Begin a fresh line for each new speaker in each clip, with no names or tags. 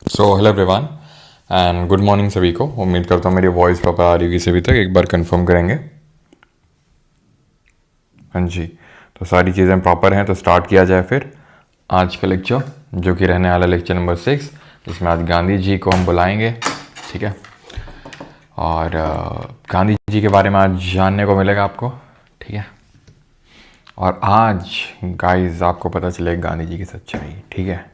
So hello everyone and good morning सभी को। उम्मीद करता हूँ मेरी वॉइस प्रॉपर आ रही होगी सभी तक। एक बार कंफर्म करेंगे। हाँ जी, तो सारी चीज़ें प्रॉपर हैं तो स्टार्ट किया जाए फिर आज का लेक्चर, जो कि रहने वाला लेक्चर नंबर 6, जिसमें आज गांधी जी को हम बुलाएंगे। ठीक है, और गांधी जी के बारे में आज जानने को मिलेगा आपको। ठीक है, और आज गाइस आपको पता चलेगा गांधी जी की सच्चाई। ठीक है,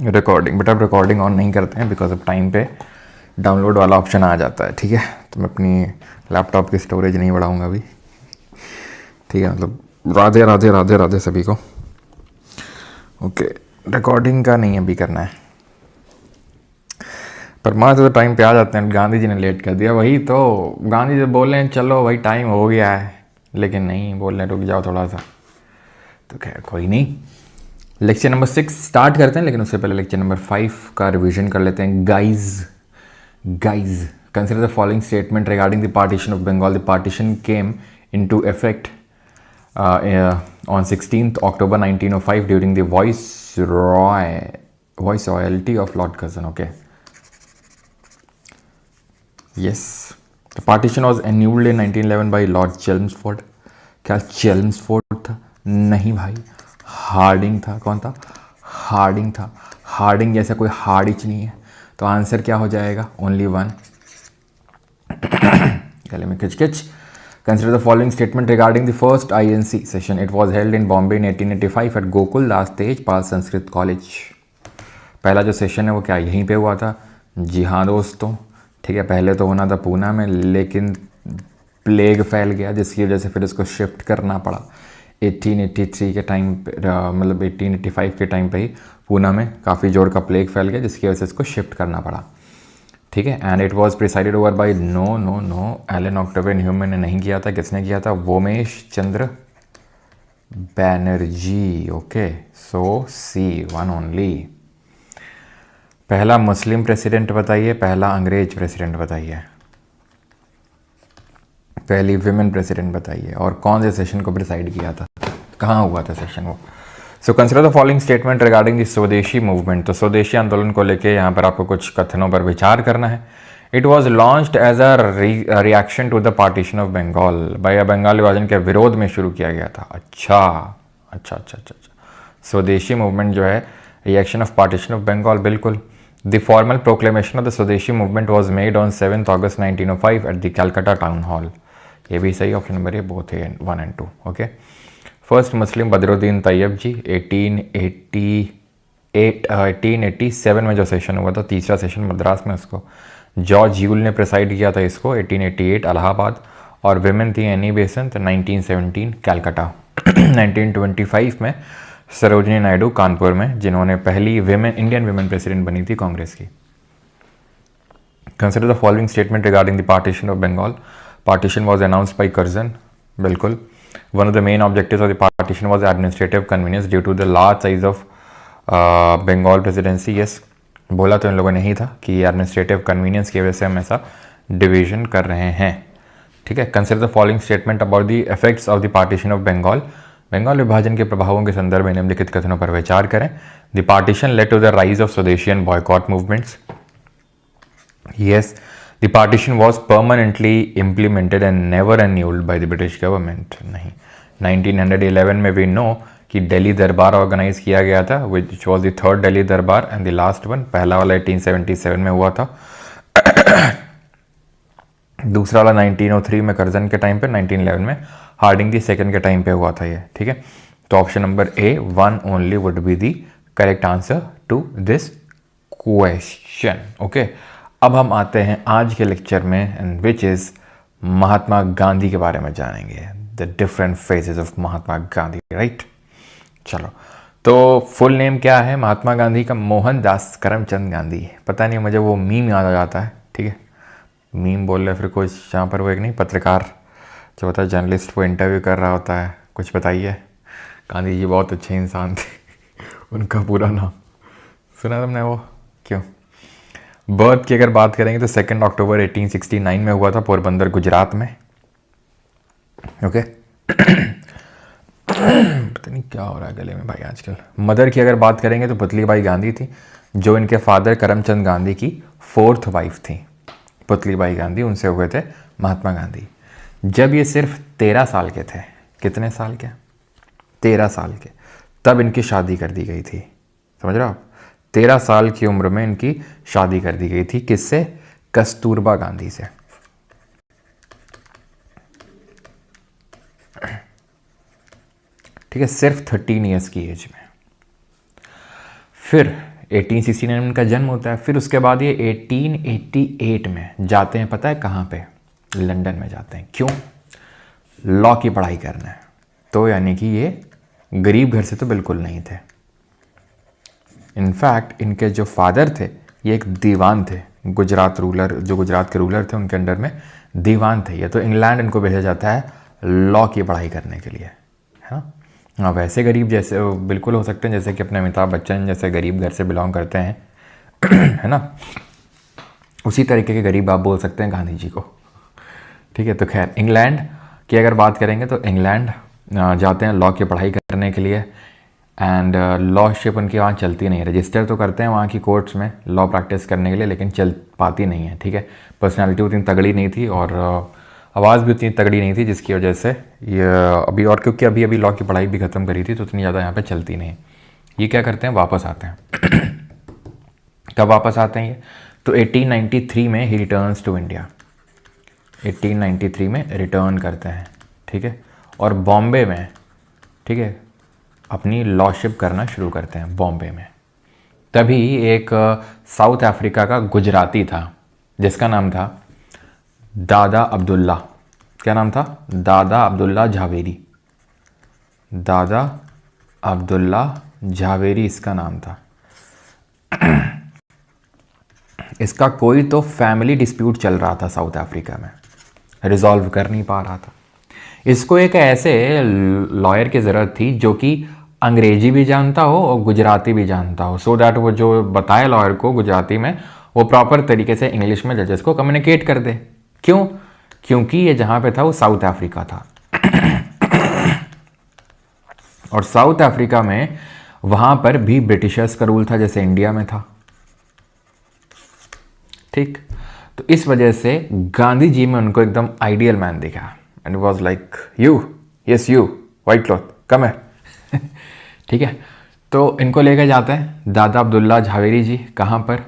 रिकॉर्डिंग, बट अब रिकॉर्डिंग ऑन नहीं करते हैं बिकॉज ऑफ टाइम पे डाउनलोड वाला ऑप्शन आ जाता है। ठीक है, तो मैं अपनी लैपटॉप की स्टोरेज नहीं बढ़ाऊंगा अभी। ठीक है, मतलब राधे राधे राधे राधे सभी को। ओके, रिकॉर्डिंग का नहीं अभी करना है, पर माँ तो टाइम पे आ जाते हैं। गांधी जी ने लेट कर दिया, वही तो गांधी जी बोल रहे हैं चलो भाई टाइम हो गया है, लेकिन नहीं बोल रहे रुक जाओ थोड़ा सा। तो खैर कोई नहीं, लेक्चर नंबर 6 स्टार्ट करते हैं, लेकिन उससे पहले लेक्चर नंबर 5 का रिवीजन कर लेते हैं। Guys consider the following statement regarding the partition of Bengal. The partition came into effect on 16th October 1905 during the viceroyalty of Lord Curzon. Okay, yes, the partition was annulled in 1911 by Lord Chelmsford. क्या चेल्मसफोर्ड था? नहीं भाई, Hardinge था। कौन था? Hardinge था। Hardinge जैसा कोई हार्डिच नहीं है, तो आंसर क्या हो जाएगा? Only one. गले में खिचखिच। Consider the following statement regarding the first INC session. It was held in Bombay in 1885 at Gokul Das Tejpal Sanskrit College. पहला जो सेशन है वो क्या यहीं पे हुआ था? जी हाँ दोस्तों, ठीक है। पहले तो होना था पूना में, लेकिन प्लेग फैल गया जिसकी वजह से फिर इसको शिफ्ट करना पड़ा 1883 के टाइम पे, मतलब 1885 के टाइम पे ही पूना में काफ़ी जोर का प्लेग फैल गया जिसकी वजह से इसको शिफ्ट करना पड़ा। ठीक है, and it was presided over by no Allen Octavian Hume ने नहीं किया था। किसने किया था? Womesh Chandra Banerjee. Okay, so C one only. पहला मुस्लिम प्रेसिडेंट बताइए, पहला अंग्रेज प्रेसिडेंट बताइए, पहली विमेन प्रेसिडेंट बताइए, और कौन से सेशन को प्रिसाइड किया था, कहाँ हुआ था सेशन वो। So consider the following statement regarding the Swadeshi movement. तो स्वदेशी आंदोलन को लेके यहाँ पर आपको कुछ कथनों पर विचार करना है। It was launched as a reaction to the partition of Bengal. भाई बंगाल विभाजन के विरोध में शुरू किया गया था। अच्छा। स्वदेशी मूवमेंट जो है reaction of partition of Bengal, बिल्कुल। The formal proclamation of the Swadeshi movement was made on 7 August 1905 at the Calcutta town hall. ये भी सही ऑप्शन नंबर है, बोथ है 1 and 2। Okay, first Muslim Badruddin Tyabji 1887 में जो सेशन हुआ था, तीसरा सेशन मद्रास में, उसको जॉर्ज यूल ने प्रिसाइड किया था इसको 1888 इलाहाबाद। और विमेन थी एनी बेसेंट 1917 कैलकाटा। 1925 में सरोजनी नायडू कानपुर में, जिन्होंने पहली इंडियन विमेन प्रेसिडेंट बनी थी कांग्रेस की। Consider the following statement regarding the partition of Bengal. Partition was announced by Curzon, बिल्कुल। One of the main objectives of the partition was administrative convenience due to the large size of Bengal presidency. Yes, बोला तो इन लोगों ने ही था कि administrative convenience की वजह से हम ऐसा डिवीजन कर रहे हैं। ठीक है, consider the following statement about the effects of the partition of Bengal. Bengal विभाजन के प्रभावों के संदर्भ में निम्नलिखित कथनों पर विचार करें। The partition led to the rise of Swadeshi and boycott movements. Yes, the partition was permanently implemented and never annulled by the British government. नहीं, 1911 में we know कि दिल्ली दरबार ऑर्गेनाइज किया गया था, which was the third Delhi दरबार and the last one। पहला वाला 1877 में हुआ था, दूसरा वाला 1903 में कर्जन के टाइम पे, 1911 में हार्डिंग दी सेकंड के टाइम पे हुआ था ये। ठीक है, तो option number A 1 only would be the correct answer to this question. Okay, अब हम आते हैं आज के लेक्चर में, and which is Mahatma Gandhi के बारे में जानेंगे, the different phases of Mahatma Gandhi. Right, चलो, तो फुल नेम क्या है महात्मा गांधी का? मोहनदास करमचंद गांधी। पता नहीं, मुझे वो मीम याद आ जाता है। ठीक है, मीम बोल रहे फिर कुछ, जहाँ पर वो एक नहीं पत्रकार जो होता है जर्नलिस्ट, वो इंटरव्यू कर रहा होता है, कुछ बताइए। गांधी जी बहुत अच्छे इंसान थे। उनका पूरा नाम सुना तुमने वो? क्यों? बर्थ की अगर बात करेंगे तो 2 अक्टूबर 1869 में हुआ था, पोरबंदर गुजरात में। ओके, पता नहीं क्या हो रहा है गले में भाई आजकल। मदर की अगर बात करेंगे तो पुतलीबाई गांधी थी, जो इनके फादर करमचंद गांधी की 4th वाइफ थी। पुतलीबाई गांधी, उनसे हुए थे महात्मा गांधी। जब ये सिर्फ 13 साल के थे, कितने साल के? 13 साल के, तब इनकी शादी कर दी गई थी। समझ रहे हो आप? 13 साल की उम्र में इनकी शादी कर दी गई थी। किससे? कस्तूरबा गांधी से। ठीक है, सिर्फ 13 ईयर्स की एज में। फिर 1869 में इनका जन्म होता है। फिर उसके बाद ये 1888 में जाते हैं, पता है कहाँ पे? लंदन में जाते हैं। क्यों? लॉ की पढ़ाई करना है। तो यानी कि ये गरीब घर से तो बिल्कुल नहीं थे। इनफैक्ट इनके जो फादर थे ये एक दीवान थे। गुजरात के रूलर थे, उनके अंडर में दीवान थे ये। तो इंग्लैंड इनको भेजा जाता है लॉ की पढ़ाई करने के लिए, है ना। हाँ, वैसे गरीब जैसे बिल्कुल हो सकते हैं जैसे कि अपने अमिताभ बच्चन जैसे गरीब घर से बिलोंग करते हैं है ना। उसी तरीके के गरीब आप बोल सकते हैं गांधी जी को। ठीक है, तो खैर इंग्लैंड की अगर बात करेंगे तो इंग्लैंड जाते हैं लॉ की पढ़ाई करने के लिए। एंड लॉशिप उनकी वहाँ चलती नहीं है। रजिस्टर तो करते हैं वहाँ की कोर्ट्स में लॉ प्रैक्टिस करने के लिए, लेकिन चल पाती नहीं है। ठीक है, पर्सनालिटी उतनी तगड़ी नहीं थी और आवाज़ भी उतनी तगड़ी नहीं थी, जिसकी वजह से ये अभी, और क्योंकि अभी अभी लॉ की पढ़ाई भी ख़त्म करी थी तो उतनी ज़्यादा यहाँ पे चलती नहीं। ये क्या करते हैं, वापस आते हैं कब वापस आते हैं ये? तो 1893 में ही रिटर्न्स टू इंडिया। 1893 में रिटर्न करते हैं। ठीक है, और बॉम्बे में, ठीक है, अपनी लॉशिप करना शुरू करते हैं बॉम्बे में। तभी एक साउथ अफ्रीका का गुजराती था जिसका नाम था दादा अब्दुल्ला। क्या नाम था? दादा अब्दुल्ला झावेरी। दादा अब्दुल्ला झावेरी इसका नाम था। इसका कोई तो फैमिली डिस्प्यूट चल रहा था साउथ अफ्रीका में, रिजॉल्व कर नहीं पा रहा था। इसको एक ऐसे लॉयर की ज़रूरत थी जो कि अंग्रेजी भी जानता हो और गुजराती भी जानता हो, सो दैट वो जो बताए लॉयर को गुजराती में वो प्रॉपर तरीके से इंग्लिश में जजेस को कम्युनिकेट कर दे। क्यों? क्योंकि ये जहाँ पे था वो साउथ अफ्रीका था और साउथ अफ्रीका में वहाँ पर भी ब्रिटिशर्स का रूल था जैसे इंडिया में था। ठीक, तो इस वजह से गांधी जी में उनको एकदम आइडियल मैन दिखा and was like you, yes you, white cloth, कम है ठीक है, तो इनको लेकर जाते हैं दादा अब्दुल्ला झावेरी जी। कहाँ पर?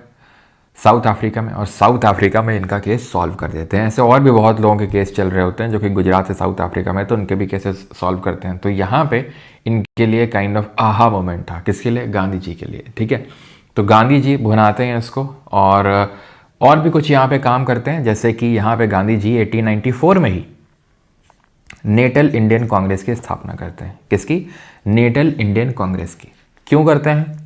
साउथ अफ्रीका में। और साउथ अफ्रीका में इनका केस सॉल्व कर देते हैं। ऐसे और भी बहुत लोगों के केस चल रहे होते हैं जो कि गुजरात से साउथ अफ्रीका में, तो उनके भी केसेस सॉल्व करते हैं। तो यहाँ पे इनके लिए काइंड ऑफ आहा मोमेंट था। किसके लिए? गांधी जी के लिए। ठीक है, तो गांधी जी भुनाते हैं इसको और भी कुछ यहाँ पे काम करते हैं। जैसे कि यहाँ पे गांधी जी 1894 में ही नेटल इंडियन कांग्रेस की स्थापना करते हैं। किसकी? नेटल इंडियन कांग्रेस की। क्यों करते हैं?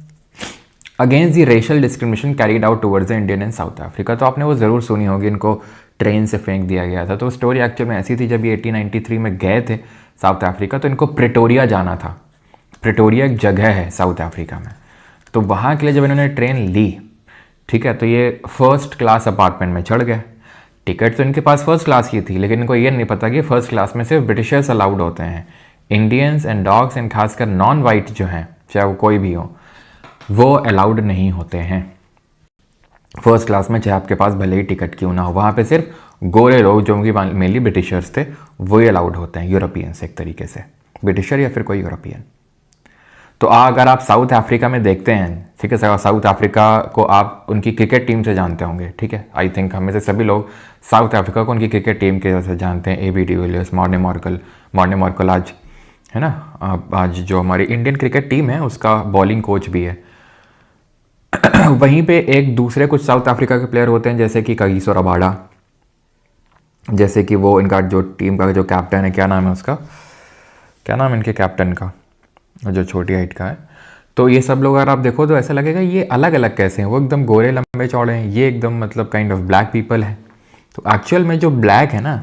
Against the racial discrimination carried out towards the Indian and south Africa. तो आपने वो ज़रूर सुनी होगी, इनको ट्रेन से फेंक दिया गया था। तो स्टोरी एक्चुअल में ऐसी थी, जब ये 1893 में गए थे साउथ अफ्रीका तो इनको प्रिटोरिया जाना था। प्रिटोरिया एक जगह है साउथ अफ्रीका में, तो वहाँ के लिए जब इन्होंने ट्रेन ली, ठीक है, तो ये फर्स्ट क्लास अपार्टमेंट में चढ़ गए। टिकट तो इनके पास फर्स्ट क्लास की थी, लेकिन इनको ये नहीं पता कि फर्स्ट क्लास में सिर्फ ब्रिटिशर्स अलाउड होते हैं। इंडियंस एंड डॉग्स एंड खासकर नॉन वाइट जो हैं, चाहे वो कोई भी हो, वो अलाउड नहीं होते हैं फर्स्ट क्लास में, चाहे आपके पास भले ही टिकट क्यों ना हो। वहाँ पे सिर्फ गोरे लोग जो कि मेनली ब्रिटिशर्स थे वो ही अलाउड होते हैं, यूरोपियंस एक तरीके से, ब्रिटिशर या फिर कोई यूरोपियन। तो अगर आप साउथ अफ्रीका में देखते हैं, ठीक है, साउथ अफ्रीका को आप उनकी क्रिकेट टीम से जानते होंगे। ठीक है, आई थिंक हमें से सभी लोग साउथ अफ्रीका को उनकी क्रिकेट टीम के से जानते हैं। AB डिविलियर्स, मॉर्ने मॉर्कल आज, है ना, आज जो हमारी इंडियन क्रिकेट टीम है उसका बॉलिंग कोच भी है। वहीं पे एक दूसरे कुछ साउथ अफ्रीका के प्लेयर होते हैं जैसे कि कागिसो रबाडा, जैसे कि वो इनका जो टीम का जो कैप्टन है, क्या नाम है उसका, क्या नाम है इनके कैप्टन का, जो छोटी हाइट का है। तो ये सब लोग अगर आप देखो तो ऐसा लगेगा ये अलग अलग कैसे हैं, वो एकदम गोरे लंबे चौड़े हैं, ये एकदम मतलब काइंड ऑफ ब्लैक पीपल है। तो एक्चुअल में जो ब्लैक है ना,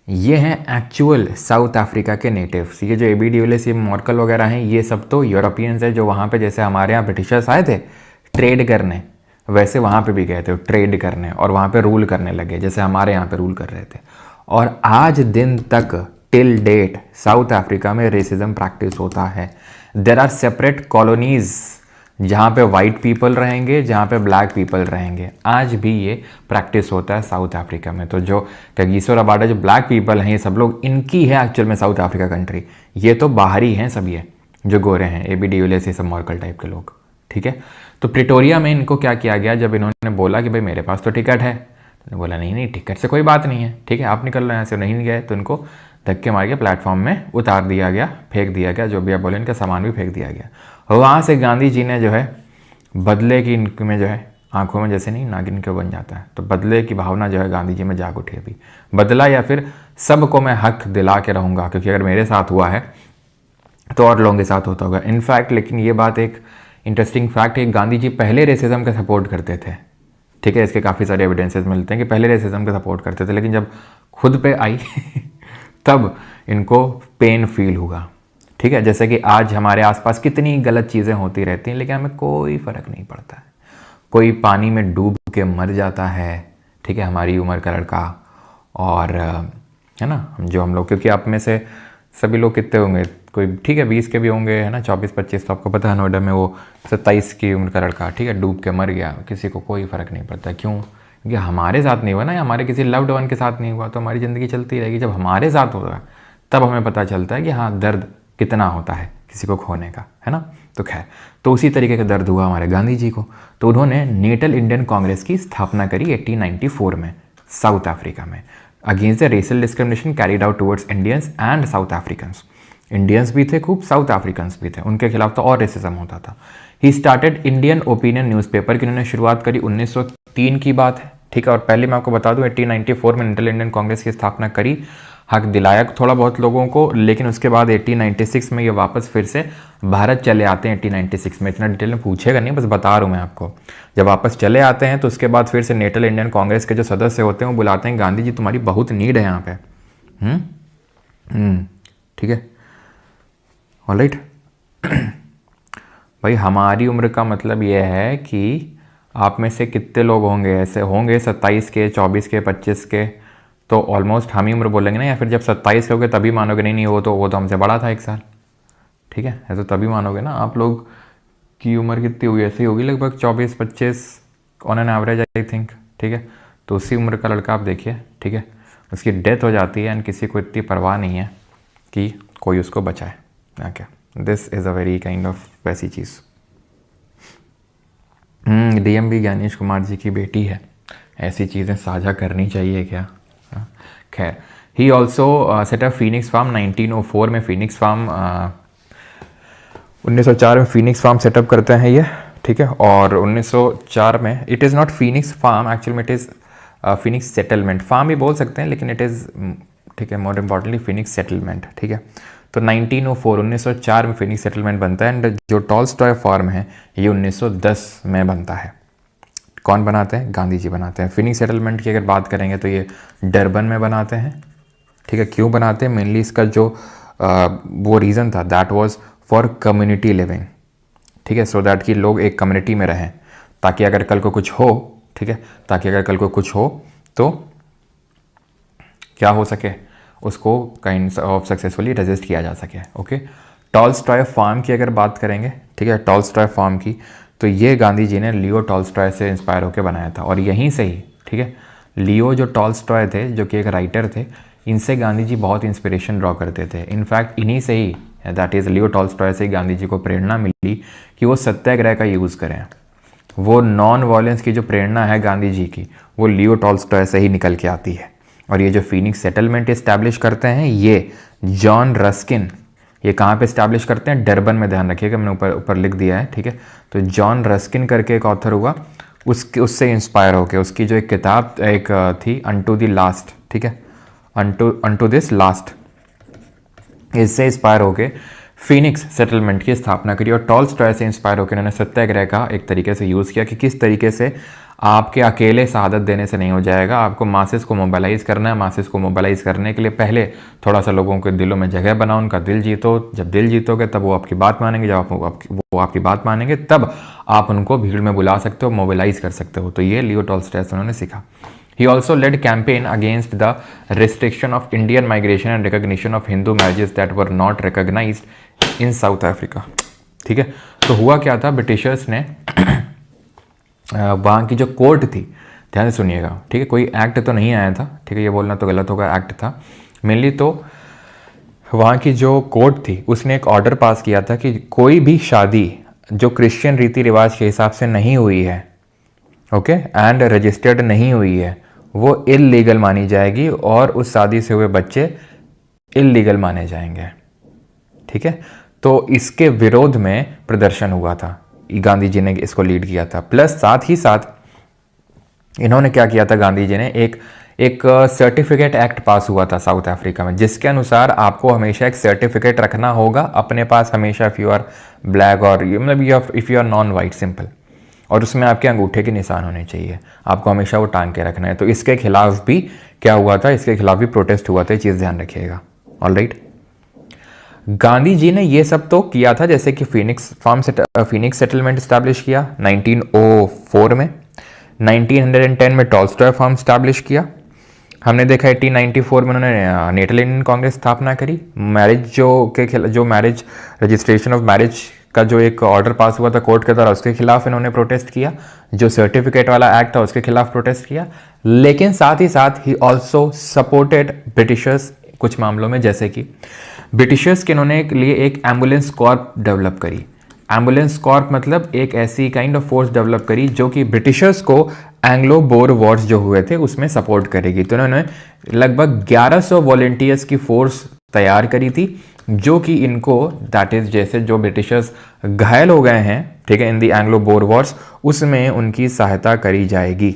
ये हैं एक्चुअल साउथ अफ्रीका के नेटिव्स। ये जो AB डिविलियर्स, ये मॉर्कल वगैरह हैं, ये सब तो यूरोपियंस है जो वहाँ पे जैसे हमारे यहाँ ब्रिटिशर्स आए थे ट्रेड करने, वैसे वहाँ पे भी गए थे ट्रेड करने और वहाँ पे रूल करने लगे जैसे हमारे यहाँ पे रूल कर रहे थे। और आज दिन तक टिल डेट साउथ अफ्रीका में रेसिज्म प्रैक्टिस होता है। देर आर सेपरेट कॉलोनीज जहाँ पे वाइट पीपल रहेंगे, जहाँ पे ब्लैक पीपल रहेंगे। आज भी ये प्रैक्टिस होता है साउथ अफ्रीका में। तो जो कगिसो रबाडा जो ब्लैक पीपल हैं, ये सब लोग इनकी है एक्चुअल में साउथ अफ्रीका कंट्री। ये तो बाहरी हैं सब, ये जो गोरे हैं, ए बी डी विलियर्स, ये सब मॉर्कल टाइप के लोग, ठीक है। तो प्रिटोरिया में इनको क्या किया गया, जब इन्होंने बोला कि भाई मेरे पास तो टिकट है, तो बोला नहीं नहीं टिकट से कोई बात नहीं है, ठीक है आप निकल रहे हैं, ऐसे नहीं गए तो इनको धक्के मार के प्लेटफॉर्म में उतार दिया गया, फेंक दिया गया, जो भी आप बोले इनका सामान भी फेंक दिया गया। और वहाँ से गांधी जी ने जो है बदले की इनमें जो है आंखों में जैसे नहीं नागिन के बन जाता है, तो बदले की भावना जो है गांधी जी में जाग उठी अभी। बदला या फिर सबको मैं हक दिला के रहूँगा, क्योंकि अगर मेरे साथ हुआ है तो और लोगों के साथ होता होगा। इनफैक्ट लेकिन ये बात एक इंटरेस्टिंग फैक्ट है, गांधी जी पहले रेसिज्म का सपोर्ट करते थे, ठीक है। इसके काफ़ी सारे एविडेंसेस मिलते हैं कि पहले रेसिज्म का सपोर्ट करते थे, लेकिन जब खुद पे आई तब इनको पेन फील हुआ, ठीक है। जैसे कि आज हमारे आसपास कितनी गलत चीज़ें होती रहती हैं, लेकिन हमें कोई फ़र्क नहीं पड़ता है। कोई पानी में डूब के मर जाता है, ठीक है, हमारी उम्र का लड़का, और है ना, जो हम लोग, क्योंकि आप में से सभी लोग कितने होंगे, कोई ठीक है 20 के भी होंगे, है ना, 24-25, तो आपको पता है नोएडा में वो 27 की उम्र का लड़का, ठीक है, डूब के मर गया, किसी को कोई फ़र्क नहीं पड़ता। क्यों? क्योंकि हमारे साथ नहीं हुआ ना, या हमारे किसी लव्ड वन के साथ नहीं हुआ, तो हमारी ज़िंदगी चलती रहेगी। जब हमारे साथ होगा तब हमें पता चलता है कि हाँ दर्द कितना होता है किसी को खोने का, है ना। तो खैर, तो उसी तरीके का दर्द हुआ हमारे गांधी जी को। तो उन्होंने नेटल इंडियन कांग्रेस की स्थापना करी 1894 में साउथ अफ्रीका में, against the racial discrimination carried out towards Indians and south Africans. Indians भी थे खूब, साउथ अफ्रीकन्स भी थे, उनके खिलाफ तो और रेसिज्म होता था। He started Indian opinion newspaper की उन्होंने शुरुआत करी 1903 की बात है, ठीक है। और पहले मैं आपको बता दूं 1894 में नेटल इंडियन कांग्रेस की स्थापना करी, हक दिलाया थोड़ा बहुत लोगों को, लेकिन उसके बाद 1896 में ये वापस फिर से भारत चले आते हैं। 1896 में इतना डिटेल में पूछेगा नहीं, बस बता रहा हूँ मैं आपको। जब वापस चले आते हैं तो उसके बाद फिर से नेटल इंडियन कांग्रेस के जो सदस्य होते हैं वो बुलाते हैं, गांधी जी तुम्हारी बहुत नीड है यहाँ पे, ठीक है, ऑलराइट। भाई हमारी उम्र का मतलब ये है कि आप में से कितने लोग होंगे ऐसे होंगे 27 के, 24 के, 25 के, तो ऑलमोस्ट हम ही उम्र बोलेंगे ना, या फिर जब 27 के होगे तभी मानोगे नहीं नहीं वो तो हमसे बड़ा था 1 साल, ठीक है, ऐसे तभी मानोगे ना। आप लोग की उम्र कितनी होगी, ऐसी होगी लगभग 24-25 on an average I think, ठीक है। तो उसी उम्र का लड़का आप देखिए, ठीक है, उसकी डेथ हो जाती है एंड किसी को इतनी परवाह नहीं है कि कोई उसको बचाए, क्या। This is a very kind of वैसी चीज़। डीएम भी ज्ञानेश कुमार जी की बेटी है, ऐसी चीज़ें साझा करनी चाहिए क्या। खैर, he also set up Phoenix farm 1904 में। फीनिक्स फार्म 1904 में फीनिक्स फार्म सेटअप करते हैं ये, ठीक है। और 1904 में it is not Phoenix farm, actually में it is Phoenix settlement, farm भी बोल सकते हैं लेकिन इट इज़, ठीक है, मोर इम्पॉर्टेंटली फीनिक्स सेटलमेंट, ठीक है। तो 1904 में फीनिक्स सेटलमेंट बनता है एंड जो टॉल्स्टॉय फार्म है ये 1910 में बनता है। कौन बनाते हैं? गांधी जी बनाते हैं। फिनिक्स सेटलमेंट की अगर बात करेंगे तो ये डरबन में बनाते हैं, ठीक है। क्यों बनाते हैं? मेनली इसका जो वो रीज़न था, that was for community living, ठीक है, सो दैट कि लोग एक कम्युनिटी में रहें, ताकि अगर कल को कुछ हो, ठीक है, ताकि अगर कल को कुछ हो तो क्या हो सके, उसको काइंड ऑफ सक्सेसफुली रेजिस्ट किया जा सके, ओके। टॉल्स्टॉय फार्म की अगर बात करेंगे, ठीक है, टॉल्स्टॉय फार्म की, तो ये गांधी जी ने लियो टॉल्स्टॉय से इंस्पायर होकर बनाया था। और यहीं से ही, ठीक है, लियो जो टॉल्स्टॉय थे, जो कि एक राइटर थे, इनसे गांधी जी बहुत इंस्पिरेशन ड्रॉ करते थे। इनफैक्ट इन्हीं से ही, दैट इज़ लियो टॉल्स्टॉय से ही गांधी जी को प्रेरणा मिली कि वो सत्याग्रह का यूज़ करें। वो नॉन वायलेंस की जो प्रेरणा है गांधी जी की, वो लियो टॉल्स्टॉय से ही निकल के आती है। और ये जो फीनिक्स सेटलमेंट इस्टेब्लिश करते हैं ये जॉन रस्किन, ये कहाँ पे इस्टेब्लिश करते हैं? डरबन में, ध्यान रखिएगा, मैंने ऊपर लिख दिया है, ठीक है। तो जॉन रस्किन करके एक ऑथर हुआ, उससे इंस्पायर होके उसकी जो एक किताब एक थी अनटू द लास्ट, ठीक है, अनटू दिस लास्ट, इससे इंस्पायर होके फीनिक्स सेटलमेंट की स्थापना करी। और टॉल्स्टॉय से इंस्पायर होकर उन्होंने सत्याग्रह का एक तरीके से यूज़ किया कि किस तरीके से आपके अकेले शहादत देने से नहीं हो जाएगा, आपको मासेस को मोबिलाइज़ करना है। मासेस को मोबिलाइज़ करने के लिए पहले थोड़ा सा लोगों के दिलों में जगह बनाओ, उनका दिल जीतो। जब दिल जीतोगे तब वो आपकी बात मानेंगे, जब वो आपकी बात मानेंगे तब आप उनको भीड़ में बुला सकते हो, मोबिलाइज़ कर सकते हो। तो ये लियो टॉल्स्टॉय से उन्होंने सीखा। He also led campaign against the restriction of Indian migration and recognition of Hindu marriages that were not recognized in South Africa. ठीक है, तो हुआ क्या था, ब्रिटिशर्स ने वहाँ की जो कोर्ट थी, ध्यान से सुनिएगा, ठीक है, कोई एक्ट तो नहीं आया था, ठीक है, ये बोलना तो गलत होगा, एक्ट था मेनली। तो वहाँ की जो कोर्ट थी उसने एक ऑर्डर पास किया था कि कोई भी शादी जो क्रिश्चियन रीति रिवाज के हिसाब से नहीं हुई है, ओके, एंड रजिस्टर्ड नहीं हुई है, वो इल्लीगल मानी जाएगी और उस शादी से हुए बच्चे इल्लीगल माने जाएंगे। ठीक है, तो इसके विरोध में प्रदर्शन हुआ था, गांधी जी ने इसको लीड किया था। प्लस साथ ही साथ इन्होंने क्या किया था, गांधी जी ने एक सर्टिफिकेट एक्ट पास हुआ था साउथ अफ्रीका में, जिसके अनुसार आपको हमेशा एक सर्टिफिकेट रखना होगा अपने पास हमेशा, इफ़ यू आर ब्लैक और मतलब if you are non white, simple, और उसमें आपके अंगूठे के निशान होने चाहिए, आपको हमेशा वो टांग के रखना है। तो इसके खिलाफ भी क्या हुआ था, इसके खिलाफ भी प्रोटेस्ट हुआ था, ये चीज़ ध्यान रखिएगा। ऑलराइट, गांधी जी ने ये सब तो किया था, जैसे कि फीनिक्स सेटलमेंट स्टैब्लिश किया 1904 में, 1910 में टॉल्स्टॉय फार्म स्टैब्लिश किया, हमने देखा 1894 में उन्होंने नेटल इंडियन कांग्रेस स्थापना करी, जो मैरिज रजिस्ट्रेशन ऑफ मैरिज का जो एक ऑर्डर पास हुआ था कोर्ट के द्वारा, उसके खिलाफ इन्होंने प्रोटेस्ट किया, जो सर्टिफिकेट वाला एक्ट था उसके खिलाफ प्रोटेस्ट किया। लेकिन साथ ही साथ ही ऑल्सो सपोर्टेड ब्रिटिशर्स कुछ मामलों में, जैसे कि ब्रिटिशर्स के इन्होंने लिए एक एम्बुलेंस कॉर्प डेवलप करी। एम्बुलेंस कॉर्प मतलब एक ऐसी काइंड ऑफ फोर्स डेवलप करी जो कि ब्रिटिशर्स को एंग्लो बोर वॉर्स जो हुए थे उसमें सपोर्ट करेगी। तो उन्होंने लगभग 1100 वॉलेंटियर्स की फोर्स तैयार करी थी, जो कि इनको दैट इज जैसे जो ब्रिटिशर्स घायल हो गए हैं, ठीक है, इन दी एंग्लो बोर वॉर्स, उसमें उनकी सहायता करी जाएगी।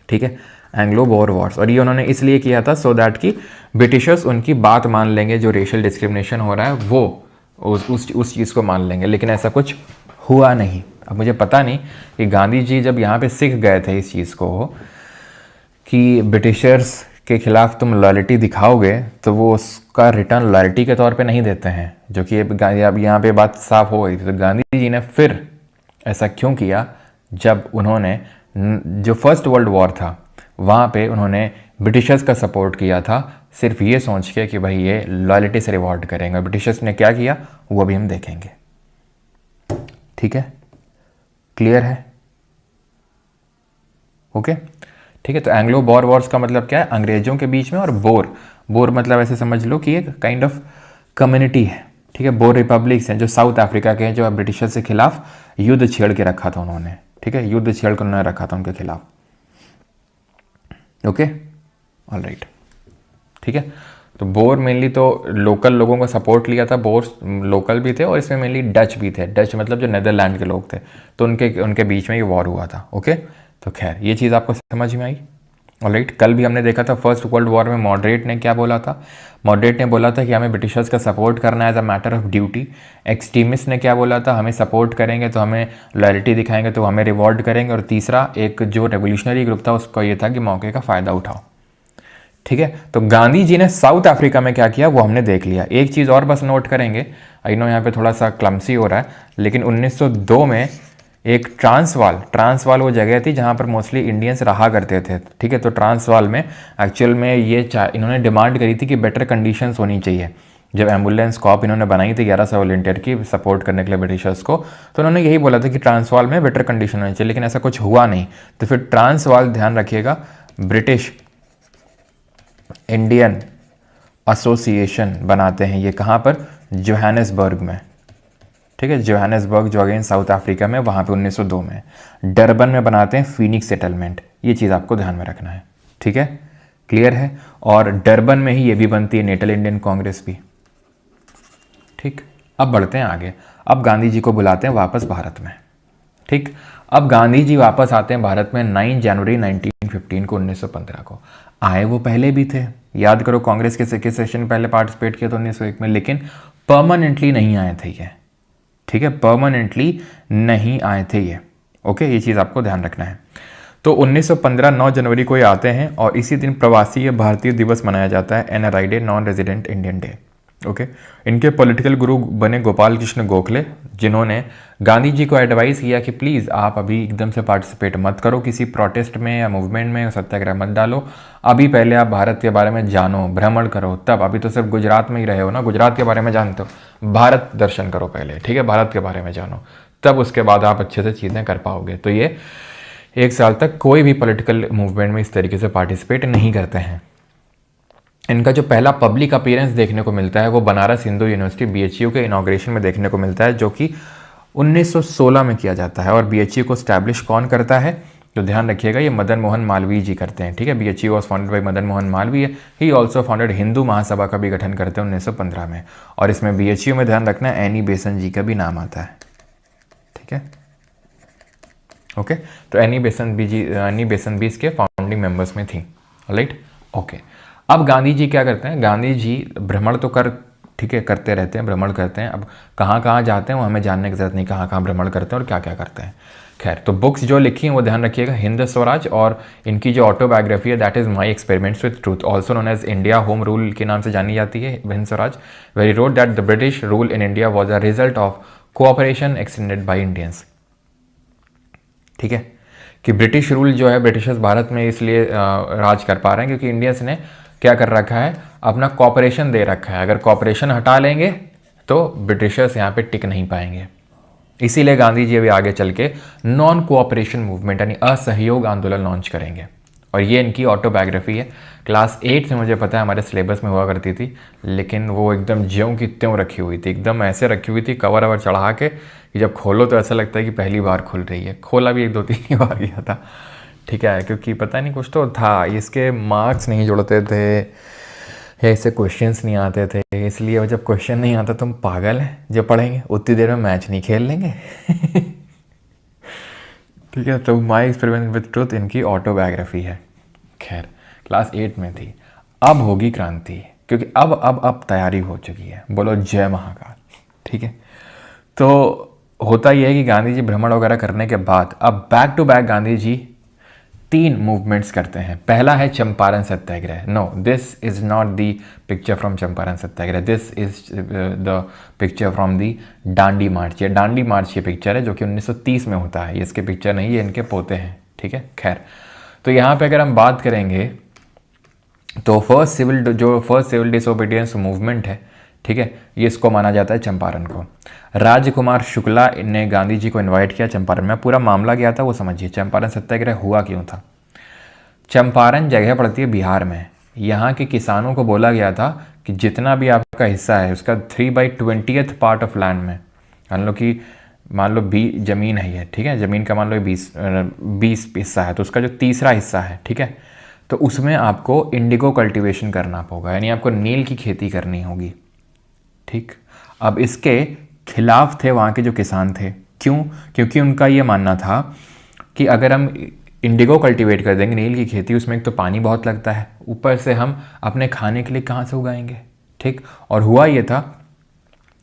ठीक है, एंग्लो बोर वॉर्स, और ये उन्होंने इसलिए किया था सो दैट कि ब्रिटिशर्स उनकी बात मान लेंगे, जो रेशियल डिस्क्रिमिनेशन हो रहा है वो उस चीज़ को मान लेंगे। लेकिन ऐसा कुछ हुआ नहीं। अब मुझे पता नहीं कि गांधी जी जब यहाँ पे सीख गए थे इस चीज़ को कि ब्रिटिशर्स के खिलाफ तुम लॉयल्टी दिखाओगे तो वो उसका रिटर्न लॉयल्टी के तौर पे नहीं देते हैं, जो कि अब यहाँ पे बात साफ हो गई थी। तो गांधी जी ने फिर ऐसा क्यों किया, जब उन्होंने जो फर्स्ट वर्ल्ड वॉर था वहाँ पे उन्होंने ब्रिटिशर्स का सपोर्ट किया था, सिर्फ ये सोच के कि भाई ये लॉयल्टी से रिवॉर्ड करेंगे। ब्रिटिशर्स ने क्या किया वो भी हम देखेंगे। ठीक है, क्लियर है? ओके, ठीक है। तो एंग्लो बोर वॉर्स का मतलब क्या है, अंग्रेजों के बीच में, और बोर मतलब ऐसे समझ लो कि एक काइंड ऑफ कम्युनिटी है। ठीक है, बोर रिपब्लिक्स हैं जो साउथ अफ्रीका के हैं, जो ब्रिटिशर्स के खिलाफ युद्ध छेड़ के रखा था उन्होंने। ठीक है, युद्ध छेड़ कर उन्होंने रखा था उनके खिलाफ। ओके, ऑलराइट, ठीक है। तो बोर मेनली तो लोकल लोगों का सपोर्ट लिया था, बोर लोकल भी थे और इसमें मेनली डच भी थे। डच मतलब जो नेदरलैंड के लोग थे, तो उनके बीच में ये वॉर हुआ था। ओके, तो खैर ये चीज़ आपको समझ में आई। ऑलराइट, कल भी हमने देखा था फर्स्ट वर्ल्ड वॉर में मॉडरेट ने क्या बोला था। मॉडरेट ने बोला था कि हमें ब्रिटिशर्स का सपोर्ट करना है as a matter of duty. Extremist ने क्या बोला था, हमें सपोर्ट करेंगे तो हमें लॉयल्टी दिखाएंगे तो हमें रिवॉर्ड करेंगे। और तीसरा एक जो रेवोल्यूशनरी ग्रुप था उसका ये था कि मौके का फ़ायदा उठाओ। ठीक है, तो गांधी जी ने साउथ अफ्रीका में क्या किया वो हमने देख लिया। एक चीज़ और बस नोट करेंगे, आई नो यहाँ पे थोड़ा सा क्लम्सी हो रहा है, लेकिन 1902 में एक ट्रांसवाल वो जगह थी जहाँ पर मोस्टली इंडियंस रहा करते थे। ठीक है, तो ट्रांसवाल में एक्चुअल में ये इन्होंने डिमांड करी थी कि बेटर कंडीशंस होनी चाहिए। जब एम्बुलेंस कॉप इन्होंने बनाई थी 1100 वॉलंटियर की सपोर्ट करने के लिए ब्रिटिशर्स को, तो उन्होंने यही बोला था कि ट्रांसवाल में बेटर कंडीशन होनी चाहिए, लेकिन ऐसा कुछ हुआ नहीं। तो फिर ट्रांसवाल, ध्यान रखिएगा, ब्रिटिश इंडियन एसोसिएशन बनाते हैं। ये कहाँ पर, जोहानिसबर्ग में। ठीक है, जोहानिसबर्ग जो अगेन साउथ अफ्रीका में, वहाँ पे 1902 में। डरबन में बनाते हैं फीनिक्स सेटलमेंट। ये चीज़ आपको ध्यान में रखना है। ठीक है, क्लियर है? और डरबन में ही ये भी बनती है नेटल इंडियन कांग्रेस भी। ठीक, अब बढ़ते हैं आगे। अब गांधी जी को बुलाते हैं वापस भारत में। ठीक, अब गांधी जी वापस आते हैं भारत में 9 जनवरी 1915 को, 1915 को। आए वो पहले भी थे, याद करो कांग्रेस के सेशन पहले पार्टिसिपेट किया था 1901 में, लेकिन परमानेंटली नहीं आए थे ये। ठीक है, परमानेंटली नहीं आए थे ये। ओके, ये चीज़ आपको ध्यान रखना है। तो 1915 9 जनवरी को ये आते हैं और इसी दिन प्रवासी भारतीय दिवस मनाया जाता है, NRI day, non resident Indian day. Okay, इनके पॉलिटिकल गुरु बने गोपाल कृष्ण गोखले, जिन्होंने गांधी जी को एडवाइस किया कि प्लीज़ आप अभी एकदम से पार्टिसिपेट मत करो किसी प्रोटेस्ट में या मूवमेंट में, सत्याग्रह मत डालो, अभी पहले आप भारत के बारे में जानो, भ्रमण करो, तब अभी तो सिर्फ गुजरात में ही रहे हो ना, गुजरात के बारे में जानते हो, भारत दर्शन करो पहले, ठीक है, भारत के बारे में जानो, तब उसके बाद आप अच्छे से चीज़ें कर पाओगे। तो ये 1 साल तक कोई भी पॉलिटिकल मूवमेंट में इस तरीके से पार्टिसिपेट नहीं करते हैं। इनका जो पहला पब्लिक अपीयरेंस देखने को मिलता है वो बनारस हिंदू यूनिवर्सिटी BHU के इनॉग्रेशन में देखने को मिलता है, जो कि 1916 में किया जाता है। और BHU को स्टैब्लिश कौन करता है, तो ध्यान रखिएगा ये मदन मोहन मालवीय जी करते हैं, ठीक है। BHU was founded by Madan Mohan Malviya. He also founded Hindu Mahasabha का भी गठन करते हैं 1915 में। और इसमें BHU में ध्यान रखना है एनी बेसन जी का भी नाम आता है, ठीक है, ओके। तो एनी बेसन भी इसके फाउंडिंग मेंबर्स में थी, राइट, ओके। अब गांधी जी क्या करते हैं, गांधी जी भ्रमण तो ठीक है करते रहते हैं, भ्रमण करते हैं। अब कहाँ कहाँ जाते हैं वो हमें जानने की जरूरत नहीं, कहाँ कहाँ भ्रमण करते हैं और क्या क्या करते हैं। खैर, तो बुक्स जो लिखी हैं वो ध्यान रखिएगा, हिंद स्वराज, और इनकी जो ऑटोबायोग्राफी है that is my experiments with truth, also known as India home rule के नाम से जानी जाती है Hind Swaraj, very road that the British rule in India was a result of cooperation extended by Indians, ठीक है, कि ब्रिटिश रूल जो है, ब्रिटिशर्स भारत में इसलिए राज कर पा रहे हैं क्योंकि इंडियंस ने क्या कर रखा है, अपना कॉपरेशन दे रखा है। अगर कॉपरेशन हटा लेंगे तो ब्रिटिशर्स यहाँ पे टिक नहीं पाएंगे। इसीलिए गांधी जी अभी आगे चल के नॉन कोऑपरेशन मूवमेंट यानी असहयोग आंदोलन लॉन्च करेंगे। और ये इनकी ऑटोबायोग्राफी है। क्लास 8 से मुझे पता है हमारे सिलेबस में हुआ करती थी, लेकिन वो एकदम ज्यों की त्यों रखी हुई थी, एकदम ऐसे रखी हुई थी कवर अवर चढ़ा के कि जब खोलो तो ऐसा लगता है कि पहली बार खुल रही है। खोला भी 1-2-3 बार गया था, ठीक है, क्योंकि पता नहीं कुछ तो था, इसके मार्क्स नहीं जुड़ते थे या इससे क्वेश्चंस नहीं आते थे, इसलिए जब क्वेश्चन नहीं आता तुम पागल हैं, जब पढ़ेंगे उतनी देर में मैच नहीं खेल लेंगे। ठीक है, तो माई एक्सपेरिमेंट विद ट्रूथ इनकी ऑटोबायोग्राफी है। खैर, क्लास 8 में थी। अब होगी क्रांति, क्योंकि अब तैयारी हो चुकी है। बोलो जय महाकाल, ठीक है। तो होता यह है कि गांधी जी भ्रमण वगैरह करने के बाद अब back to back Gandhi ji 3 movements करते हैं। पहला है Champaran Satyagraha. No, this is not the picture from Champaran Satyagraha, this is the picture from the Dandi march. ये डांडी मार्च ये पिक्चर है जो कि 1930 में होता है। ये इसके पिक्चर नहीं, ये इनके पोते हैं, ठीक है। खैर, तो यहाँ पे अगर हम बात करेंगे तो फर्स्ट सिविल डिसोबीडियंस मूवमेंट है, ठीक है, ये इसको माना जाता है चंपारण को। राजकुमार शुक्ला ने गांधी जी को इनवाइट किया चंपारण में। पूरा मामला क्या था वो समझिए। चंपारण सत्याग्रह हुआ क्यों था। चंपारण जगह पड़ती है बिहार में। यहाँ के किसानों को बोला गया था कि जितना भी आपका हिस्सा है उसका 3/20 पार्ट ऑफ लैंड में, मान लो 20 जमीन है ये, ठीक है, जमीन का मान लो 20 हिस्सा है, तो उसका जो तीसरा हिस्सा है, ठीक है, तो उसमें आपको इंडिगो कल्टीवेशन करना होगा, यानी आपको नील की खेती करनी होगी, ठीक। अब इसके खिलाफ थे वहाँ के जो किसान थे। क्यों? क्योंकि उनका ये मानना था कि अगर हम इंडिगो कल्टीवेट कर देंगे, नील की खेती, उसमें एक तो पानी बहुत लगता है, ऊपर से हम अपने खाने के लिए कहाँ से उगाएंगे, ठीक। और हुआ ये था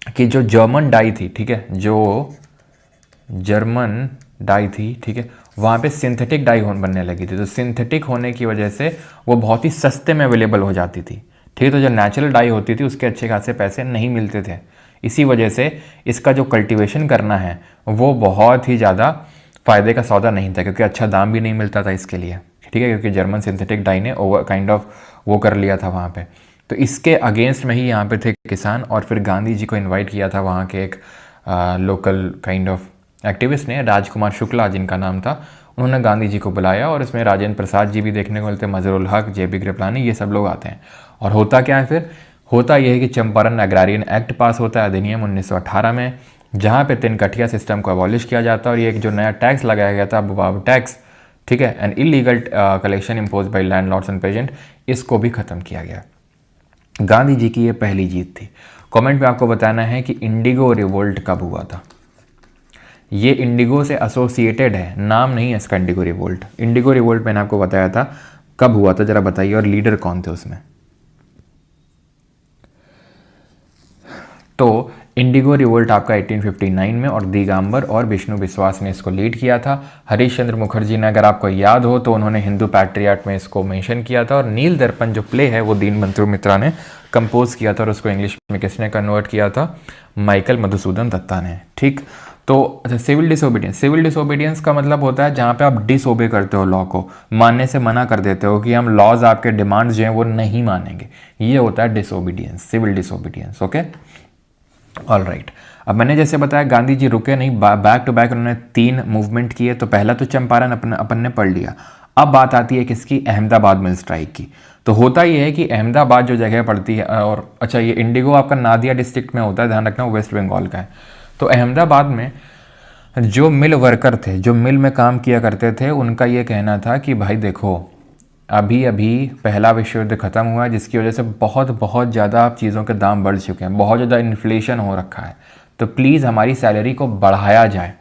कि जो जर्मन डाई थी, ठीक है, जो जर्मन डाई थी, ठीक है, वहाँ पे सिंथेटिक डाई बनने लगी थी। तो सिंथेटिक होने की वजह से वो बहुत ही सस्ते में अवेलेबल हो जाती थी, ठीक है। तो जो नेचुरल डाई होती थी उसके अच्छे खासे पैसे नहीं मिलते थे। इसी वजह से इसका जो कल्टीवेशन करना है वो बहुत ही ज़्यादा फ़ायदे का सौदा नहीं था, क्योंकि अच्छा दाम भी नहीं मिलता था इसके लिए, ठीक है, क्योंकि जर्मन सिंथेटिक डाई ने वो कर लिया था वहाँ पे। तो इसके अगेंस्ट में ही यहाँ पे थे किसान। और फिर गांधी जी को इन्वाइट किया था वहाँ के एक लोकल एक्टिविस्ट ने, राजकुमार शुक्ला जिनका नाम था, उन्होंने गांधी जी को बुलाया। और इसमें राजेंद्र प्रसाद जी भी देखने को मिलते हैं, मजरुल हक, JB कृपलानी, ये सब लोग आते हैं। और होता क्या है फिर? होता यह है कि चंपारण एग्रारियन एक्ट पास होता है, अधिनियम 1918 में, जहाँ पे तिनकठिया सिस्टम को अबॉलिश किया जाता है। और ये एक जो नया टैक्स लगाया गया था, बुबाब टैक्स, ठीक है, and illegal collection impose by landlords and peasant, इसको भी खत्म किया गया। गांधी जी की ये पहली जीत थी। कमेंट में आपको बताना है कि इंडिगो रिवोल्ट कब हुआ था। ये इंडिगो से एसोसिएटेड है, नाम नहीं है इसका इंडिगो रिवोल्ट। इंडिगो रिवोल्ट मैंने आपको बताया था कब हुआ था, जरा बताइए, और लीडर कौन थे उसमें। तो इंडिगो रिवोल्ट आपका 1859 में, और दिगंबर और विष्णु विश्वास ने इसको लीड किया था। हरीश चंद्र मुखर्जी ने, अगर आपको याद हो तो, उन्होंने हिंदू पैट्रियाट में इसको मेंशन किया था। और नील दर्पण जो प्ले है वो दीनबंधु मित्रा ने कंपोज किया था, और उसको इंग्लिश में किसने कन्वर्ट किया था? माइकल मधुसूदन दत्ता ने। ठीक, तो अच्छा, सिविल डिसोबीडियंस। सिविल डिसोबीडियंस का मतलब होता है जहाँ पे आप डिसओबे करते हो, लॉ को मानने से मना कर देते हो कि हम लॉज आपके डिमांड्स जो हैं वो नहीं मानेंगे, ये होता है disobedience, civil disobedience. Okay, all right. अब मैंने जैसे बताया गांधी जी रुके नहीं, बैक टू बैक उन्होंने 3 मूवमेंट किए। तो पहला तो चंपारण अपन ने पढ़ लिया। अब बात आती है किसकी? अहमदाबाद मिल स्ट्राइक की। तो होता ये है कि अहमदाबाद जो जगह पड़ती है, और अच्छा ये इंडिगो आपका नादिया डिस्ट्रिक्ट में होता है, ध्यान रखना, वेस्ट बंगाल का है। तो अहमदाबाद में जो मिल वर्कर थे, जो मिल में काम किया करते थे, उनका ये कहना था कि भाई देखो, अभी अभी पहला विश्व युद्ध खत्म हुआ है, जिसकी वजह से बहुत बहुत ज़्यादा चीज़ों के दाम बढ़ चुके हैं, बहुत ज़्यादा इन्फ्लेशन हो रखा है। तो प्लीज़ हमारी सैलरी को बढ़ाया जाए।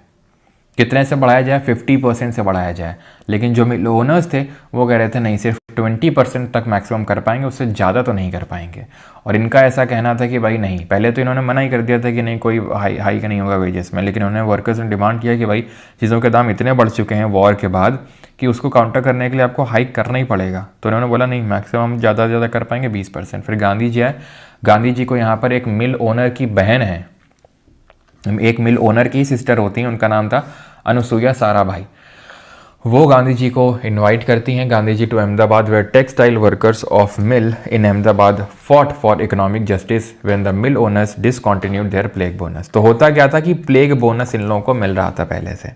कितने से बढ़ाया जाए? 50% से बढ़ाया जाए। लेकिन जो मिल ओनर्स थे वो कह रहे थे नहीं, सिर्फ 20% तक मैक्सिमम कर पाएंगे, उससे ज़्यादा तो नहीं कर पाएंगे। और इनका ऐसा कहना था कि भाई नहीं, पहले तो इन्होंने मना ही कर दिया था कि नहीं, कोई हाई नहीं होगा वेजेस में। लेकिन उन्होंने वर्कर्स ने डिमांड किया कि भाई चीज़ों के दाम इतने बढ़ चुके हैं वॉर के बाद कि उसको काउंटर करने के लिए आपको हाइक करना ही पड़ेगा। तो उन्होंने बोला नहीं, मैक्सिमम ज़्यादा से ज़्यादा कर पाएंगे 20%। फिर गांधी जी आए। गांधी जी को यहाँ पर एक मिल ओनर की बहन है, एक मिल ओनर की सिस्टर होती हैं, उनका नाम था अनुसुईया साराभाई। वो गांधी जी को इनवाइट करती हैं। Gandhi ji to Ahmedabad, where textile workers of mill in Ahmedabad fought for economic justice when the mill owners discontinued their plague bonus. तो होता क्या था कि प्लेग बोनस इन लोगों को मिल रहा था, पहले से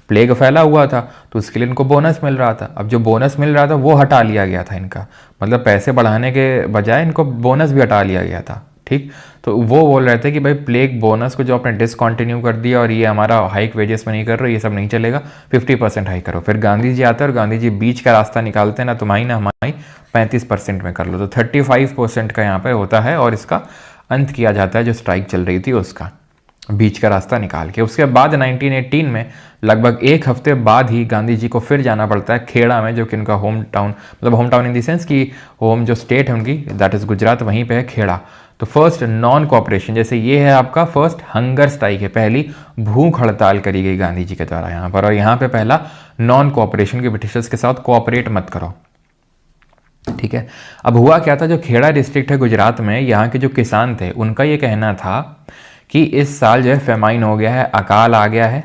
प्लेग फैला हुआ था तो उसके लिए इनको बोनस मिल रहा था। अब जो बोनस मिल रहा था वो हटा लिया गया था इनका, मतलब पैसे बढ़ाने के बजाय इनको बोनस भी हटा लिया गया था। ठीक, तो वो बोल रहे थे कि भाई प्लेग बोनस को जो आपने डिसकंटिन्यू कर दिया और ये हमारा हाइक वेजेस में नहीं कर रहे, ये सब नहीं चलेगा, 50% हाइक करो। फिर गांधी जी आते हैं और गांधी जी बीच का रास्ता निकालते हैं, ना तुम्हारी ना हमारी, 35% में कर लो। तो 35% का यहाँ पे होता है और इसका अंत किया जाता है जो स्ट्राइक चल रही थी उसका, बीच का रास्ता निकाल के। उसके बाद 1918 में लगभग 1 हफ्ते बाद ही गांधी जी को फिर जाना पड़ता है खेड़ा में, जो कि उनका होम टाउन, मतलब home town in the sense कि होम जो स्टेट है उनकी, दैट इज़ गुजरात, वहीं पे है खेड़ा। तो फर्स्ट नॉन कोऑपरेशन, जैसे ये है आपका फर्स्ट हंगर स्ट्राइक है, पहली भूख हड़ताल करी गई गांधी जी के द्वारा यहाँ पर। और यहाँ पे पहला नॉन कोऑपरेशन के, ब्रिटिशर्स के साथ कोऑपरेट मत करो। ठीक है, अब हुआ क्या था, जो खेड़ा डिस्ट्रिक्ट है गुजरात में, यहाँ के जो किसान थे उनका ये कहना था कि इस साल जो है फेमाइन हो गया है, अकाल आ गया है,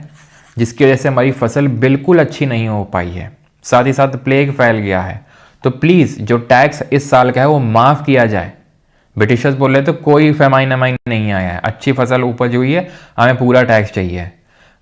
जिसकी वजह से हमारी फसल बिल्कुल अच्छी नहीं हो पाई है, साथ ही साथ प्लेग फैल गया है। तो प्लीज़ जो टैक्स इस साल का है वो माफ़ किया जाए। ब्रिटिशर्स बोल रहे थे कोई फेमाइन एमाइन नहीं आया है, अच्छी फसल उपज हुई है, हमें पूरा टैक्स चाहिए।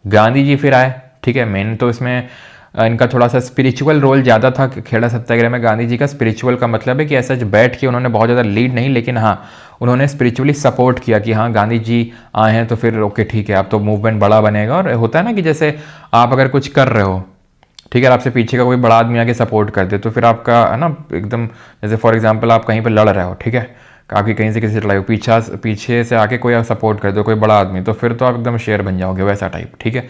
गांधी जी फिर आए। ठीक है, मेन तो इसमें इनका थोड़ा सा स्पिरिचुअल रोल ज़्यादा था खेड़ा सत्याग्रह में। गांधी जी का स्पिरिचुअल का मतलब है कि ऐसा बैठ के उन्होंने बहुत ज़्यादा लीड नहीं, लेकिन हाँ उन्होंने स्पिरिचुअली सपोर्ट किया कि हाँ गांधी जी आए हैं तो फिर ओके ठीक है, अब तो मूवमेंट बड़ा बनेगा। और होता है ना कि जैसे आप अगर कुछ कर रहे हो, ठीक है, आपसे पीछे का कोई बड़ा आदमी आके सपोर्ट कर दे तो फिर आपका है ना एकदम, जैसे फॉर एग्जांपल आप कहीं पे लड़ रहे हो, ठीक है, आपकी कहीं से किसी से लड़ाई हो, पीछे से आके कोई सपोर्ट कर दो, कोई बड़ा आदमी, तो फिर तो आप एकदम शेर बन जाओगे, वैसा टाइप। ठीक है,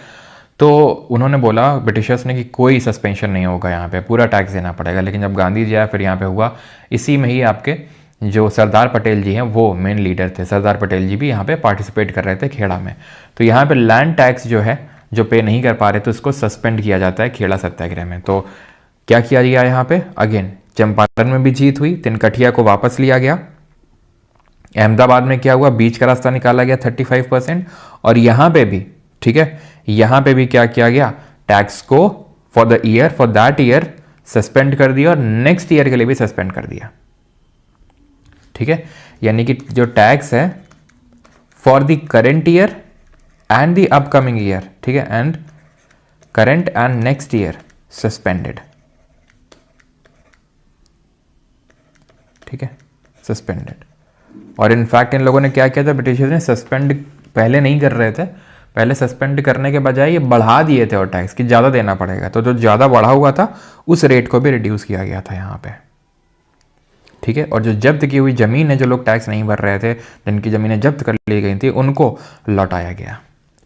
तो उन्होंने बोला ब्रिटिशर्स ने कि कोई सस्पेंशन नहीं होगा, यहाँ पे पूरा टैक्स देना पड़ेगा। लेकिन जब गांधी जी आए फिर यहाँ पे हुआ, इसी में ही आपके जो सरदार पटेल जी हैं वो मेन लीडर थे। सरदार पटेल जी भी यहाँ पे पार्टिसिपेट कर रहे थे खेड़ा में। तो यहाँ पे लैंड टैक्स जो है, जो पे नहीं कर पा रहे तो उसको सस्पेंड किया जाता है खेड़ा सत्याग्रह में। तो क्या किया गया यहाँ पे, अगेन चंपारण में भी जीत हुई, तिनकठिया को वापस लिया गया। अहमदाबाद में क्या हुआ, बीच का रास्ता निकाला गया 35%। और यहाँ पे भी, ठीक है, यहाँ पे भी क्या किया गया, टैक्स को for the year, for that year suspend कर दिया और नेक्स्ट ईयर के लिए भी सस्पेंड कर दिया। ठीक है, यानी कि जो टैक्स है for the current year and the upcoming year, ठीक है, and current and next year suspended. ठीक है, सस्पेंडेड। और इनफैक्ट इन लोगों ने क्या किया था, ब्रिटिशर्स ने सस्पेंड पहले नहीं कर रहे थे, पहले सस्पेंड करने के बजाय ये बढ़ा दिए थे और टैक्स कि ज़्यादा देना पड़ेगा। तो जो ज़्यादा बढ़ा हुआ था उस रेट को भी रिड्यूस किया गया था यहाँ पे। ठीक है, और जो जब्त की हुई ज़मीन है, जो लोग टैक्स नहीं भर रहे थे, जिनकी ज़मीनें जब्त कर ली गई थी, उनको लौटाया गया।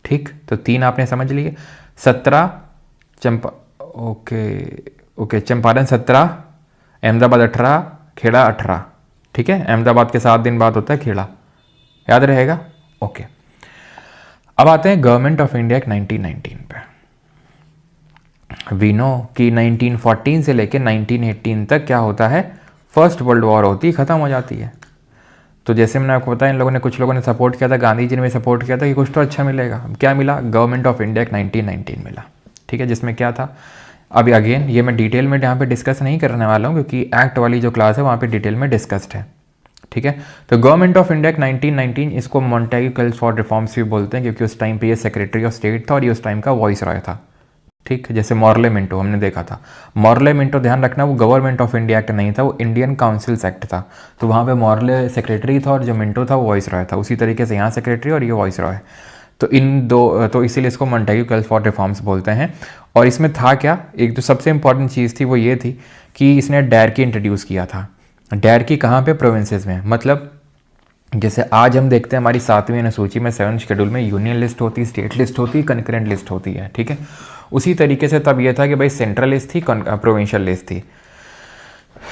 ठीक, तो 3 आपने समझ लिए। 17 ओके चंपारण 17, अहमदाबाद 18, खेड़ा 18। ठीक है, अहमदाबाद के 7 दिन बाद होता है खेड़ा, याद रहेगा। ओके, अब आते हैं गवर्नमेंट ऑफ इंडिया एक्ट 1919 पे। वी नो कि 1914 से लेकर 1918 तक क्या होता है, फर्स्ट वर्ल्ड वॉर होती ख़त्म हो जाती है। तो जैसे मैंने आपको बताया, इन लोगों ने, कुछ लोगों ने सपोर्ट किया था, गांधी जी ने भी सपोर्ट किया था कि कुछ तो अच्छा मिलेगा। क्या मिला? गवर्नमेंट ऑफ इंडिया एक्ट 1919 मिला, ठीक है, जिसमें क्या था, अभी अगेन ये मैं डिटेल में यहाँ पे डिस्कस नहीं करने वाला हूँ क्योंकि एक्ट वाली जो क्लास है वहाँ पे डिटेल में डिस्कस्ड है, ठीक है। तो गवर्नमेंट ऑफ इंडिया एक्ट 1919, इसको मॉन्टेग्यू कॉल्स फॉर रिफॉर्म्स भी बोलते हैं क्योंकि उस टाइम पे ये सेक्रेटरी ऑफ स्टेट था और ये उस टाइम का वॉइस रॉय था, ठीक। जैसे मॉर्ले मिंटो हमने देखा था, मॉर्ले मिंटो, ध्यान रखना, वो गवर्नमेंट ऑफ इंडिया एक्ट नहीं था, वो इंडियन काउंसिल्स एक्ट था। तो वहाँ पे मॉर्ले सेक्रेटरी था और जो मिंटो था वो वॉइस रॉय था। उसी तरीके से यहाँ सेक्रेटरी और ये वॉइस रॉय है। तो इन दो, तो इसीलिए इसको मॉन्टेग्यू कॉल्स फॉर रिफॉर्म्स बोलते हैं। और इसमें था क्या, एक जो सबसे इंपॉर्टेंट चीज़ थी वो ये थी कि इसने डायरकी इंट्रोड्यूस किया था। डायरकी कहाँ पे? प्रोविंसेस में। मतलब जैसे आज हम देखते हैं हमारी 7वीं अनुसूची में 7th शेड्यूल में यूनियन लिस्ट होती है, स्टेट लिस्ट होती है, कंकरेंट लिस्ट होती है, ठीक है। उसी तरीके से तब यह था कि भाई सेंट्रल लिस्ट थी, प्रोविंशियल लिस्ट थी।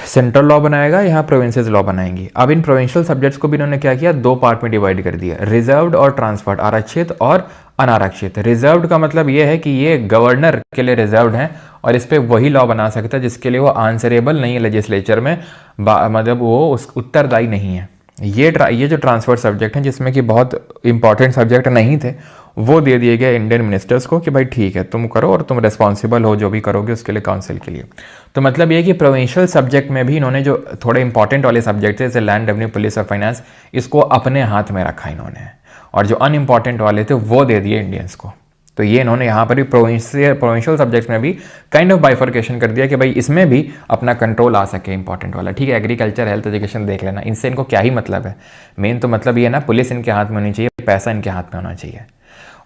सेंट्रल लॉ बनाएगा, यहाँ प्रोविंसेस लॉ बनाएंगी। अब इन प्रोविंशियल सब्जेक्ट्स को भी इन्होंने क्या किया, 2 पार्ट में डिवाइड कर दिया, रिजर्व्ड और ट्रांसफर्ड, आरक्षित और अनारक्षित। रिजर्व्ड का मतलब ये है कि ये गवर्नर के लिए रिजर्व्ड है और इस पर वही लॉ बना सकता है जिसके लिए वो आंसरेबल नहीं है लेजिस्लेचर में, मतलब वो उस उत्तरदायी नहीं है। ये जो ट्रांसफर सब्जेक्ट हैं जिसमें कि बहुत इंपॉर्टेंट सब्जेक्ट नहीं थे, वो दे दिए गए इंडियन मिनिस्टर्स को कि भाई ठीक है तुम करो और तुम रिस्पॉन्सिबल हो जो भी करोगे उसके लिए काउंसिल के लिए। तो मतलब ये कि प्रोविंशियल सब्जेक्ट में भी इन्होंने जो थोड़े इंपॉर्टेंट वाले सब्जेक्ट थे जैसे लैंड रेवेन्यू, पुलिस और फाइनेंस, इसको अपने हाथ में रखा इन्होंने, और जो अनइम्पॉर्टेंट वाले थे वो दे दिए इंडियंस को। तो ये इन्होंने यहाँ पर भी प्रोविंशियल सब्जेक्ट्स में भी काइंड ऑफ बाइफर्केशन कर दिया कि भाई इसमें भी अपना कंट्रोल आ सके इंपॉर्टेंट वाला, ठीक है। एग्रीकल्चर, हेल्थ, एजुकेशन देख लेना, इनसे इनको क्या ही मतलब है। मेन तो मतलब ये है ना, पुलिस इनके हाथ में होनी चाहिए, पैसा इनके हाथ में होना चाहिए।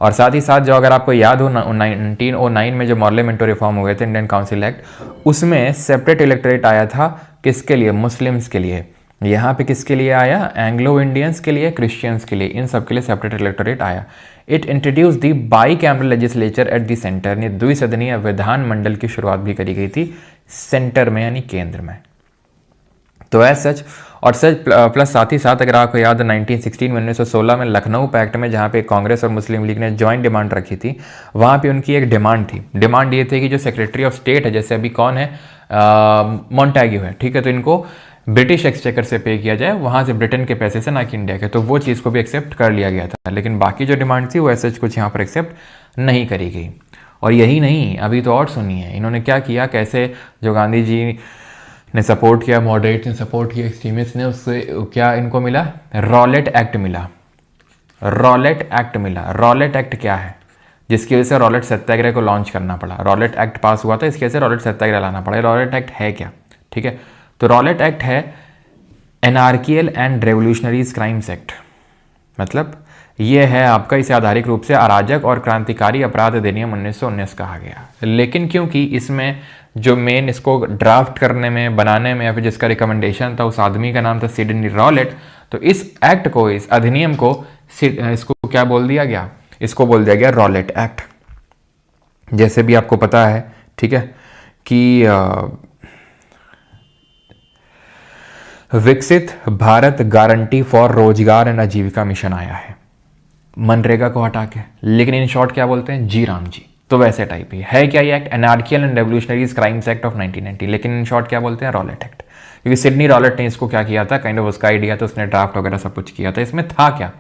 और साथ ही साथ जो, अगर आपको याद हो, 1909 में जो मॉर्ले मिंटो रिफॉर्म हुए थे, इंडियन काउंसिल एक्ट, उसमें सेपरेट इलेक्टोरेट आया था, किसके लिए? मुस्लिम्स के लिए। यहाँ पे किसके लिए आया? एंग्लो इंडियंस के लिए, क्रिश्चियंस के लिए, इन सब के लिए सेपरेट इलेक्टोरेट आया। It introduce the by cameral legislature at the centre, ने द्विसदनीय विधान मंडल की शुरुआत भी करी गई थी सेंटर में, यानी केंद्र में। तो एज सच, और सच प्लस साथ ही साथ अगर आपको याद है 1916 में लखनऊ पैक्ट में, जहाँ पे कांग्रेस और मुस्लिम लीग ने जॉइंट डिमांड रखी थी, वहाँ पे उनकी एक डिमांड थी। डिमांड ये थी कि जो सेक्रेटरी ऑफ स्टेट है, जैसे अभी कौन है, मॉन्टेग्यू है, ठीक है, तो इनको ब्रिटिश एक्सचेकर से पे किया जाए, वहाँ से ब्रिटेन के पैसे से, ना कि इंडिया के। तो वो चीज़ को भी एक्सेप्ट कर लिया गया था, लेकिन बाकी जो डिमांड थी वो ऐसे कुछ यहाँ पर एक्सेप्ट नहीं करी गई। और यही नहीं, अभी तो और सुनिए इन्होंने क्या किया, कैसे जो गांधी जी ने सपोर्ट किया, मॉडरेट ने सपोर्ट किया, एक्सट्रीमिस्ट ने, उससे क्या इनको मिला? रॉलेट एक्ट मिला। रॉलेट एक्ट मिला। रॉलेट एक्ट क्या है? जिसकी वजह से रॉलेट सत्याग्रह को लॉन्च करना पड़ा। रॉलेट एक्ट पास हुआ था, इसकी वजह से रॉलेट सत्याग्रह लाना पड़ा। रॉलेट एक्ट है क्या? ठीक है, तो रॉलेट एक्ट है एनार्कियल एंड रेवोल्यूशनरीज क्राइम्स एक्ट। मतलब ये है आपका, इसे आधारिक रूप से अराजक और क्रांतिकारी अपराध अधिनियम 1919 कहा गया। लेकिन क्योंकि इसमें जो मेन इसको ड्राफ्ट करने में, बनाने में, या फिर जिसका रिकमेंडेशन था, उस आदमी का नाम था सिडनी रॉलेट, तो इस एक्ट को, इस अधिनियम को, इसको क्या बोल दिया गया? इसको बोल दिया गया रॉलेट एक्ट। जैसे भी आपको पता है, ठीक है, कि विकसित भारत गारंटी फॉर रोजगार एंड आजीविका मिशन आया है मनरेगा को हटा के, लेकिन इन शॉर्ट क्या बोलते हैं? जी राम जी। तो वैसे टाइप ही है क्या ये act? Anarchical and revolutionaries crimes act of 1990, लेकिन इन शॉर्ट क्या बोलते हैं? Rowlatt act. क्योंकि सिडनी रॉलेट ने इसको क्या किया था, काइंड ऑफ उसका आइडिया, तो उसने ड्राफ्ट वगैरह सब कुछ किया था। इसमें था क्या?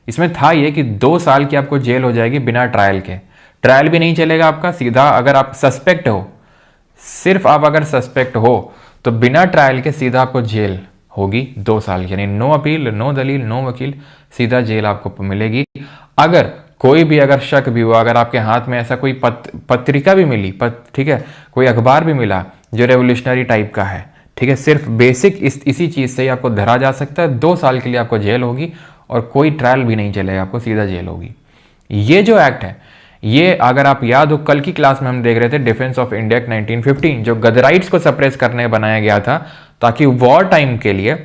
इसमें था ये कि 2 साल की आपको जेल हो जाएगी बिना ट्रायल के। ट्रायल भी नहीं चलेगा आपका, सीधा अगर आप सस्पेक्ट हो, सिर्फ आप अगर सस्पेक्ट हो तो बिना ट्रायल के सीधा आपको जेल होगी 2 साल की, यानी नो अपील, नो दलील, नो वकील, सीधा जेल आपको मिलेगी। अगर कोई भी अगर शक भी हुआ, अगर आपके हाथ में ऐसा कोई पत्रिका भी मिली, ठीक है, कोई अखबार भी मिला जो रेवोल्यूशनरी टाइप का है, ठीक है, सिर्फ बेसिक इसी चीज़ से ही आपको धरा जा सकता है। 2 साल के लिए आपको जेल होगी और कोई ट्रायल भी नहीं चलेगा, आपको सीधा जेल होगी। ये जो एक्ट है, ये अगर आप याद हो, कल की क्लास में हम देख रहे थे डिफेंस ऑफ इंडिया 1915, जो गदराइट्स को सप्रेस करने बनाया गया था, ताकि वॉर टाइम के लिए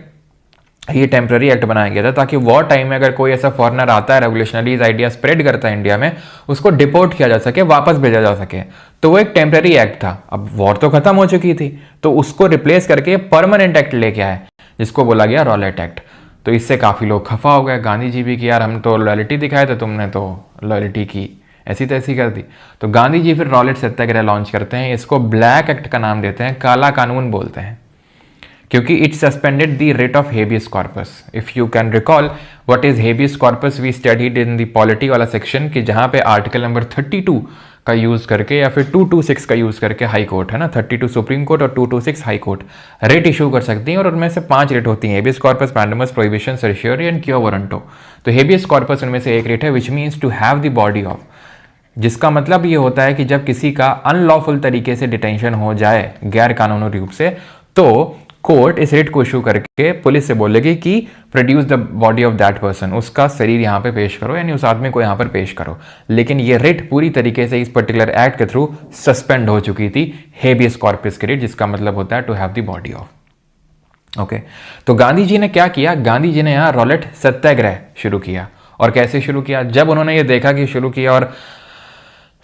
ये टेम्पररी एक्ट बनाया गया था, ताकि वॉर टाइम में अगर कोई ऐसा फॉरेनर आता है, रेवोल्यूशनरीज आइडिया स्प्रेड करता है इंडिया में, उसको डिपोर्ट किया जा सके, वापस भेजा जा सके। तो वो एक टेम्पररी एक्ट था। अब वॉर तो खत्म हो चुकी थी, तो उसको रिप्लेस करके परमानेंट एक्ट लेके आए, जिसको बोला गया रॉलेट एक्ट। तो इससे काफ़ी लोग खफा हो गए, गांधी जी भी कि यार हम तो लॉयल्टी दिखाए थे, तुमने तो लॉयल्टी की ऐसी तैसी कर दी। तो गांधी जी फिर रॉलेट सत्याग्रह लॉन्च करते हैं। इसको ब्लैक एक्ट का नाम देते हैं, काला कानून बोलते हैं, क्योंकि it suspended the writ of habeas corpus. If you can recall what is habeas corpus, we studied in the polity वाला सेक्शन, कि जहां पे आर्टिकल नंबर 32 का यूज करके या फिर 226 का यूज करके हाई कोर्ट है ना, 32 सुप्रीम कोर्ट और 226 हाई कोर्ट रेट इशू कर सकती हैं, और उनमें से 5 रेट होती हैं, habeas corpus, mandamus, prohibition, certiorari and quo warranto. तो हेबियस कॉर्पस उनमें से एक रेट है, which means to have the body of, जिसका मतलब ये होता है कि जब किसी का अनलॉफुल तरीके से डिटेंशन हो जाए गैर कानूनी रूप से, तो कोर्ट इस रेट को इशू करके पुलिस से बोलेगी कि produce the body of that person, उसका शरीर यहाँ पे पेश करो, यानी उस आदमी को यहाँ पर पेश करो। लेकिन ये रेट पूरी तरीके से इस पर्टिकुलर एक्ट के थ्रू सस्पेंड हो चुकी थी, हेबियस कॉर्पस के रेट, जिसका मतलब होता है to have the body of. Okay, तो गांधी जी ने क्या किया, गांधी जी ने यहाँ रॉलेट सत्याग्रह शुरू किया। और कैसे शुरू किया, जब उन्होंने ये देखा कि शुरू किया और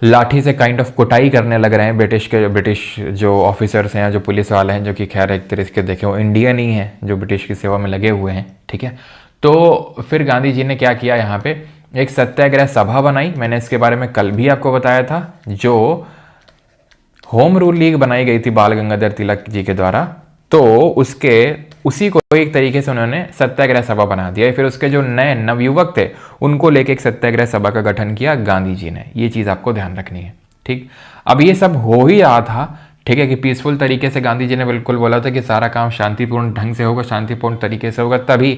लाठी से काइंड ऑफ कुटाई करने लग रहे हैं ब्रिटिश जो ऑफिसर्स हैं या जो पुलिस वाले हैं, जो कि खैर एक तरह के देखें वो इंडियन ही हैं, जो ब्रिटिश की सेवा में लगे हुए हैं, ठीक है। तो फिर गांधी जी ने क्या किया, यहाँ पे एक सत्याग्रह सभा बनाई। मैंने इसके बारे में कल भी आपको बताया था, जो होम रूल लीग बनाई गई थी बाल गंगाधर तिलक जी के द्वारा, तो उसी को एक तरीके से उन्होंने सत्याग्रह सभा बना दिया। फिर उसके जो नए नवयुवक थे उनको लेके एक सत्याग्रह सभा का गठन किया गांधी जी ने। ये चीज़ आपको ध्यान रखनी है, ठीक। अब ये सब हो ही रहा था, ठीक है, कि पीसफुल तरीके से गांधी जी ने बिल्कुल बोला था कि सारा काम शांतिपूर्ण ढंग से होगा, शांतिपूर्ण तरीके से होगा। तभी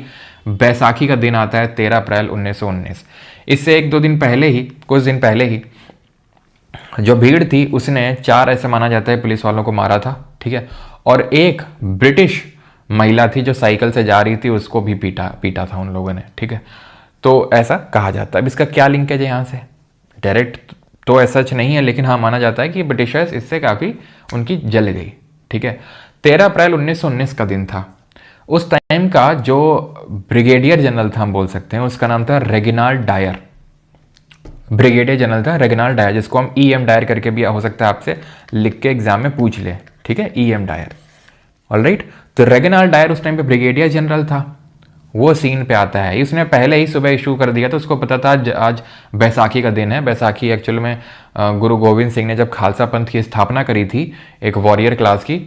बैसाखी का दिन आता है 13 अप्रैल 1919। इससे 1-2 दिन पहले ही, कुछ दिन पहले ही जो भीड़ थी उसने 4 ऐसे माना जाता है पुलिस वालों को मारा था, ठीक है। और एक ब्रिटिश महिला थी जो साइकिल से जा रही थी, उसको भी पीटा था उन लोगों ने, ठीक है। तो ऐसा कहा जाता है। अब इसका क्या लिंकेज है यहाँ से, डायरेक्ट तो ऐसा सच नहीं है, लेकिन हाँ माना जाता है कि ब्रिटिशर्स इससे काफ़ी उनकी जल गई, ठीक है। 13 अप्रैल 1919 का दिन था। उस टाइम का जो ब्रिगेडियर जनरल था, हम बोल सकते हैं, उसका नाम था रेगिनाल्ड डायर। ब्रिगेडियर जनरल था रेगिनाल्ड डायर, जिसको हम EM डायर करके भी हो सकता है आपसे लिख के एग्जाम में पूछ ले, ठीक है, EM डायर। ऑलराइट, तो रेगिनाल्ड डायर उस टाइम पे ब्रिगेडियर जनरल था। वो सीन पे आता है, उसने पहले ही सुबह इशू कर दिया था, उसको पता था आज बैसाखी का दिन है। बैसाखी एक्चुअल में गुरु गोविंद सिंह ने जब खालसा पंथ की स्थापना करी थी एक वॉरियर क्लास की,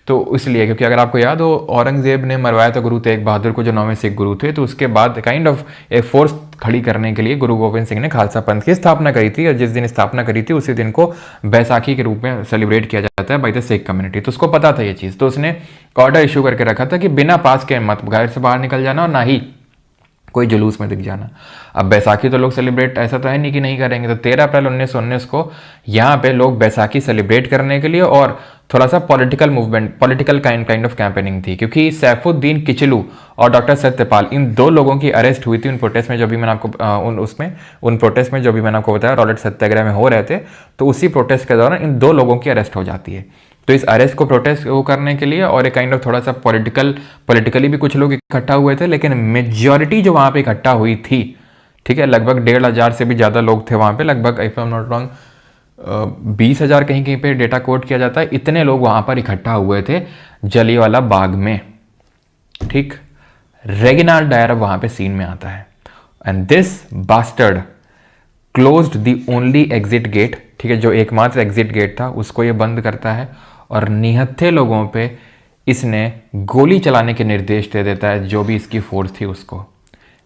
तो इसलिए, क्योंकि अगर आपको याद हो औरंगजेब ने मरवाया था गुरु तेग बहादुर को, जो 9वें सिख गुरु थे। तो उसके बाद काइंड ऑफ एक फोर्स खड़ी करने के लिए गुरु गोविंद सिंह ने खालसा पंथ की स्थापना करी थी, और जिस दिन स्थापना करी थी उसी दिन को बैसाखी के रूप में सेलिब्रेट किया जाता है बाई द सिख कम्युनिटी। तो उसको पता था ये चीज़, तो उसने ऑर्डर इशू करके रखा था कि बिना पास के मत घर से बाहर निकल जाना और ना ही कोई जुलूस में दिख जाना। अब बैसाखी तो लोग सेलिब्रेट ऐसा तो है नहीं कि नहीं करेंगे। तो 13 अप्रैल 1919 को यहाँ पे लोग बैसाखी सेलिब्रेट करने के लिए, और थोड़ा सा political movement, political kind of campaigning थी, क्योंकि सैफुद्दीन किचलू और डॉक्टर सत्यपाल, इन 2 लोगों की अरेस्ट हुई थी उन प्रोटेस्ट में, जो भी मैंने आपको उन प्रोटेस्ट में जो भी मैंने आपको बताया रॉलेट सत्याग्रह में हो रहे थे। तो उसी प्रोटेस्ट के दौरान इन 2 लोगों की अरेस्ट हो जाती है। तो इस अरेस्ट को प्रोटेस्ट वो करने के लिए और एक काइंड ऑफ थोड़ा सा पॉलिटिकली भी कुछ लोग इकट्ठा हुए थे, लेकिन मेजॉरिटी जो वहाँ पे इकट्ठा हुई थी, ठीक है, लगभग 1,500 से भी ज़्यादा लोग थे वहाँ पे, लगभग if I am not wrong 20,000 कहीं कहीं पे डेटा कोट किया जाता है, इतने लोग वहाँ पर इकट्ठा हुए थे जलियांवाला बाग में, ठीक। रेगिनाल्ड डायर वहाँ पे सीन में आता है, and this bastard closed the only exit gate, ठीक है, जो एकमात्र एग्जिट गेट था उसको ये बंद करता है, और निहत्थे लोगों पे इसने गोली चलाने के निर्देश दे देता है, जो भी इसकी फोर्स थी उसको,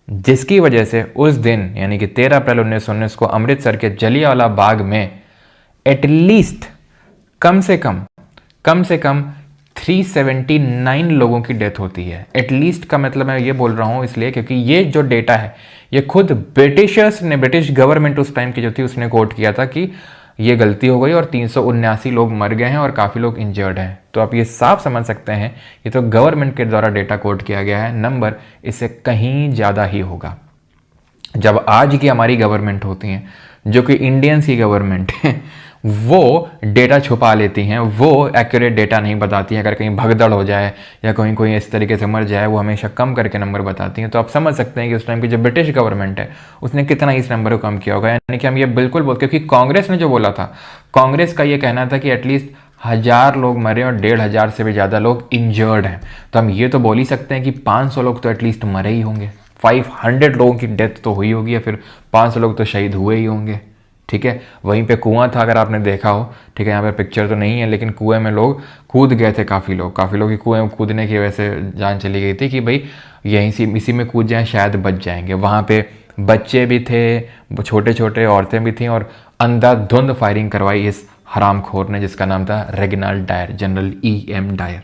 जिसकी वजह से उस दिन यानी कि 13 अप्रैल 1919 को अमृतसर के जलियांवाला बाग में एटलीस्ट कम से कम 379 लोगों की डेथ होती है। एटलीस्ट का मतलब मैं ये बोल रहा हूँ इसलिए क्योंकि ये जो डेटा है ये खुद ब्रिटिशर्स ने, ब्रिटिश गवर्नमेंट उस टाइम की जो थी उसने कोट किया था कि ये गलती हो गई और 379 लोग मर गए हैं और काफ़ी लोग इंजर्ड हैं। तो आप ये साफ समझ सकते हैं ये तो गवर्नमेंट के द्वारा डेटा कोट किया गया है, नंबर इससे कहीं ज़्यादा ही होगा। जब आज की हमारी गवर्नमेंट होती हैं जो कि इंडियंस की गवर्नमेंट है, वो डेटा छुपा लेती हैं, वो एक्यूरेट डेटा नहीं बताती हैं। अगर कहीं भगदड़ हो जाए या कहीं कोई इस तरीके से मर जाए वो हमेशा कम करके नंबर बताती हैं। तो आप समझ सकते हैं कि उस टाइम की जो ब्रिटिश गवर्नमेंट है उसने कितना इस नंबर को कम किया होगा। यानी कि हम ये बिल्कुल क्योंकि कांग्रेस ने जो बोला था, कांग्रेस का ये कहना था कि एटलीस्ट 1000 लोग मरे और 1500 से भी ज़्यादा लोग इंजर्ड हैं। तो हम ये तो बोल ही सकते हैं कि 500 लोग तो एटलीस्ट मरे ही होंगे, 500 लोगों की डेथ तो हुई होगी, या फिर 500 लोग तो शहीद हुए ही होंगे। ठीक है, वहीं पे कुआं था, अगर आपने देखा हो। ठीक है, यहाँ पे पिक्चर तो नहीं है, लेकिन कुएं में लोग कूद गए थे, काफ़ी लोग की कुएं में कूदने की वजह से जान चली गई थी कि भाई यहीं से इसी में कूद जाएं शायद बच जाएंगे। वहाँ पे बच्चे भी थे, छोटे छोटे औरतें भी थीं, और अंधाधुंध फायरिंग करवाई इस हरामखोर ने, जिसका नाम था Reginald Dyer, general E.M. Dyer.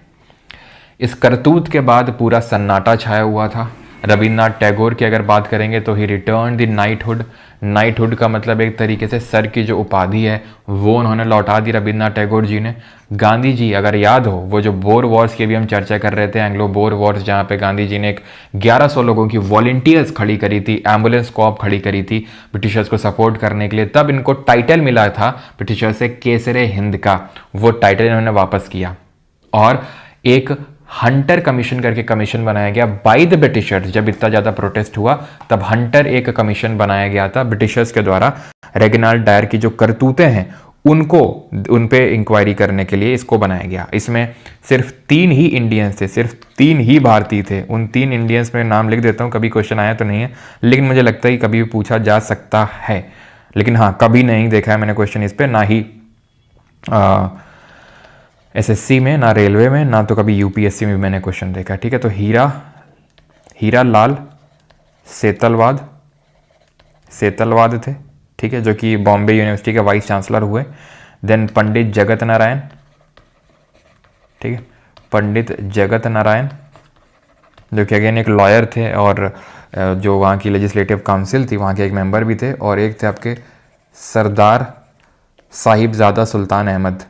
इस करतूत के बाद पूरा सन्नाटा छाया हुआ था। रविन्द्रनाथ टैगोर की अगर बात करेंगे तो ही रिटर्न द नाइटहुड। नाइटहुड का मतलब एक तरीके से सर की जो उपाधि है वो उन्होंने लौटा दी रविन्द्रनाथ टैगोर जी ने। गांधी जी, अगर याद हो, वो जो बोर वॉर्स की भी हम चर्चा कर रहे थे, एंग्लो बोर वॉर्स, जहाँ पे गांधी जी ने एक 1100 लोगों की वॉलंटियर्स खड़ी करी थी, एम्बुलेंस कॉप खड़ी करी थी ब्रिटिशर्स को सपोर्ट करने के लिए, तब इनको टाइटल मिला था ब्रिटिशर्स से केसरे हिंद का। वो टाइटल इन्होंने वापस किया और एक हंटर कमीशन करके कमीशन बनाया गया बाय द ब्रिटिशर्स। जब इतना ज़्यादा प्रोटेस्ट हुआ तब हंटर एक कमीशन बनाया गया था ब्रिटिशर्स के द्वारा, रेगिनाल्ड डायर की जो करतूतें हैं उनको, उन पे इंक्वायरी करने के लिए इसको बनाया गया। इसमें सिर्फ 3 ही इंडियंस थे, सिर्फ 3 ही भारतीय थे। उन 3 इंडियंस में नाम लिख देता हूँ, कभी क्वेश्चन आया तो नहीं है, लेकिन मुझे लगता है कि कभी भी पूछा जा सकता है। लेकिन हाँ, कभी नहीं देखा है मैंने क्वेश्चन इस पर, ना ही SSC में, ना रेलवे में, ना तो कभी UPSC में भी मैंने क्वेश्चन देखा। ठीक है, तो हीरा लाल सेतलवाद थे, ठीक है, जो कि बॉम्बे यूनिवर्सिटी के वाइस चांसलर हुए। देन पंडित जगत नारायण, ठीक है, पंडित जगत नारायण, जो कि अगेन एक लॉयर थे और जो वहाँ की लेजिस्लेटिव काउंसिल थी वहाँ के एक मेंबर भी थे। और एक थे आपके सरदार साहिबजादा सुल्तान अहमद,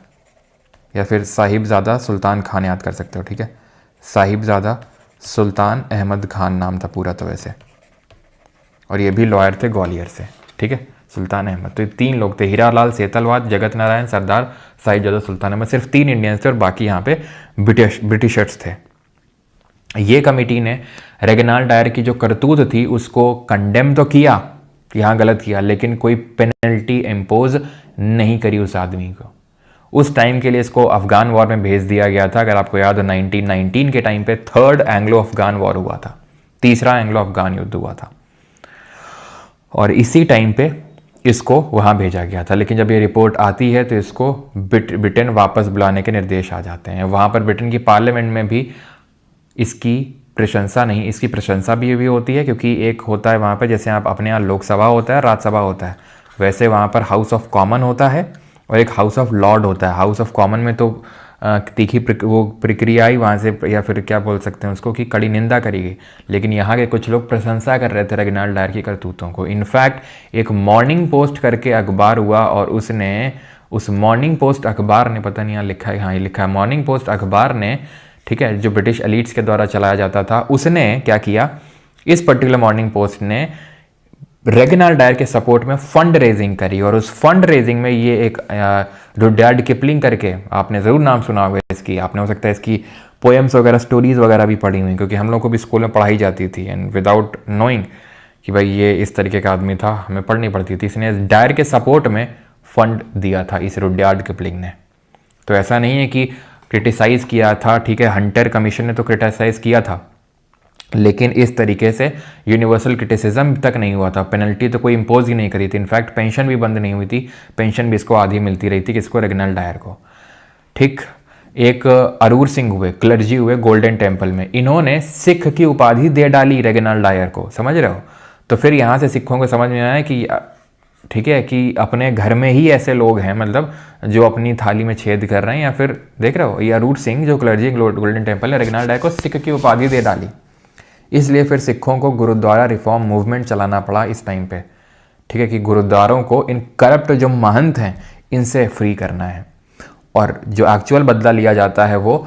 या फिर साहिबजादा सुल्तान खान याद कर सकते हो। ठीक है, साहिबजादा सुल्तान अहमद खान नाम था पूरा तो वैसे, और ये भी लॉयर थे ग्वालियर से। ठीक है, सुल्तान अहमद। तो ये 3 लोग थे, हीरालाल सेतलवाद, जगत नारायण, सरदार साहिबजादा सुल्तान अहमद। सिर्फ 3 इंडियंस थे और बाकी यहाँ पे ब्रिटिशर्स थे। ये कमेटी ने रेगिनाल्ड डायर की जो करतूत थी उसको कंडेम तो किया, यहाँ गलत किया, लेकिन कोई पेनल्टी इम्पोज नहीं करी उस आदमी को। उस टाइम के लिए इसको अफगान वॉर में भेज दिया गया था। अगर आपको याद हो, 1919 के टाइम पे 3rd एंग्लो अफगान वॉर हुआ था, 3रा एंग्लो अफगान युद्ध हुआ था, और इसी टाइम पे इसको वहाँ भेजा गया था। लेकिन जब ये रिपोर्ट आती है तो इसको ब्रिटेन वापस बुलाने के निर्देश आ जाते हैं। वहाँ पर ब्रिटेन की पार्लियामेंट में भी इसकी प्रशंसा नहीं, इसकी प्रशंसा भी होती है, क्योंकि एक होता है वहाँ पर, जैसे आप अपने यहाँ लोकसभा होता है, राज्यसभा होता है, वैसे वहाँ पर हाउस ऑफ कॉमन होता है और एक हाउस ऑफ लॉर्ड होता है। हाउस ऑफ कॉमन में तो तीखी वो प्रक्रिया ही वहाँ से, या फिर क्या बोल सकते हैं उसको, कि कड़ी निंदा करी गई। लेकिन यहाँ के कुछ लोग प्रशंसा कर रहे थे रेगिनाल्ड डायर की करतूतों को। इनफैक्ट एक मॉर्निंग पोस्ट करके अखबार हुआ, और उसने, उस मॉर्निंग पोस्ट अखबार ने, पता नहीं यहाँ लिखा है, हाँ ये लिखा है, मॉर्निंग पोस्ट अखबार ने, ठीक है, जो ब्रिटिश एलीट्स के द्वारा चलाया जाता था, उसने क्या किया, इस पर्टिकुलर मॉर्निंग पोस्ट ने रेगिनाल्ड डायर के सपोर्ट में फंड रेजिंग करी। और उस फंड रेजिंग में ये एक रुडयार्ड किपलिंग करके, आपने ज़रूर नाम सुना होगा इसकी, आपने हो सकता है इसकी पोएम्स वगैरह, स्टोरीज़ वगैरह भी पढ़ी हुई, क्योंकि हम लोग को भी स्कूल में पढ़ाई जाती थी, एंड विदाउट नोइंग कि भाई ये इस तरीके का आदमी था, हमें पढ़नी पड़ती थी। इसने डायर के सपोर्ट में फंड दिया था इस रुडयार्ड किपलिंग ने। तो ऐसा नहीं है कि क्रिटिसाइज़ किया था, ठीक है, हंटर कमीशन ने तो क्रिटिसाइज़ किया था, लेकिन इस तरीके से यूनिवर्सल क्रिटिसिज्म तक नहीं हुआ था। पेनल्टी तो कोई इम्पोज ही नहीं करी थी। इनफैक्ट पेंशन भी बंद नहीं हुई थी, पेंशन भी इसको आधी मिलती रही थी, किसको, रेगिनाल्ड डायर को। ठीक, एक अरूर सिंह हुए, क्लर्जी हुए गोल्डन टेम्पल में, इन्होंने सिख की उपाधि दे डाली रेगिनाल्ड डायर को, समझ रहे हो। तो फिर यहाँ से सिखों को समझ में आया कि ठीक है, कि अपने घर में ही ऐसे लोग हैं, मतलब जो अपनी थाली में छेद कर रहे हैं, या फिर देख रहे हो, ये अरूर सिंह जो क्लर्जी गोल्डन टेम्पल ने रेगिनाल्ड डायर को सिख की उपाधि दे डाली। इसलिए फिर सिखों को गुरुद्वारा रिफॉर्म मूवमेंट चलाना पड़ा इस टाइम पे, ठीक है, कि गुरुद्वारों को इन करप्ट जो महंत हैं इनसे फ्री करना है। और जो एक्चुअल बदला लिया जाता है वो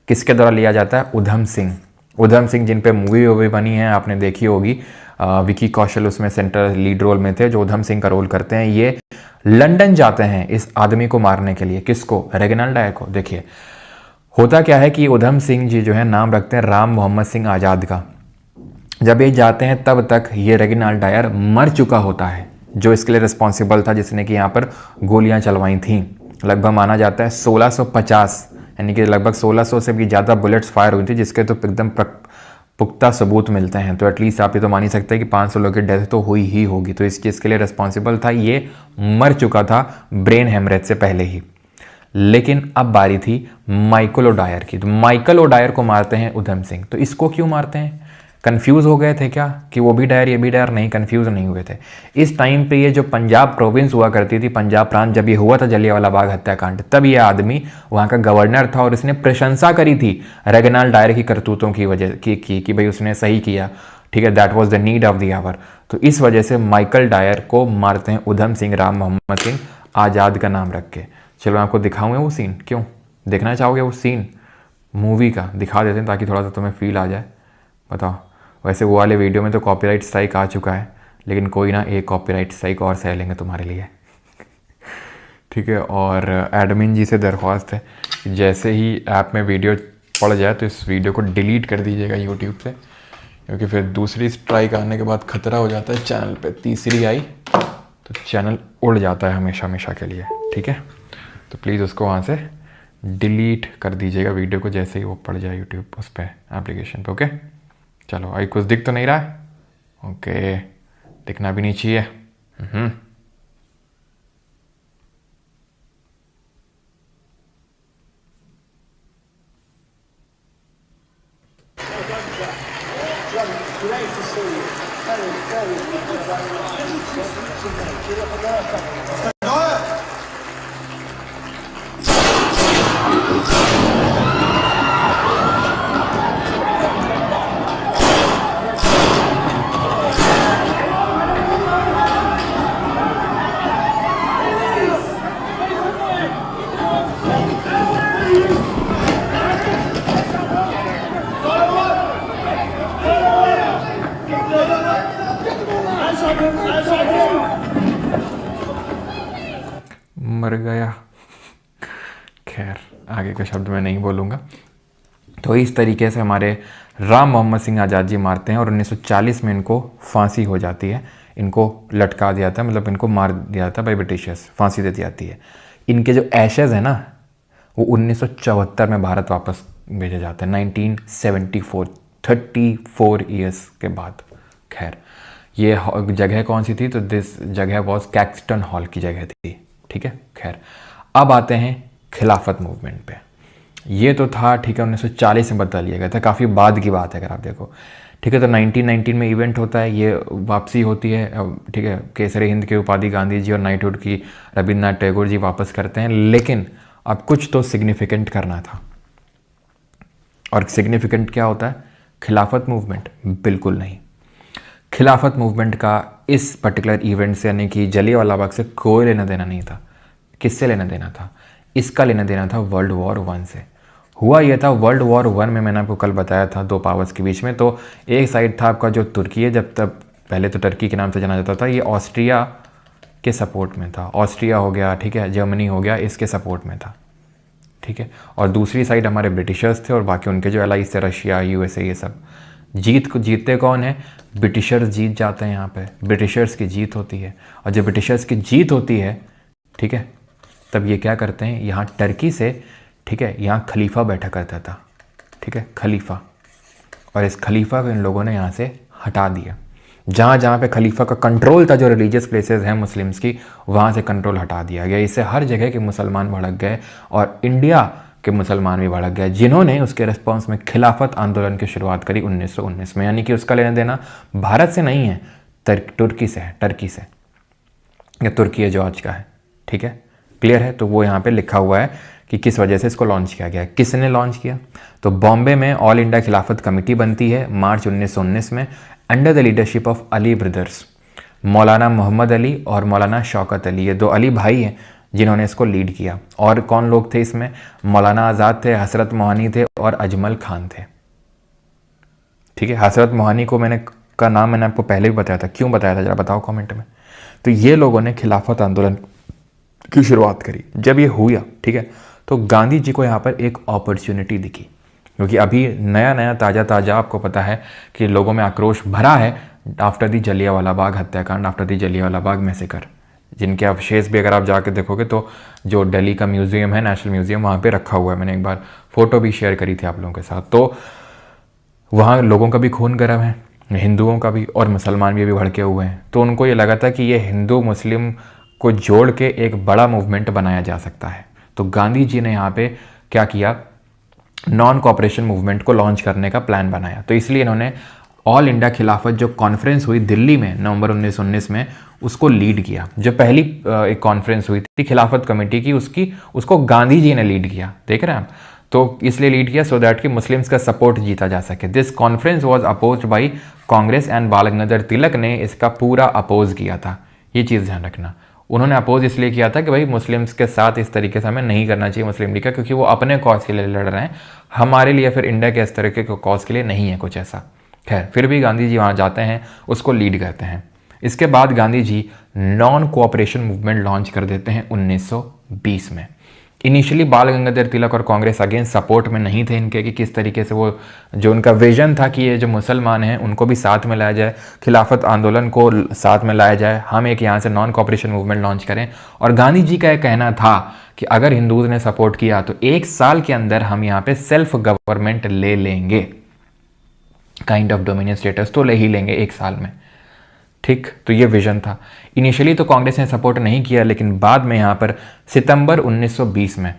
किसके द्वारा लिया जाता है, उधम सिंह, जिन पे मूवी भी बनी है, आपने देखी होगी, विकी कौशल उसमें सेंटर लीड रोल में थे, जो उधम सिंह का रोल करते हैं। ये लंदन जाते हैं इस आदमी को मारने के लिए, किसको, रेगिनाल्ड डायर को। देखिए होता क्या है कि उधम सिंह जी जो है नाम रखते हैं राम मोहम्मद सिंह आज़ाद का। जब ये जाते हैं तब तक ये रेगिनाल्ड डायर मर चुका होता है, जो इसके लिए रिस्पॉन्सिबल था, जिसने कि यहाँ पर गोलियां चलवाई थीं। लगभग माना जाता है 1650, यानी कि लगभग 1600 से भी ज़्यादा बुलेट्स फायर हुई थी, जिसके तो एकदम पुख्ता सबूत मिलते हैं। तो एटलीस्ट आप ये तो मान ही सकते हैं कि 500 लोगों की डेथ तो हुई ही होगी। तो इस चीज़ के लिए रिस्पॉन्सिबल था, ये मर चुका था ब्रेन हेमरेज से पहले ही। लेकिन अब बारी थी माइकल ओडायर की। तो माइकल ओडायर को मारते हैं उधम सिंह। तो इसको क्यों मारते हैं? कंफ्यूज हो गए थे क्या कि वो भी डायर ये भी डायर? नहीं, कंफ्यूज नहीं हुए थे। इस टाइम पे ये जो पंजाब प्रोविंस हुआ करती थी, पंजाब प्रांत, जब ये हुआ था जलियांवाला बाग हत्याकांड, तब ये आदमी वहाँ का गवर्नर था और इसने प्रशंसा करी थी रेगनाल्ड डायर की करतूतों की वजह की भाई उसने सही किया, ठीक है, that was the need of the hour. तो इस वजह से माइकल डायर को मारते हैं उधम सिंह राम मोहम्मद सिंह आज़ाद का नाम रख के। चलो मैं आपको दिखाऊंगा वो सीन। क्यों देखना चाहोगे वो सीन? मूवी का दिखा देते हैं ताकि थोड़ा सा तुम्हें फील आ जाए। बताओ, वैसे वो वाले वीडियो में तो कॉपीराइट स्ट्राइक आ चुका है, लेकिन कोई ना, एक कॉपीराइट स्ट्राइक और सह लेंगे तुम्हारे लिए, ठीक है। और एडमिन जी से दरख्वास्त है कि जैसे ही ऐप में वीडियो पड़ जाए तो इस वीडियो को डिलीट कर दीजिएगा यूट्यूब से, क्योंकि फिर दूसरी स्ट्राइक आने के बाद खतरा हो जाता है चैनल पे। तीसरी आई तो चैनल उड़ जाता है हमेशा हमेशा के लिए, ठीक है। तो प्लीज़ उसको वहाँ से डिलीट कर दीजिएगा वीडियो को जैसे ही वो पड़ जाए यूट्यूब उस पर एप्लीकेशन पे, ओके। चलो, आई कुछ दिख तो नहीं रहा है? ओके, दिखना भी नहीं चाहिए। मर गया। खैर, आगे का शब्द मैं नहीं बोलूँगा। तो इस तरीके से हमारे राम मोहम्मद सिंह आज़ाद जी मारते हैं और 1940 में इनको फांसी हो जाती है। इनको लटका दिया था, मतलब इनको मार दिया था बाई ब्रिटिशर्स, फांसी दे दी जाती है। इनके जो एशेज़ हैं ना, वो 1974 में भारत वापस भेजे जाते हैं, 1974, 34 ईयर्स के बाद। खैर, ये जगह कौन सी थी? तो दिस जगह वॉज कैक्सटन हॉल की जगह थी, ठीक है। खैर, अब आते हैं खिलाफत मूवमेंट पे। ये तो था, ठीक है, 1940 में बदल लिया गया था, काफ़ी बाद की बात है अगर आप देखो, ठीक है। तो 1919 में इवेंट होता है, ये वापसी होती है, ठीक है। केसरी हिंद की उपाधि गांधी जी और नाइटहुड की रविन्द्रनाथ टैगोर जी वापस करते हैं। लेकिन अब कुछ तो सिग्निफिकेंट करना था, और सिग्निफिकेंट क्या होता है? खिलाफत मूवमेंट? बिल्कुल नहीं। खिलाफत मूवमेंट का इस पर्टिकुलर इवेंट से, यानी कि जलियांवाला बाग से, कोई लेना देना नहीं था। किससे लेना देना था? इसका लेना देना था वर्ल्ड वॉर 1 से। हुआ यह था, वर्ल्ड वॉर 1 में मैंने आपको कल बताया था, दो पावर्स के बीच में। तो एक साइड था आपका जो तुर्की है, जब तक पहले तो टर्की के नाम से जाना जाता था, ये ऑस्ट्रिया के सपोर्ट में था। ऑस्ट्रिया हो गया, ठीक है, जर्मनी हो गया, इसके सपोर्ट में था, ठीक है। और दूसरी साइड हमारे ब्रिटिशर्स थे और बाकी उनके जो एलाइज थे, रशिया, यूएसए, ये सब। जीतते कौन है? ब्रिटिशर्स जीत जाते हैं यहाँ पे, ब्रिटिशर्स की जीत होती है। और जब ब्रिटिशर्स की जीत होती है, ठीक है, तब ये क्या करते हैं, यहाँ टर्की से, ठीक है, यहाँ खलीफा बैठा करता था, ठीक है, खलीफा। और इस खलीफा को इन लोगों ने यहाँ से हटा दिया। जहाँ जहाँ पे खलीफा का कंट्रोल था, जो रिलीजियस प्लेसेस हैं मुस्लिम्स की, वहाँ से कंट्रोल हटा दिया गया। इससे हर जगह के मुसलमान भड़क गए और इंडिया के मुसलमान भी भड़क गए, जिन्होंने उसके रिस्पॉन्स में खिलाफत आंदोलन की शुरुआत करी 1919 में। यानी कि उसका लेना देना भारत से नहीं है, तुर्की से है, टर्की से, या तुर्की है जो आज का है, ठीक है, क्लियर है। तो वो यहाँ पे लिखा हुआ है कि किस वजह से इसको लॉन्च किया गया। किसने लॉन्च किया? तो बॉम्बे में ऑल इंडिया खिलाफत कमेटी बनती है मार्च 1919 में, under the leadership of Ali brothers, मौलाना मोहम्मद अली और मौलाना शौकत अली। ये दो अली भाई हैं जिन्होंने इसको लीड किया। और कौन लोग थे इसमें? मौलाना आज़ाद थे, हसरत मोहानी थे और अजमल खान थे, ठीक है। हसरत मोहानी को का नाम मैंने आपको पहले भी बताया था, क्यों बताया था जरा बताओ कमेंट में। तो ये लोगों ने खिलाफत आंदोलन की शुरुआत करी। जब ये हुआ, ठीक है, तो गांधी जी को यहाँ पर एक अपॉर्चुनिटी दिखी, क्योंकि अभी नया नया ताज़ा आपको पता है कि लोगों में आक्रोश भरा है आफ्टर दी जलियांवाला बाग हत्याकांड, after the Jallianwala Bagh massacre. जिनके अवशेष भी अगर आप जाके देखोगे तो जो दिल्ली का म्यूज़ियम है, नेशनल म्यूज़ियम, वहाँ पे रखा हुआ है। मैंने एक बार फ़ोटो भी शेयर करी थी आप लोगों के साथ। तो वहाँ लोगों का भी खून गर्म है, हिंदुओं का भी, और मुसलमान भी अभी भड़के हुए हैं। तो उनको ये लगा था कि ये हिंदू मुस्लिम को जोड़ के एक बड़ा मूवमेंट बनाया जा सकता है। तो गांधी जी ने यहाँ पे क्या किया, नॉन कॉपरेशन मूवमेंट को लॉन्च करने का प्लान बनाया। तो इसलिए इन्होंने ऑल इंडिया खिलाफत जो कॉन्फ्रेंस हुई दिल्ली में नवंबर 1919 में, उसको लीड किया। जो पहली एक कॉन्फ्रेंस हुई थी खिलाफत कमेटी की, उसको गांधी जी ने लीड किया, देख रहे हैं आप। तो इसलिए लीड किया सो दैट कि मुस्लिम्स का सपोर्ट जीता जा सके। This conference was opposed by Congress and Bal Gangadhar तिलक ने इसका पूरा अपोज किया था। ये चीज़ ध्यान रखना, उन्होंने अपोज इसलिए किया था कि भाई मुस्लिम्स के साथ इस तरीके से हमें नहीं करना चाहिए मुस्लिम लीग का, क्योंकि वो अपने कॉज के लिए लड़ रहे हैं, हमारे लिए फिर इंडिया के इस तरीके के कॉज के लिए नहीं है कुछ ऐसा। खैर, फिर भी गांधी जी वहाँ जाते हैं, उसको लीड करते हैं। इसके बाद Gandhi ji non cooperation movement launch कर देते हैं 1920 में। इनिशियली बाल गंगाधर तिलक और कांग्रेस अगेंस्ट सपोर्ट में नहीं थे इनके, कि किस तरीके से वो जो उनका विजन था कि ये जो मुसलमान हैं उनको भी साथ में लाया जाए, खिलाफत आंदोलन को साथ में लाया जाए, हम एक यहाँ से नॉन कॉपरेशन मूवमेंट लॉन्च करें। और गांधी जी का यह कहना था कि अगर हिंदूज ने सपोर्ट किया तो 1 साल के अंदर हम यहाँ पे सेल्फ गवर्नमेंट ले लेंगे, काइंड ऑफ डोमिनियन स्टेटस तो ले ही लेंगे 1 साल में। ठीक, तो ये विजन था। इनिशियली तो कांग्रेस ने सपोर्ट नहीं किया, लेकिन बाद में यहाँ पर सितंबर 1920 में,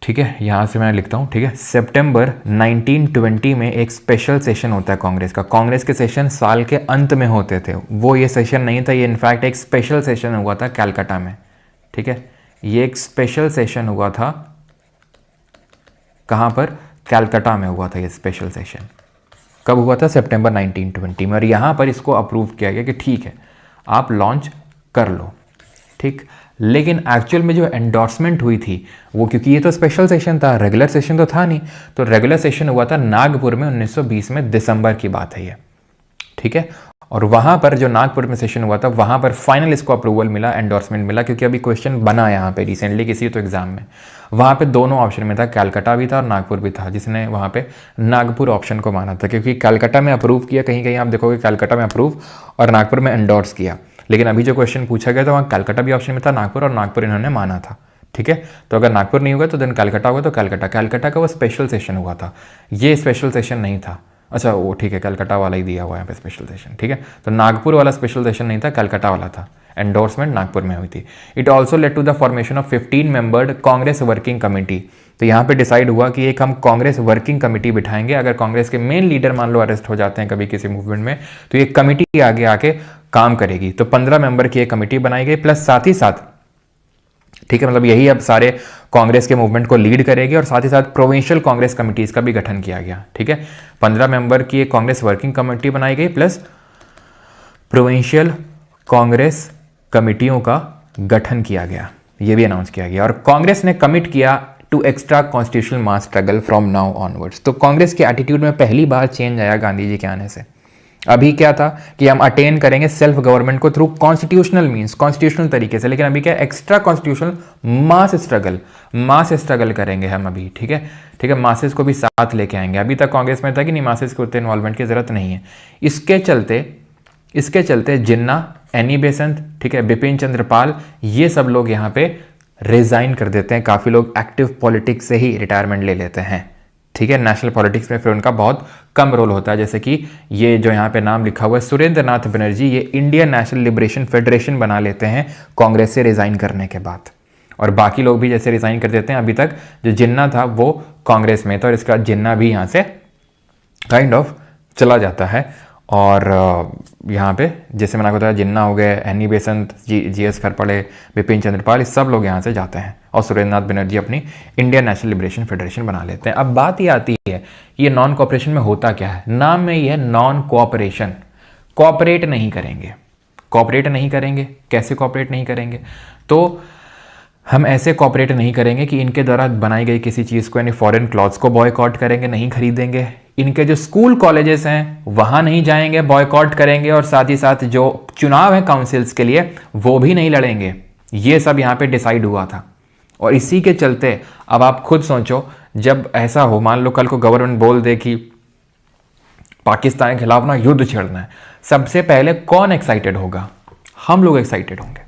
ठीक है, यहाँ से मैं लिखता हूँ, ठीक है, सितंबर 1920 में एक स्पेशल सेशन होता है कांग्रेस का। कांग्रेस के सेशन साल के अंत में होते थे, वो ये सेशन नहीं था, ये इनफैक्ट एक स्पेशल सेशन हुआ था कैलकाटा में। ठीक है, ये एक स्पेशल सेशन हुआ था, कहाँ पर, कैलकाटा में हुआ था ये स्पेशल सेशन। कब हुआ था, सितंबर 1920 में। और यहाँ पर इसको अप्रूव किया गया कि ठीक है आप लॉन्च कर लो। ठीक, लेकिन एक्चुअल में जो एंडोर्समेंट हुई थी वो, क्योंकि ये तो स्पेशल सेशन था, रेगुलर सेशन तो था नहीं, तो रेगुलर सेशन हुआ था नागपुर में 1920 में, दिसंबर की बात है ये। ठीक है, और वहाँ पर जो नागपुर में सेशन हुआ था वहाँ पर फाइनल इसको अप्रूवल मिला, एंडोर्समेंट मिला, क्योंकि अभी क्वेश्चन बना यहाँ पे रिसेंटली किसी तो एग्जाम में। वहाँ पे दोनों ऑप्शन में था, कैलकाटा भी था और नागपुर भी था, जिसने वहाँ पे नागपुर ऑप्शन को माना था, क्योंकि कैलकाटा में अप्रूव किया, कहीं कहीं आप देखोगे कैलकाटा में अप्रूव और नागपुर में एंडोर्स किया। लेकिन अभी जो क्वेश्चन पूछा गया था वहाँ कैलकाटा भी ऑप्शन में था, नागपुर, और नागपुर इन्होंने माना था। ठीक है, तो अगर नागपुर नहीं होगा तो देन कैलकाटा होगा, तो कैलकाटा का वो स्पेशल सेशन हुआ था, ये स्पेशल सेशन नहीं था। अच्छा वो ठीक है, कलकत्ता वाला ही दिया हुआ है यहाँ पे स्पेशल सेशन। ठीक है, तो नागपुर वाला स्पेशल सेशन नहीं था, कलकत्ता वाला था। एंडोर्समेंट नागपुर में हुई थी। It also led to the formation of 15 membered Congress working committee. तो यहाँ पे डिसाइड हुआ कि एक हम कांग्रेस वर्किंग कमेटी बिठाएंगे, अगर कांग्रेस के मेन लीडर मान लो अरेस्ट हो जाते हैं कभी किसी मूवमेंट में, तो ये कमेटी आगे आके काम करेगी। तो 15 मेंबर की एक कमेटी बनाई गई, प्लस साथ ही साथ, ठीक है, मतलब यही अब सारे कांग्रेस के मूवमेंट को लीड करेगी, और साथ ही साथ प्रोविंशियल कांग्रेस कमिटीज का भी गठन किया गया। ठीक है, 15 मेंबर की एक कांग्रेस वर्किंग कमेटी बनाई गई, प्लस प्रोविंशियल कांग्रेस कमिटियों का गठन किया गया, ये भी अनाउंस किया गया। और कांग्रेस ने कमिट किया to extra constitutional mass struggle from now onwards. तो कांग्रेस के एटीट्यूड में पहली बार चेंज आया गांधी जी के आने से। अभी क्या था कि हम अटेन करेंगे सेल्फ गवर्नमेंट को थ्रू कॉन्स्टिट्यूशनल मींस, कॉन्स्टिट्यूशनल तरीके से, लेकिन अभी क्या एक्स्ट्रा कॉन्स्टिट्यूशनल मास स्ट्रगल करेंगे हम अभी। ठीक है, ठीक है, मासेस को भी साथ लेके आएंगे। अभी तक कांग्रेस में था कि नहीं, मासेस को उतने इन्वॉल्वमेंट की जरूरत नहीं है। इसके चलते जिन्ना, एनी बेसंत, ठीक है, बिपिन चंद्र पाल, ये सब लोग यहाँ पे रिजाइन कर देते हैं। काफ़ी लोग एक्टिव पॉलिटिक्स से ही रिटायरमेंट ले लेते हैं। ठीक है, नेशनल पॉलिटिक्स में फिर उनका बहुत कम रोल होता है। जैसे कि ये जो यहाँ पे नाम लिखा हुआ है सुरेंद्र नाथ बनर्जी, ये इंडियन नेशनल लिबरेशन फेडरेशन बना लेते हैं कांग्रेस से रिजाइन करने के बाद। और बाकी लोग भी जैसे रिजाइन कर देते हैं। अभी तक जो जिन्ना था वो कांग्रेस में था, और इसके बाद जिन्ना भी यहाँ से काइंड ऑफ चला जाता है। और यहाँ पे जैसे मैंने बताया, जिन्ना हो गए, एनी बेसंत, जीएस खरपड़े, बिपिन चंद्र पाल, ये सब लोग यहाँ से जाते हैं, और सुरेंद्र नाथ बनर्जी अपनी इंडियन नेशनल लिबरेशन फेडरेशन बना लेते हैं। अब बात ये आती है, ये नॉन कोऑपरेशन में होता क्या है। नाम में ये है नॉन कोऑपरेशन, कोऑपरेट नहीं करेंगे। कोऑपरेट नहीं करेंगे, कैसे कोऑपरेट नहीं करेंगे, तो हम ऐसे कोऑपरेट नहीं करेंगे कि इनके द्वारा बनाई गई किसी चीज़ को, यानी फॉरेन क्लॉथ्स को बॉयकॉट करेंगे, नहीं खरीदेंगे। इनके जो स्कूल कॉलेजेस हैं वहाँ नहीं जाएंगे, बॉयकॉट करेंगे, और साथ ही साथ जो चुनाव है काउंसिल्स के लिए वो भी नहीं लड़ेंगे। ये सब यहाँ पे डिसाइड हुआ था। और इसी के चलते अब आप खुद सोचो, जब ऐसा हो, मान लो कल को गवर्नमेंट बोल दे कि पाकिस्तान के खिलाफ ना युद्ध छेड़ना है, सबसे पहले कौन एक्साइटेड होगा? हम लोग एक्साइटेड होंगे।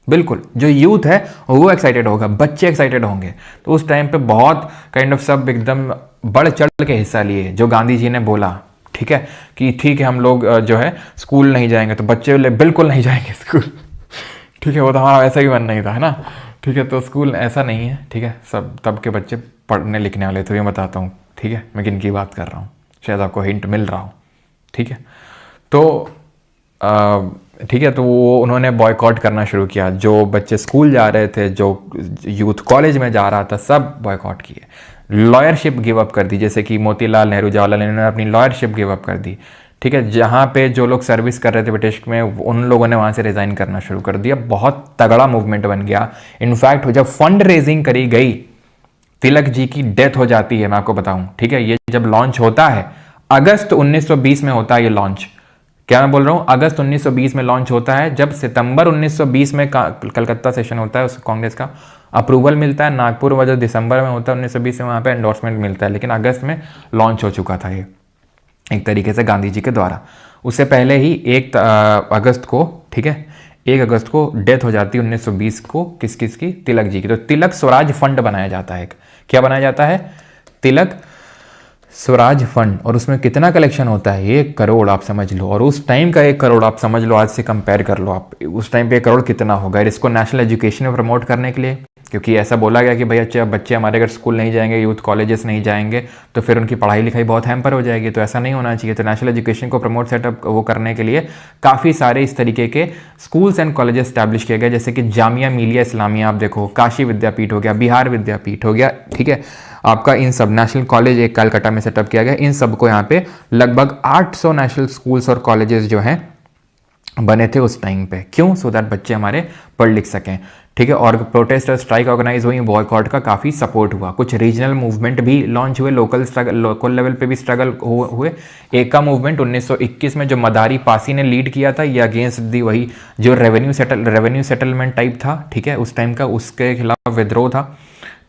बिल्कुल, जो यूथ है वो एक्साइटेड होगा, बच्चे एक्साइटेड होंगे। तो उस टाइम पे बहुत काइंड ऑफ सब एकदम बढ़ चढ़ के हिस्सा लिए, जो गांधी जी ने बोला, ठीक है, कि ठीक है हम लोग जो है स्कूल नहीं जाएंगे, तो बच्चे बोले बिल्कुल नहीं जाएंगे स्कूल। ठीक है, वो तो हमारा ऐसा ही मन नहीं था, है ना। ठीक है, तो स्कूल ऐसा नहीं है, ठीक है, सब तब के बच्चे पढ़ने लिखने वाले थे, मैं बताता हूँ, ठीक है, मैं किन की बात कर रहा हूँ, शायद आपको हिंट मिल रहा हो, ठीक है। तो ठीक है, तो वो उन्होंने बॉयकॉट करना शुरू किया, जो बच्चे स्कूल जा रहे थे, जो यूथ कॉलेज में जा रहा था, सब बॉयकॉट किए। लॉयरशिप गिव अप कर दी, जैसे कि मोतीलाल नेहरू, जवाहरलाल नेहरू ने अपनी लॉयरशिप गिव अप कर दी, ठीक है। जहाँ पे जो लोग सर्विस कर रहे थे ब्रिटिश में, उन लोगों ने वहाँ से रिज़ाइन करना शुरू कर दिया। बहुत तगड़ा मूवमेंट बन गया। इनफैक्ट जब फंड रेजिंग करी गई, तिलक जी की डेथ हो जाती है, मैं आपको बताऊं, ठीक है। ये जब लॉन्च होता है अगस्त 1920 में होता है ये लॉन्च। क्या मैं बोल रहा हूँ, अगस्त 1920 में लॉन्च होता है। जब सितंबर 1920 में कलकत्ता सेशन होता है, उस कांग्रेस का अप्रूवल मिलता है। नागपुर वजह दिसंबर में होता है 1920 में, वहाँ पे एंडोर्समेंट मिलता है, लेकिन अगस्त में लॉन्च हो चुका था ये एक तरीके से गांधी जी के द्वारा। उससे पहले ही 1 अगस्त को, ठीक है, 1 अगस्त को डेथ हो जाती है 1920 को, किस किस की, तिलक जी की। तो तिलक स्वराज फंड बनाया जाता है। क्या बनाया जाता है, तिलक स्वराज फंड। और उसमें कितना कलेक्शन होता है, 1 करोड़ आप समझ लो। और उस टाइम का 1 करोड़ आप समझ लो, आज से कंपेयर कर लो आप, उस टाइम पे 1 करोड़ कितना होगा। इसको नेशनल एजुकेशन में प्रमोट करने के लिए, क्योंकि ऐसा बोला गया कि भाई अच्छा बच्चे हमारे अगर स्कूल नहीं जाएंगे, यूथ कॉलेजेस नहीं जाएंगे, तो फिर उनकी पढ़ाई लिखाई बहुत हैम्पर हो जाएगी। तो ऐसा नहीं होना चाहिए। तो नेशनल एजुकेशन को प्रमोट सेटअप वो करने के लिए काफ़ी सारे इस तरीके के स्कूल्स एंड कॉलेजेस स्टैब्लिश किए गए, जैसे कि जामिया मिलिया इस्लामिया, आप देखो, काशी विद्यापीठ हो गया, बिहार विद्यापीठ हो गया, ठीक है, आपका इन सब नेशनल कॉलेज एक कलकत्ता में सेटअप किया गया। इन सबको यहाँ पे लगभग 800 नेशनल स्कूल्स और कॉलेजेस जो हैं बने थे उस टाइम पे। क्यों, सो दैट बच्चे हमारे पढ़ लिख सकें, ठीक है। और प्रोटेस्ट और स्ट्राइक ऑर्गेनाइज हुई, बॉयकॉट का काफ़ी सपोर्ट हुआ। कुछ रीजनल मूवमेंट भी लॉन्च हुए, लोकल लेवल पे भी स्ट्रगल हुए। एक का मूवमेंट 1921 में जो मदारी पासी ने लीड किया था, ये अगेंस्ट दी वही जो रेवेन्यू सेटलमेंट टाइप था, ठीक है, उस टाइम का, उसके खिलाफ विद्रोह था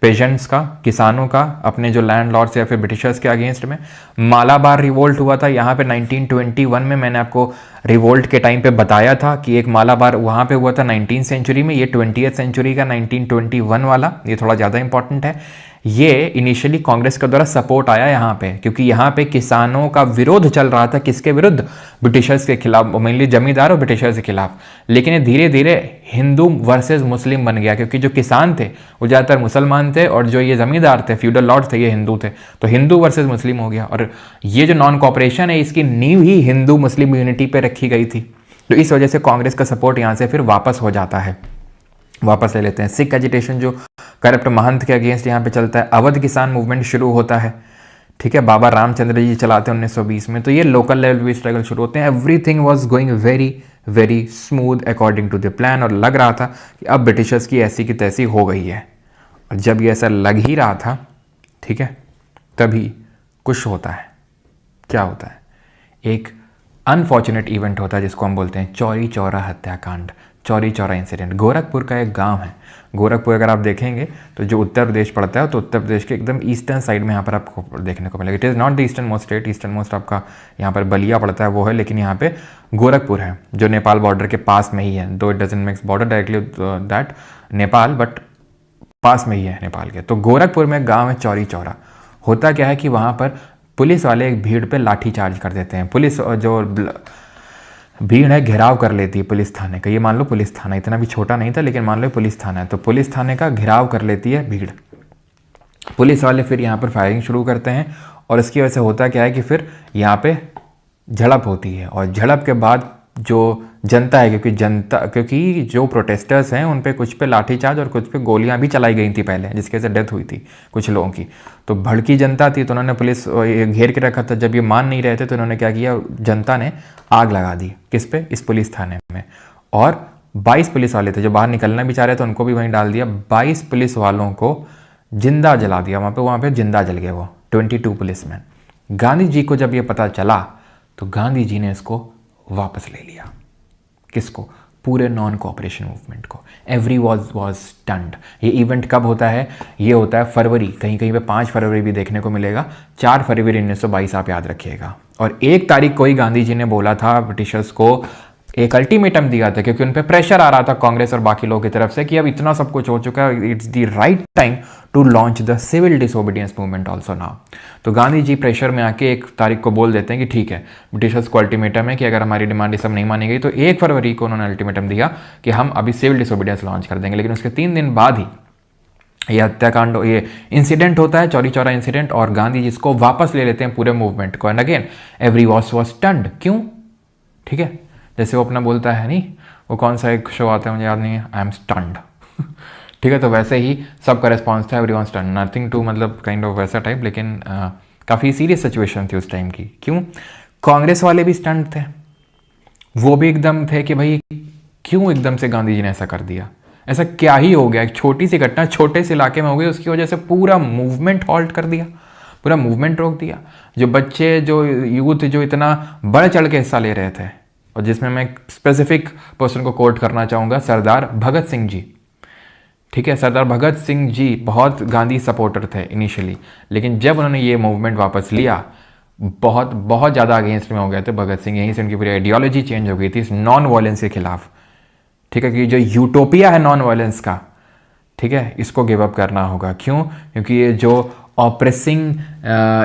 पेजेंट्स का, किसानों का, अपने जो लैंड लॉर्ड्स या फिर ब्रिटिशर्स के अगेंस्ट में। मालाबार रिवोल्ट हुआ था यहाँ पे 1921 में। मैंने आपको रिवोल्ट के टाइम पे बताया था कि एक मालाबार वहाँ पे हुआ था 19th सेंचुरी में। ये 20th सेंचुरी का 1921 वाला, ये थोड़ा ज़्यादा इंपॉर्टेंट है। ये इनिशियली कांग्रेस के द्वारा सपोर्ट आया यहाँ पे, क्योंकि यहाँ पे किसानों का विरोध चल रहा था। किसके विरुद्ध, ब्रिटिशर्स के खिलाफ, मेनली जमींदार और ब्रिटिशर्स के खिलाफ। लेकिन ये धीरे धीरे हिंदू वर्सेस मुस्लिम बन गया, क्योंकि जो किसान थे वो ज़्यादातर मुसलमान थे, और जो ये जमींदार थे, फ्यूडल लॉर्ड थे, ये हिंदू थे। तो हिंदू वर्सेस मुस्लिम हो गया। और ये जो नॉन कॉपरेशन है, इसकी नींव ही हिंदू मुस्लिम यूनिटी पे रखी गई थी। तो इस वजह से कांग्रेस का सपोर्ट यहाँ से फिर वापस हो जाता है, वापस ले लेते हैं। सिख एजिटेशन जो करप्ट महंत के अगेंस्ट यहाँ पे चलता है। अवध किसान मूवमेंट शुरू होता है, ठीक है, बाबा रामचंद्र जी चलाते हैं 1920 में। तो ये लोकल लेवल भी स्ट्रगल शुरू होते हैं। Everything was going very very smooth according to the plan. और लग रहा था कि अब ब्रिटिशर्स की ऐसी की तैसी हो गई है। और जब ये ऐसा लग ही रहा था, ठीक है, तभी कुछ होता है। क्या होता है, एक अनफॉर्चुनेट इवेंट होता है जिसको हम बोलते हैं चौरी चौरा हत्याकांड, चौरी चौरा इंसिडेंट। गोरखपुर का एक गांव है। गोरखपुर अगर आप देखेंगे तो जो उत्तर प्रदेश पड़ता है, तो उत्तर प्रदेश के एकदम ईस्टर्न साइड में यहाँ पर आपको देखने को मिलेगा। It is not the eastern most state, eastern most आपका यहाँ पर बलिया पड़ता है, वो है। लेकिन यहाँ पे गोरखपुर है, जो नेपाल बॉर्डर के पास में ही है। Though it doesn't makes border directly that Nepal, but पास में ही है नेपाल के। तो गोरखपुर में गाँव है चौरी चौरा। होता क्या है कि वहाँ पर पुलिस वाले एक भीड़ पे लाठी चार्ज कर देते हैं। पुलिस जो भीड़ है घेराव कर लेती है पुलिस थाने का। ये मान लो पुलिस थाना इतना भी छोटा नहीं था, लेकिन मान लो पुलिस थाना है, तो पुलिस थाने का घेराव कर लेती है भीड़। पुलिस वाले फिर यहाँ पर फायरिंग शुरू करते हैं, और इसकी वजह से होता क्या है कि फिर यहाँ पे झड़प होती है। और झड़प के बाद जो जनता है, क्योंकि जो प्रोटेस्टर्स हैं उन पे कुछ पे लाठीचार्ज और कुछ पे गोलियां भी चलाई गई थी पहले, जिसके से डेथ हुई थी कुछ लोगों की। तो भड़की जनता थी, तो उन्होंने पुलिस घेर के रखा था। जब ये मान नहीं रहे थे, तो उन्होंने क्या किया, जनता ने आग लगा दी। किस पे, इस पुलिस थाने में। और 22 पुलिस वाले थे जो बाहर निकलना भी चाह रहे थे, उनको भी वहीं डाल दिया। 22 पुलिस वालों को जिंदा जला दिया वहाँ पे जिंदा जल गए वो 22 पुलिसमैन। गांधी जी को जब ये पता चला, तो गांधी जी ने इसको वापस ले लिया। किसको, पूरे नॉन कोऑपरेशन मूवमेंट को। Every was stunned. ये इवेंट कब होता है, ये होता है फरवरी, कहीं कहीं पे 5 फरवरी भी देखने को मिलेगा। 4 फरवरी 1922 आप याद रखिएगा। और 1 तारीख को ही गांधी जी ने बोला था ब्रिटिशर्स को, एक अल्टीमेटम दिया था, क्योंकि उन पे प्रेशर आ रहा था कांग्रेस और बाकी लोगों की तरफ से कि अब इतना सब कुछ हो चुका है, it's the right time to launch the civil disobedience movement also now. तो गांधी जी प्रेशर में आके 1 तारीख को बोल देते हैं कि ठीक है, ब्रिटिशर्स को अल्टीमेटम है कि अगर हमारी डिमांड ये सब नहीं मानी गई तो 1 फरवरी को उन्होंने अल्टीमेटम दिया कि हम अभी सिविल डिसोबीडियंस लॉन्च कर देंगे। लेकिन उसके 3 दिन बाद ही ये हत्याकांड, ये इंसिडेंट होता है, चौरी चौरा इंसिडेंट, और गांधी जी इसको वापस ले लेते हैं पूरे मूवमेंट को। And again every was was stunned. क्यों? ठीक है, जैसे वो अपना बोलता है, नहीं वो कौन सा एक शो आता है मुझे याद नहीं है, आई एम स्टन्ड। ठीक है, तो वैसे ही सबका रिस्पॉन्स था, एवरीवन स्टन्ड, नथिंग टू मतलब काइंड ऑफ वैसा टाइप। लेकिन काफ़ी सीरियस सिचुएशन थी उस टाइम की। क्यों? कांग्रेस वाले भी स्टन्ड थे, वो भी एकदम थे कि भाई क्यों एकदम से गांधी जी ने ऐसा कर दिया, ऐसा क्या ही हो गया, एक छोटी सी घटना छोटे से इलाके में हो गई, उसकी वजह से पूरा मूवमेंट हॉल्ट कर दिया, पूरा मूवमेंट रोक दिया। जो बच्चे, जो यूथ जो इतना बढ़ चढ़ के हिस्सा ले रहे थे, और जिसमें मैं स्पेसिफिक पर्सन को कोट करना चाहूँगा, सरदार भगत सिंह जी। ठीक है, सरदार भगत सिंह जी बहुत गांधी सपोर्टर थे इनिशियली, लेकिन जब उन्होंने ये मूवमेंट वापस लिया, बहुत बहुत ज़्यादा अगेंस्ट में हो गए थे भगत सिंह। यहीं से उनकी पूरी आइडियोलॉजी चेंज हो गई थी इस नॉन वायलेंस के खिलाफ। ठीक है, कि जो यूटोपिया है नॉन वायलेंस का, ठीक है, इसको गिव अप करना होगा। क्यों? क्योंकि ये जो ऑप्रेसिंग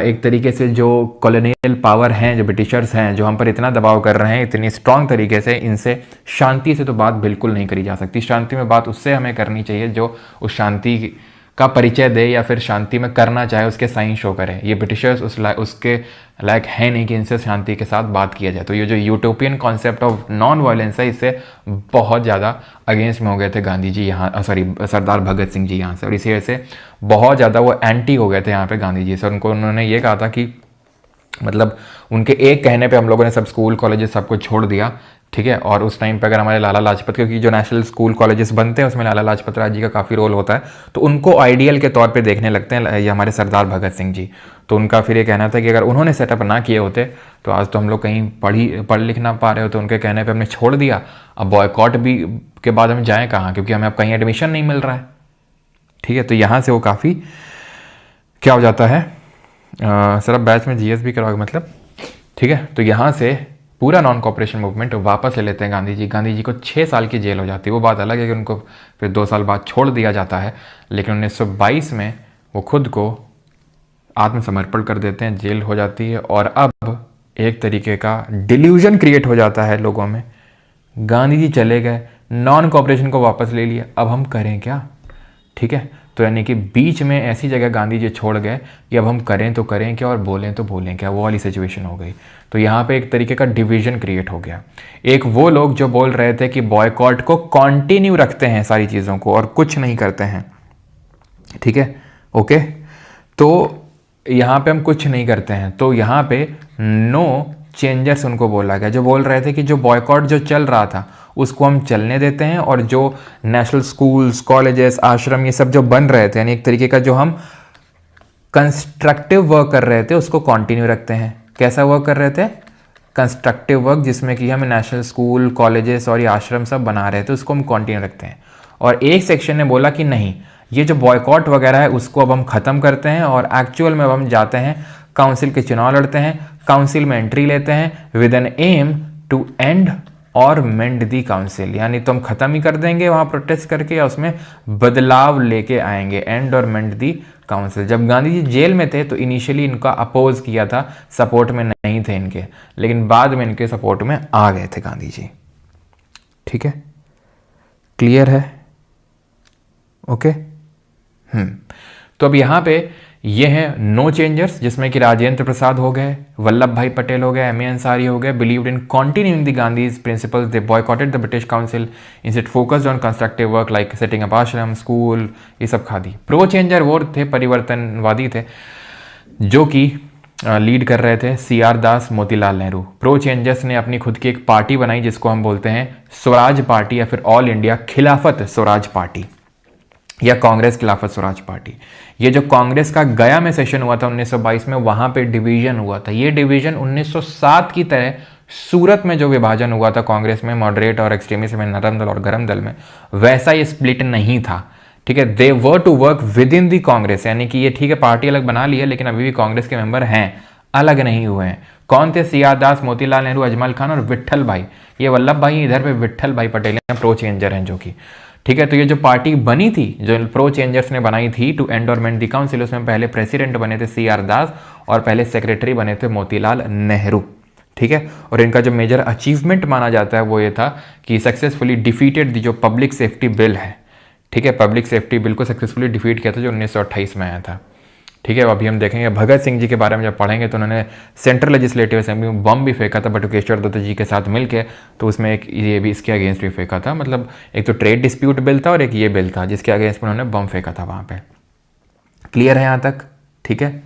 एक तरीके से जो कॉलोनियल पावर हैं, जो ब्रिटिशर्स हैं, जो हम पर इतना दबाव कर रहे हैं इतनी स्ट्रांग तरीके से, इनसे शांति से तो बात बिल्कुल नहीं करी जा सकती। शांति में बात उससे हमें करनी चाहिए जो उस शांति का परिचय दे या फिर शांति में करना चाहे, उसके साइन शो करे। ये ब्रिटिशर्स उसके लायक है नहीं कि इनसे शांति के साथ बात किया जाए। तो ये जो utopian concept of non violence है, इससे बहुत ज़्यादा अगेंस्ट में हो गए थे गांधी जी यहाँ, सॉरी सरदार भगत सिंह जी यहाँ से, और इसी वजह से बहुत ज़्यादा वो एंटी हो गए थे यहाँ पे गांधी जी से। उन्होंने ये कहा था कि मतलब उनके एक कहने पे हम लोगों ने सब स्कूल कॉलेजेस सब कुछ छोड़ दिया। ठीक है, और उस टाइम पे अगर हमारे लाला लाजपत, क्योंकि जो नेशनल स्कूल कॉलेजेस बनते हैं उसमें लाला लाजपत राय जी का काफ़ी रोल होता है, तो उनको आइडियल के तौर पे देखने लगते हैं ये हमारे सरदार भगत सिंह जी। तो उनका फिर ये कहना था कि अगर उन्होंने सेटअप ना किए होते तो आज तो हम लोग कहीं पढ़ लिख ना पा रहे होते। उनके कहने पर हमने छोड़ दिया। अब बॉयकॉट भी के बाद हम जाएँ कहाँ, क्योंकि हमें अब कहीं एडमिशन नहीं मिल रहा है। ठीक है, तो यहाँ से वो काफ़ी क्या हो जाता है, सर अब बैच में जीएस भी करवाओगे मतलब। ठीक है, तो यहाँ से पूरा नॉन कॉपरेशन मूवमेंट वापस ले लेते हैं गांधी जी। गांधी जी को 6 साल की जेल हो जाती है। वो बात अलग है कि उनको फिर 2 साल बाद छोड़ दिया जाता है, लेकिन 1922 में वो खुद को आत्मसमर्पण कर देते हैं, जेल हो जाती है। और अब एक तरीके का डिल्यूजन क्रिएट हो जाता है लोगों में, गांधी जी चले गए, नॉन कॉपरेशन को वापस ले लिया, अब हम करें क्या। ठीक है, तो यानी कि बीच में ऐसी जगह गांधी जी छोड़ गए कि अब हम करें तो करें क्या और बोलें तो बोलें क्या, वो वाली सिचुएशन हो गई। तो यहाँ पे एक तरीके का डिवीजन क्रिएट हो गया। एक वो लोग जो बोल रहे थे कि बॉयकॉट को कंटिन्यू रखते हैं सारी चीज़ों को और कुछ नहीं करते हैं। ठीक है, ओके, तो यहाँ पे हम कुछ नहीं करते हैं, तो यहाँ पे नो चेंजर्स उनको बोला गया। जो बोल रहे थे कि जो बॉयकॉट जो चल रहा था उसको हम चलने देते हैं, और जो नेशनल स्कूल्स, कॉलेजेस, आश्रम ये सब जो बन रहे थे, यानी एक तरीके का जो हम कंस्ट्रक्टिव वर्क कर रहे थे उसको कंटिन्यू रखते हैं। कैसा वर्क कर रहे थे? कंस्ट्रक्टिव वर्क, जिसमें कि हम नेशनल स्कूल, कॉलेजेस और ये आश्रम सब बना रहे थे, उसको हम कंटिन्यू रखते हैं। और एक सेक्शन ने बोला कि नहीं, ये जो बॉयकॉट वगैरह है उसको अब हम ख़त्म करते हैं, और एक्चुअल में अब हम जाते हैं काउंसिल के चुनाव लड़ते हैं, काउंसिल में एंट्री लेते हैं with an aim to and और मेंड दी काउंसिल। यानी तो हम ख़त्म ही कर देंगे वहाँ प्रोटेस्ट करके, या उसमें बदलाव लेके आएंगे, एंड और मेंड दी काउंसिल। जब गांधी जी जेल में थे तो इनिशियली इनका अपोज किया था, सपोर्ट में नहीं थे इनके, लेकिन बाद में इनके सपोर्ट में आ गए थे गांधी जी। ठीक है, क्लियर है? ओके। तो अब यहाँ पे ये हैं नो चेंजर्स, जिसमें कि राजेंद्र प्रसाद हो गए, वल्लभ भाई पटेल हो गए, एम.ए. अंसारी हो गए। Believed in continuing the Gandhi's principles, they boycotted the British council, instead focused on constructive work like setting up आश्रम, स्कूल, ये सब खा दी। प्रो चेंजर वो थे, परिवर्तनवादी थे, जो कि लीड कर रहे थे CR दास, मोतीलाल नेहरू। प्रो चेंजर्स ने अपनी खुद की एक पार्टी बनाई जिसको हम बोलते हैं स्वराज पार्टी, या फिर ऑल इंडिया खिलाफत स्वराज पार्टी, या कांग्रेस खिलाफत स्वराज पार्टी। ये जो कांग्रेस का गया में सेशन हुआ था 1922 में, वहां पे डिवीजन हुआ था। ये डिवीजन 1907 की तरह सूरत में जो विभाजन हुआ था कांग्रेस में, मॉडरेट और एक्सट्रीमिस्ट में, नरम दल और गरम दल में, वैसा ये स्प्लिट नहीं था। ठीक है, दे वर टू वर्क विद इन दी कांग्रेस, यानी कि ये ठीक है पार्टी अलग बना ली है लेकिन अभी भी कांग्रेस के मेंबर हैं अलग नहीं हुए हैं। कौन थे? सी आर दास, मोतीलाल नेहरू, अजमल खान और विट्ठल भाई। ये वल्लभ भाई, इधर पे विट्ठल भाई पटेल हैं, प्रो चेंजर हैं जो कि, ठीक है। तो ये जो पार्टी बनी थी, जो प्रो चेंजर्स ने बनाई थी टू एंडोरमेंट द काउंसिल, उसमें पहले प्रेसिडेंट बने थे सी आर दास और पहले सेक्रेटरी बने थे मोतीलाल नेहरू, ठीक है। और इनका जो मेजर अचीवमेंट माना जाता है वो ये था कि सक्सेसफुली डिफीटेड दी जो पब्लिक सेफ्टी बिल है, ठीक है, पब्लिक सेफ्टी बिल को सक्सेसफुली डिफीट किया था जो 1928 में आया था, ठीक है। अभी हम देखेंगे भगत सिंह जी के बारे में जब पढ़ेंगे तो उन्होंने सेंट्रल लेजिस्लेटिव असेंबली में बम भी फेंका था बटुकेश्वर दत्त जी के साथ मिलके, तो उसमें एक ये भी इसके अगेंस्ट भी फेंका था। मतलब एक तो ट्रेड डिस्प्यूट बिल था और एक ये बिल था जिसके अगेंस्ट में उन्होंने बम फेंका था वहाँ पे। क्लियर है यहाँ तक? ठीक है,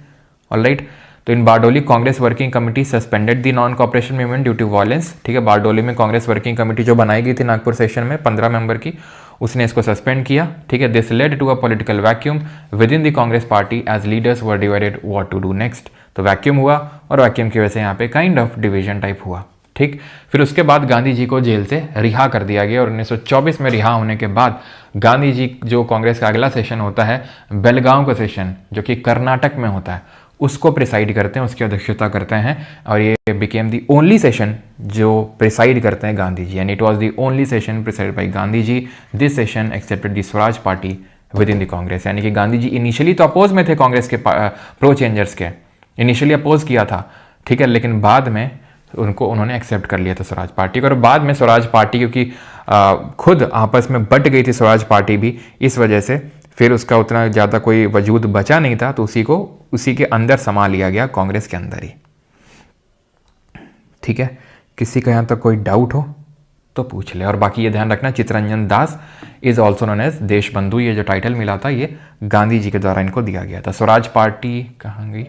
ऑलराइट। तो in Bardoli Congress working committee suspended the non cooperation movement due to violence, ठीक है। बारडोली में कांग्रेस वर्किंग कमेटी जो बनाई गई थी नागपुर सेशन में 15 मेंबर की, उसने इसको सस्पेंड किया, ठीक है। This led to a political vacuum within the Congress party as leaders were divided what to do next. तो वैक्यूम हुआ और वैक्यूम की वजह से यहाँ पे काइंड ऑफ डिवीजन टाइप हुआ, ठीक। फिर उसके बाद गांधी जी को जेल से रिहा कर दिया गया और 1924 में रिहा होने के बाद गांधी जी जो कांग्रेस का अगला सेशन होता है बेलगांव का सेशन जो कि कर्नाटक में होता है, उसको प्रिसाइड करते हैं, उसकी अध्यक्षता करते हैं और ये बिकेम दी ओनली सेशन जो प्रिसाइड करते हैं Gandhi ji, and it was the only session preside by Gandhi ji. This session accepted the Swaraj party within the Congress, यानी कि गांधी जी इनिशियली तो अपोज में थे कांग्रेस के प्रो चेंजर्स के, इनिशियली अपोज किया था, ठीक है, लेकिन बाद में उन्होंने एक्सेप्ट कर लिया था स्वराज पार्टी को। और बाद में स्वराज पार्टी क्योंकि खुद आपस में बट गई थी स्वराज पार्टी भी, इस वजह से फिर उसका उतना ज़्यादा कोई वजूद बचा नहीं था, तो उसी के अंदर समा लिया गया कांग्रेस के अंदर ही, ठीक है। किसी का यहाँ तक कोई डाउट हो तो पूछ ले। और बाकी ये ध्यान रखना Chittaranjan Das is also known as देश बंधु, ये जो टाइटल मिला था ये गांधी जी के द्वारा इनको दिया गया था। स्वराज पार्टी कहाँ गई?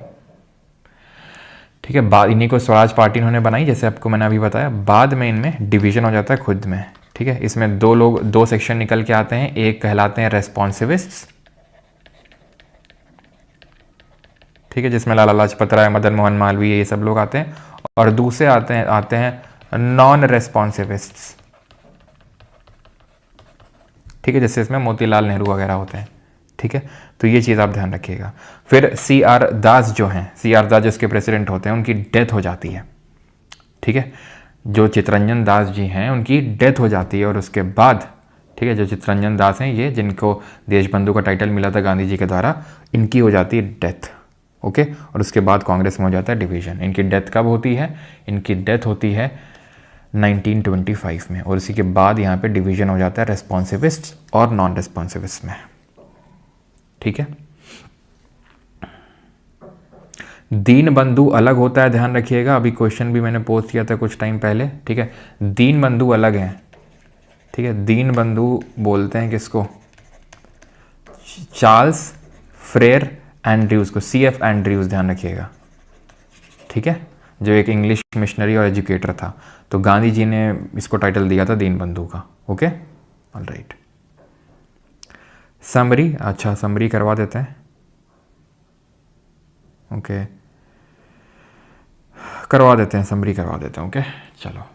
ठीक है, बाद इन्हीं को स्वराज पार्टी इन्होंने बनाई, जैसे आपको मैंने अभी बताया। बाद में इनमें डिवीजन हो जाता है खुद में, ठीक है। इसमें दो सेक्शन निकल के आते हैं, एक कहलाते हैं रेस्पॉन्सिविस्ट्स, ठीक है, जिसमें लाला लाजपत राय, मदन मोहन मालवीय ये सब लोग आते हैं, और दूसरे आते हैं नॉन रेस्पॉन्सिविस्ट्स, ठीक है, जैसे इसमें मोतीलाल नेहरू वगैरह होते हैं, ठीक है। तो ये चीज़ आप ध्यान रखिएगा। फिर सी आर दास जो हैं, सी आर दास जिसके प्रेसिडेंट होते हैं, उनकी डेथ हो जाती है, ठीक है। जो चित्तरंजन दास जी हैं उनकी डेथ हो जाती है और उसके बाद, ठीक है, जो चित्तरंजन दास हैं ये जिनको देशबंधु का टाइटल मिला था गांधी जी के द्वारा, इनकी हो जाती है डेथ, ओके। और उसके बाद कांग्रेस में हो जाता है डिवीजन। इनकी डेथ कब होती है? इनकी डेथ होती है 1925 में, और उसी के बाद यहाँ पे डिवीजन हो जाता है रेस्पॉन्सिविस्ट और नॉन रेस्पॉन्सिविस्ट में, ठीक है। दीन बंधु अलग होता है, ध्यान रखिएगा। अभी क्वेश्चन भी मैंने पोस्ट किया था कुछ टाइम पहले, ठीक है। दीन बंधु अलग हैं, ठीक है। दीन बंधु बोलते हैं किसको? चार्ल्स फ्रेयर एंड्रयूज को, CF एंड्रयूज, ध्यान रखिएगा, ठीक है, जो एक इंग्लिश मिशनरी और एजुकेटर था। तो गांधी जी ने इसको टाइटल दिया था दीन बंधु का, ओके, ऑलराइट। समरी, अच्छा समरी करवा देते हैं, ओके, करवा देते हैं, समरी करवा देते हैं, ओके। चलो,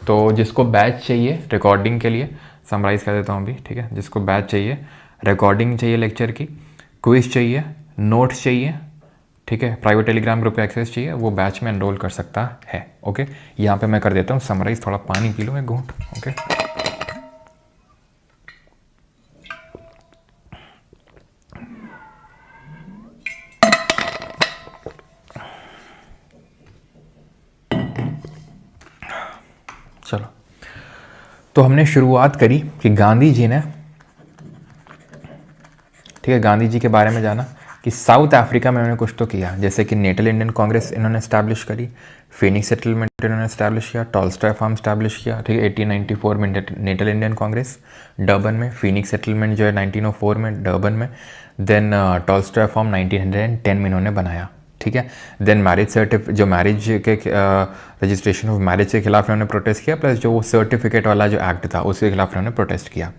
तो जिसको बैच चाहिए रिकॉर्डिंग के लिए, समराइज कर देता हूँ अभी, ठीक है। जिसको बैच चाहिए, रिकॉर्डिंग चाहिए लेक्चर की, क्विज चाहिए, नोट्स चाहिए, ठीक है, प्राइवेट टेलीग्राम ग्रुप पे एक्सेस चाहिए, वो बैच में एनरोल कर सकता है, ओके। यहाँ पे मैं कर देता हूँ समराइज, थोड़ा पानी पी लूँ एक घूंट, ओके। चलो, तो हमने शुरुआत करी कि गांधी जी ने, ठीक है, गांधी जी के बारे में जाना कि साउथ अफ्रीका में उन्होंने कुछ तो किया, जैसे कि नेटल इंडियन कांग्रेस इन्होंने स्टैब्लिश करी, फिनिक्स सेटलमेंट इन्होंने स्टैब्लिश किया, टॉलस्टॉय फार्म स्टैब्लिश किया, ठीक है। 1894 में नेटल इंडियन कांग्रेस डर्बन में, फिनिक्स सेटलमेंट जो है 1904 में डर्बन में, देन टॉलस्टॉय फार्म 1910 में इन्होंने बनाया, ठीक है। देन जो मैरिज के रजिस्ट्रेशन ऑफ मैरिज के खिलाफ इन्होंने प्रोटेस्ट किया, प्लस जो सर्टिफिकेट वाला जो एक्ट था उसके खिलाफ इन्होंने प्रोटेस्ट किया।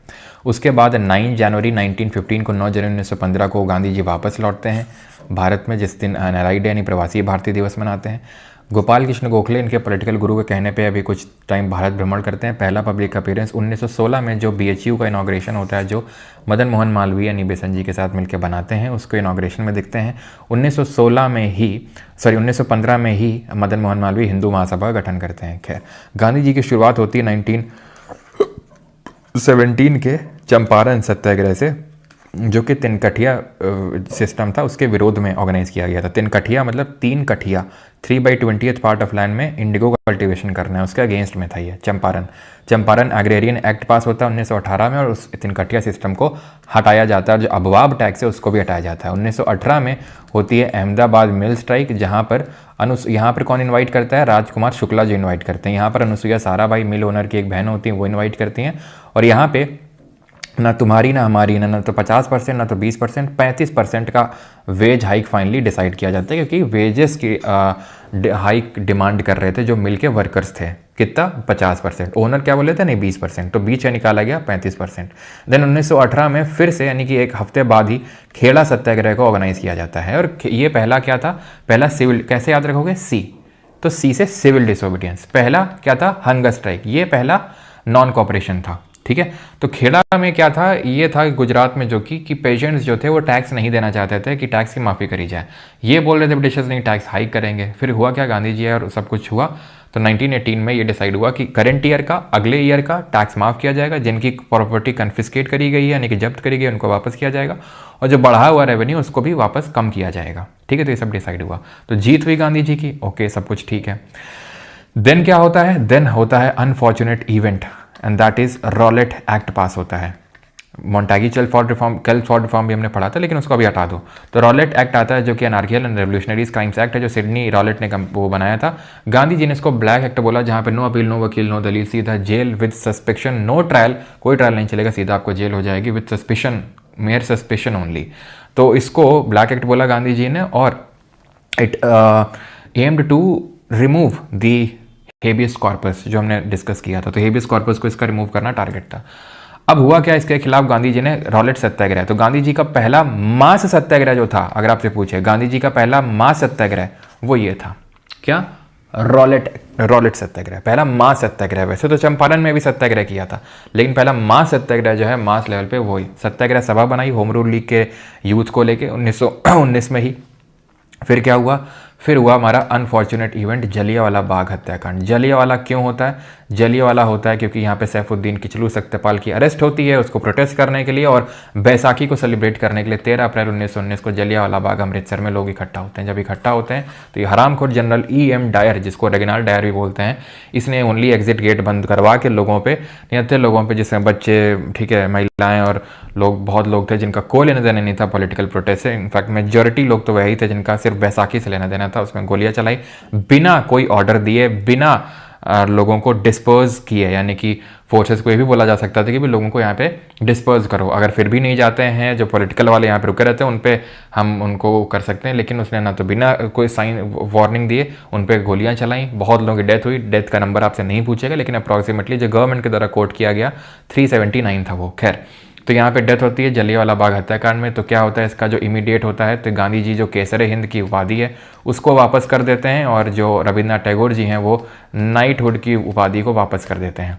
उसके बाद 9 जनवरी 1915 को 9 जनवरी 1915 को गांधी जी वापस लौटते हैं भारत में, जिस दिन NRI डे यानी प्रवासी भारतीय दिवस मनाते हैं। गोपाल कृष्ण गोखले इनके पॉलिटिकल गुरु के कहने पे अभी कुछ टाइम भारत भ्रमण करते हैं। पहला पब्लिक अपीयरेंस 1916 में जो BHU का इनाग्रेशन होता है, जो मदन मोहन मालवीय यानी बेसन जी के साथ मिलकर बनाते हैं, उसको इनाग्रेशन में दिखते हैं। 1915 में ही मदन मोहन मालवीय हिंदू महासभा का गठन करते हैं। खैर, गांधी जी की शुरुआत होती है 1917 के चंपारण सत्याग्रह से, जो कि तिनकठिया सिस्टम था उसके विरोध में ऑर्गेनाइज किया गया था। तिनकठिया मतलब 3 कठिया, 3/20th पार्ट ऑफ लैंड में इंडिगो कल्टीवेशन करना है, उसके अगेंस्ट में था ये चंपारण एग्रेरियन एक्ट पास होता है 1918 में, और उस तिनकठिया सिस्टम को हटाया जाता है, और जो अबवाब टैक्स है उसको भी हटाया जाता है। 1918 में होती है अहमदाबाद मिल स्ट्राइक, जहाँ पर कौन इन्वाइट करता है? राजकुमार शुक्ला जी इन्वाइट करते हैं। यहाँ पर अनुसुईया साराभाई मिल ओनर की एक बहन होती है, वो इन्वाइट करती हैं, और यहाँ पे ना तुम्हारी ना हमारी ना तो 50% ना तो 20%, 35% का वेज हाइक फाइनली डिसाइड किया जाता है, क्योंकि वेजेस की हाइक डिमांड कर रहे थे जो मिल के वर्कर्स थे। कितना? 50%। ओनर क्या बोले थे? नहीं, 20%। तो बीच में निकाला गया 35%। देन 1918 में फिर से, यानी कि एक हफ्ते बाद ही खेड़ा सत्याग्रह को ऑर्गेनाइज किया जाता है। और ये पहला क्या था? पहला सिविल, कैसे याद रखोगे? सी, तो सी से सिविल डिसोबीडियंस। पहला क्या था? Hunger strike. ये पहला नॉन कॉपरेशन था। ठीक है, तो खेड़ा में क्या था? ये था गुजरात में, जो कि पेशेंट्स जो थे वो टैक्स नहीं देना चाहते थे कि टैक्स की माफ़ी करी जाए। ये बोल रहे थे ब्रिटिशर्स नहीं, टैक्स हाइक करेंगे। फिर हुआ क्या? गांधी जी और सब कुछ हुआ, तो 1918 में ये डिसाइड हुआ कि करंट ईयर का, अगले ईयर का टैक्स माफ़ किया जाएगा। जिनकी प्रॉपर्टी कन्फिस्केट करी गई है यानी कि जब्त करी गई, उनको वापस किया जाएगा, और जो बढ़ा हुआ रेवेन्यू उसको भी वापस कम किया जाएगा। ठीक है, तो ये सब डिसाइड हुआ। तो जीत हुई गांधी जी की। ओके, सब कुछ ठीक है। देन क्या होता है? देन होता है unfortunate event, and that is Rowlatt act पास होता है। मोन्टागी केल्प फॉर रिफॉर्म भी हमने पढ़ा था, लेकिन उसको अभी हटा दो। तो रॉलेट एक्ट आता है, जो कि अनार्कियल एंड रेवोल्यूशनरीज क्राइम्स एक्ट है, जो सिडनी रॉलेट ने वो बनाया था। गांधी जी ने इसको ब्लैक एक्ट बोला, जहां पे नो अपील, नो वकील, नो दलील, सीधा jail with suspicion, no trial, कोई ट्रायल नहीं चलेगा, सीधा आपको जेल हो जाएगी with suspicion, mere suspicion only. तो इसको ब्लैक एक्ट बोला गांधी जी ने, और it aimed to remove the habeas corpus, जो हमने डिस्कस किया था। तो हेबियस कॉर्पस को इसका रिमूव करना टारगेट था। अब हुआ क्या? इसके खिलाफ गांधी जी ने रॉलेट सत्याग्रह, तो गांधी जी का पहला मास सत्याग्रह जो था, अगर आपसे पूछे गांधी जी का पहला मास सत्याग्रह, वो ये था। क्या? रॉलेट सत्याग्रह, पहला मास सत्याग्रह। वैसे तो चंपारण में भी सत्याग्रह किया था, लेकिन पहला मास सत्याग्रह जो है मास लेवल पे, वही सत्याग्रह सभा बनाई होम रूल लीग के यूथ को लेके 1919 में ही। फिर क्या हुआ? फिर हुआ हमारा अनफॉर्चुनेट इवेंट, जलियांवाला बाग हत्याकांड। जलियांवाला क्यों होता है? जलियांवाला होता है क्योंकि यहाँ पे सैफुद्दीन किचलू सत्यपाल की अरेस्ट होती है, उसको प्रोटेस्ट करने के लिए, और बैसाखी को सेलिब्रेट करने के लिए 13 अप्रैल 1919 को जलियांवाला बाग अमृतसर में लोग इकट्ठा होते हैं। जब इकट्ठा होते हैं तो ये हरामखोर जनरल EM डायर, जिसको रेगिनाल्ड डायर भी बोलते हैं, इसने ओनली एग्जिट गेट बंद करवा के लोगों पे, निहत्थे लोगों पे, जिसमें बच्चे, ठीक है, महिलाएं और लोग, बहुत लोग थे जिनका कोई लेना देना नहीं था पॉलिटिकल प्रोटेस्ट से। इनफैक्ट मेजॉरिटी लोग तो वही थे जिनका सिर्फ बैसाखी से लेना देना था। उसमें गोलियां चलाई बिना कोई ऑर्डर दिए, बिना लोगों को डिस्पर्स किए, यानी कि फोर्सेस को ये भी बोला जा सकता था कि भी लोगों को यहाँ पे डिस्पर्स करो। अगर फिर भी नहीं जाते हैं, जो पॉलिटिकल वाले यहाँ पे रुके रहते हैं, उन पे हम उनको कर सकते हैं, लेकिन उसने ना तो बिना कोई साइन वार्निंग दिए उन पे गोलियां चलाई। बहुत लोगों की डेथ हुई। डेथ का नंबर आपसे नहीं पूछेगा, लेकिन अप्रॉक्सीमेटली जो गवर्नमेंट के द्वारा कोट किया गया 379 था वो। खैर, तो यहाँ पे डेथ होती है जलियांवाला बाग हत्याकांड में। तो क्या होता है इसका जो इमीडिएट होता है, तो गांधी जी जो केसर हिंद की उपाधि है उसको वापस कर देते हैं, और जो रविन्द्रनाथ टैगोर जी हैं वो नाइटहुड की उपाधि को वापस कर देते हैं।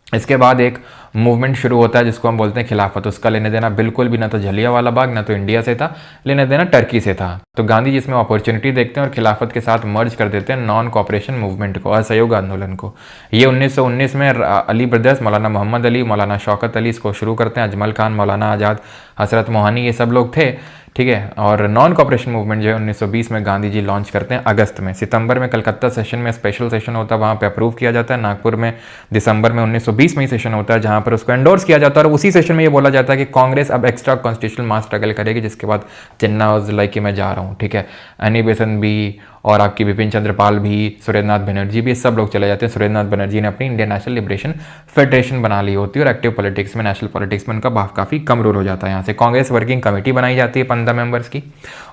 इसके बाद एक मूवमेंट शुरू होता है जिसको हम बोलते हैं खिलाफत। उसका लेने देना बिल्कुल भी ना तो जलियांवाला बाग ना तो इंडिया से था, लेने देना टर्की से था। तो गांधी जी इसमें अपॉर्चुनिटी देखते हैं और खिलाफत के साथ मर्ज कर देते हैं नॉन कॉपरेशन मूवमेंट को, असहयोग आंदोलन को। ये 1919 में अली ब्रदर्स, मौलाना मोहम्मद अली, मौलाना शौकत अली इसको शुरू करते हैं। अजमल खान, मौलाना आज़ाद, हसरत मोहानी, ये सब लोग थे। ठीक है, और नॉन कॉपरेशन मूवमेंट जो है 1920 में गांधी जी लॉन्च करते हैं अगस्त में। सितंबर में कलकत्ता सेशन में स्पेशल सेशन होता है, वहाँ पे अप्रूव किया जाता है। नागपुर में दिसंबर में 1920 में ही सेशन होता है, जहाँ पर उसको एंडोर्स किया जाता है, और उसी सेशन में ये बोला जाता है कि कांग्रेस अब एक्स्ट्रा कॉन्स्टिट्यूशनल मास स्ट्रगल करेगी। जिसके बाद चिन्ना वाज लाइक कि मैं जा रहा हूँ। ठीक है, एनी बेसन भी, और आपकी बिपिन चंद्र पाल भी, सुरेंद्रनाथ बनर्जी भी, सब लोग चले जाते हैं। सुरेंद्रनाथ बनर्जी ने अपनी इंडियन नेशनल लिबरेशन फेडरेशन बना ली होती है, और एक्टिव पॉलिटिक्स में, नेशनल पॉलिटिक्स में उनका काफ़ी कम रोल हो जाता है। यहाँ से कांग्रेस वर्किंग कमेटी बनाई जाती है 15 मेंबर्स की,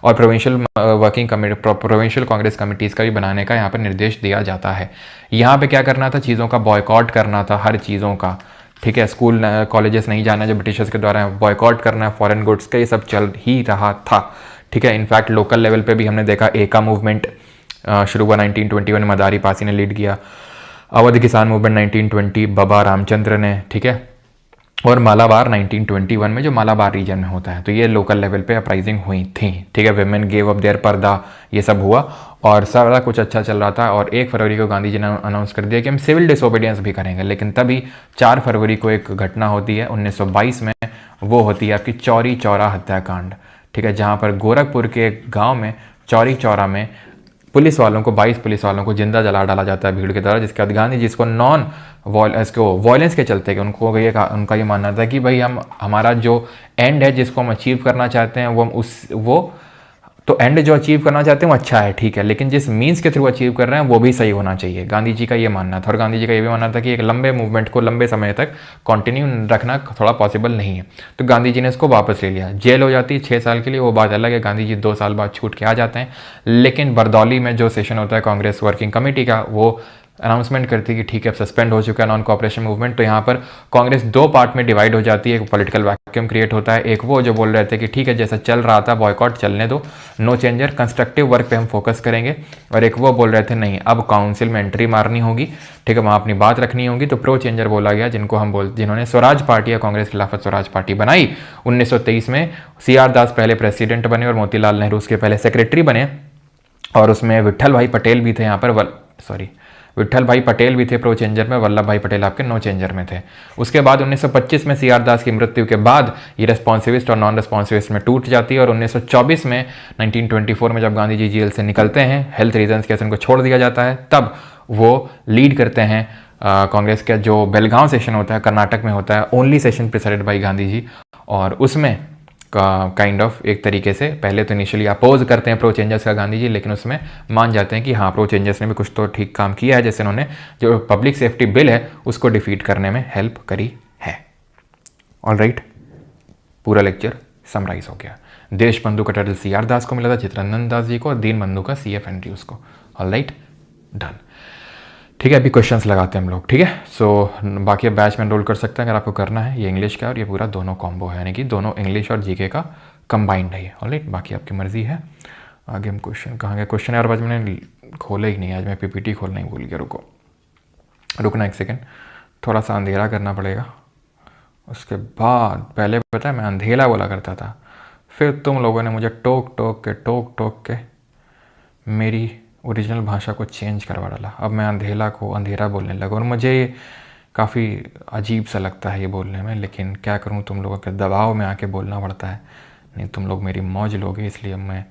और provincial working committee, provincial Congress committees का भी बनाने का यहाँ पर निर्देश दिया जाता है। यहाँ पे क्या करना था? चीज़ों का बॉयकॉट करना था, हर चीज़ों का। ठीक है, स्कूल कॉलेजेस नहीं जाना जो ब्रिटिशर्स के द्वारा, बॉयकॉट करना, फॉरेन गुड्स का, ये सब चल ही रहा था। ठीक है, इनफैक्ट लोकल लेवल पे भी हमने देखा एका मूवमेंट, शुरू हुआ 1921 में, मदारी पासी ने लीड किया। अवध किसान मूवमेंट 1920 बाबा रामचंद्र ने, ठीक है। और मालाबार 1921 में, जो मालाबार रीजन में होता है, तो ये लोकल लेवल पे अपराइजिंग हुई थी, ठीक है। वेमेन गेव अप देयर पर्दा, ये सब हुआ और सारा कुछ अच्छा चल रहा था। और 1 फरवरी को गांधी जी ने अनाउंस कर दिया कि हम सिविल डिसोबीडियंस भी करेंगे। लेकिन तभी 4 फरवरी को एक घटना होती है 1922 में, वो होती है आपकी चौरी चौरा हत्याकांड, ठीक है, जहाँ पर गोरखपुर के एक गाँव में चौरी चौरा में पुलिस वालों को 22 पुलिस वालों को जिंदा जला डाला जाता है भीड़ के द्वारा। जिसके बाद गांधी जी इसको वायलेंस के चलते कि उनका ये मानना था कि भाई हमारा जो एंड है जिसको हम अचीव करना चाहते हैं वो तो एंड जो अचीव करना चाहते हैं वो अच्छा है, ठीक है, लेकिन जिस मीन्स के थ्रू अचीव कर रहे हैं वो भी सही होना चाहिए। गांधी जी का ये मानना था। और गांधी जी का ये भी मानना था कि एक लंबे मूवमेंट को लंबे समय तक कंटिन्यू रखना थोड़ा पॉसिबल नहीं है। तो गांधी जी ने इसको वापस ले लिया। जेल हो जाती है 6 साल के लिए, वो बात अलग है। गांधी जी 2 साल बाद छूट के आ जाते हैं। लेकिन बरदौली में जो सेशन होता है कांग्रेस वर्किंग कमेटी का, वो अनाउंसमेंट करती है कि ठीक है, अब सस्पेंड हो चुका है नॉन कोऑपरेशन मूवमेंट। तो यहाँ पर कांग्रेस 2 पार्ट में डिवाइड हो जाती है। एक पॉलिटिकल वैक्यूम क्रिएट होता है। एक वो जो बोल रहे थे कि ठीक है, जैसा चल रहा था बॉयकॉट चलने दो, नो चेंजर, कंस्ट्रक्टिव वर्क पे हम फोकस करेंगे। और एक वो बोल रहे थे नहीं, अब काउंसिल में एंट्री मारनी होगी, ठीक है, वहाँ अपनी बात रखनी होगी। तो प्रो चेंजर बोला गया, जिन्होंने स्वराज पार्टी या कांग्रेस खिलाफत स्वराज पार्टी बनाई 1923 में। CR दास पहले प्रेसिडेंट बने और मोतीलाल नेहरू उसके पहले सेक्रेटरी बने। और उसमें विट्ठल भाई पटेल भी थे यहाँ पर, विट्ठल भाई पटेल भी थे प्रो चेंजर में, वल्लभ भाई पटेल आपके नो चेंजर में थे। उसके बाद 1925 में CR दास की मृत्यु के बाद ये रेस्पॉन्सिविस्ट और नॉन रेस्पॉन्सिविस्ट में टूट जाती है। और 1924 में 1924 में जब गांधी जी जेल से निकलते हैं, हेल्थ रीजंस के उनको छोड़ दिया जाता है, तब वो लीड करते हैं कांग्रेस का जो बेलगांव सेशन होता है, कर्नाटक में होता है, only session president by Gandhi ji. और उसमें काइंड ऑफ एक तरीके से पहले तो इनिशियली अपोज करते हैं प्रो चेंजर्स का गांधी जी, लेकिन उसमें मान जाते हैं कि हाँ, प्रो चेंजर्स ने भी कुछ तो ठीक काम किया है, जैसे उन्होंने जो पब्लिक सेफ्टी बिल है उसको डिफीट करने में हेल्प करी है। ऑलराइट, पूरा लेक्चर समराइज हो गया। देश बंधु का टाइटल CR दास को मिला था, चित्ररंजन दास जी को, और दीन बंधु का CF एंड्रयूज को। Alright, done. ठीक है, अभी क्वेश्चंस लगाते हैं हम लोग, ठीक है। सो बाकी अब बैच में एनरोल कर सकते हैं अगर आपको करना है। ये इंग्लिश का और ये पूरा दोनों कॉम्बो है, यानी कि दोनों इंग्लिश और जीके का कंबाइंड है ये। ऑलराइट, बाकी आपकी मर्जी है। आगे हम क्वेश्चन कहाँ गए? क्वेश्चन यार आज मैंने खोला ही नहीं, आज मैं PPT खोलना ही भूल गया। रुकना एक सेकेंड, थोड़ा सा अंधेरा करना पड़ेगा। उसके बाद पहले पता है मैं अंधेला बोला करता था, फिर तुम लोगों ने मुझे टोक टोक के मेरी ओरिजिनल भाषा को चेंज करवा डाला। अब मैं अंधेला को अंधेरा बोलने लगा और मुझे ये काफ़ी अजीब सा लगता है ये बोलने में, लेकिन क्या करूँ, तुम लोगों के दबाव में आके बोलना पड़ता है। नहीं, तुम लोग मेरी मौज लोगे, इसलिए मैं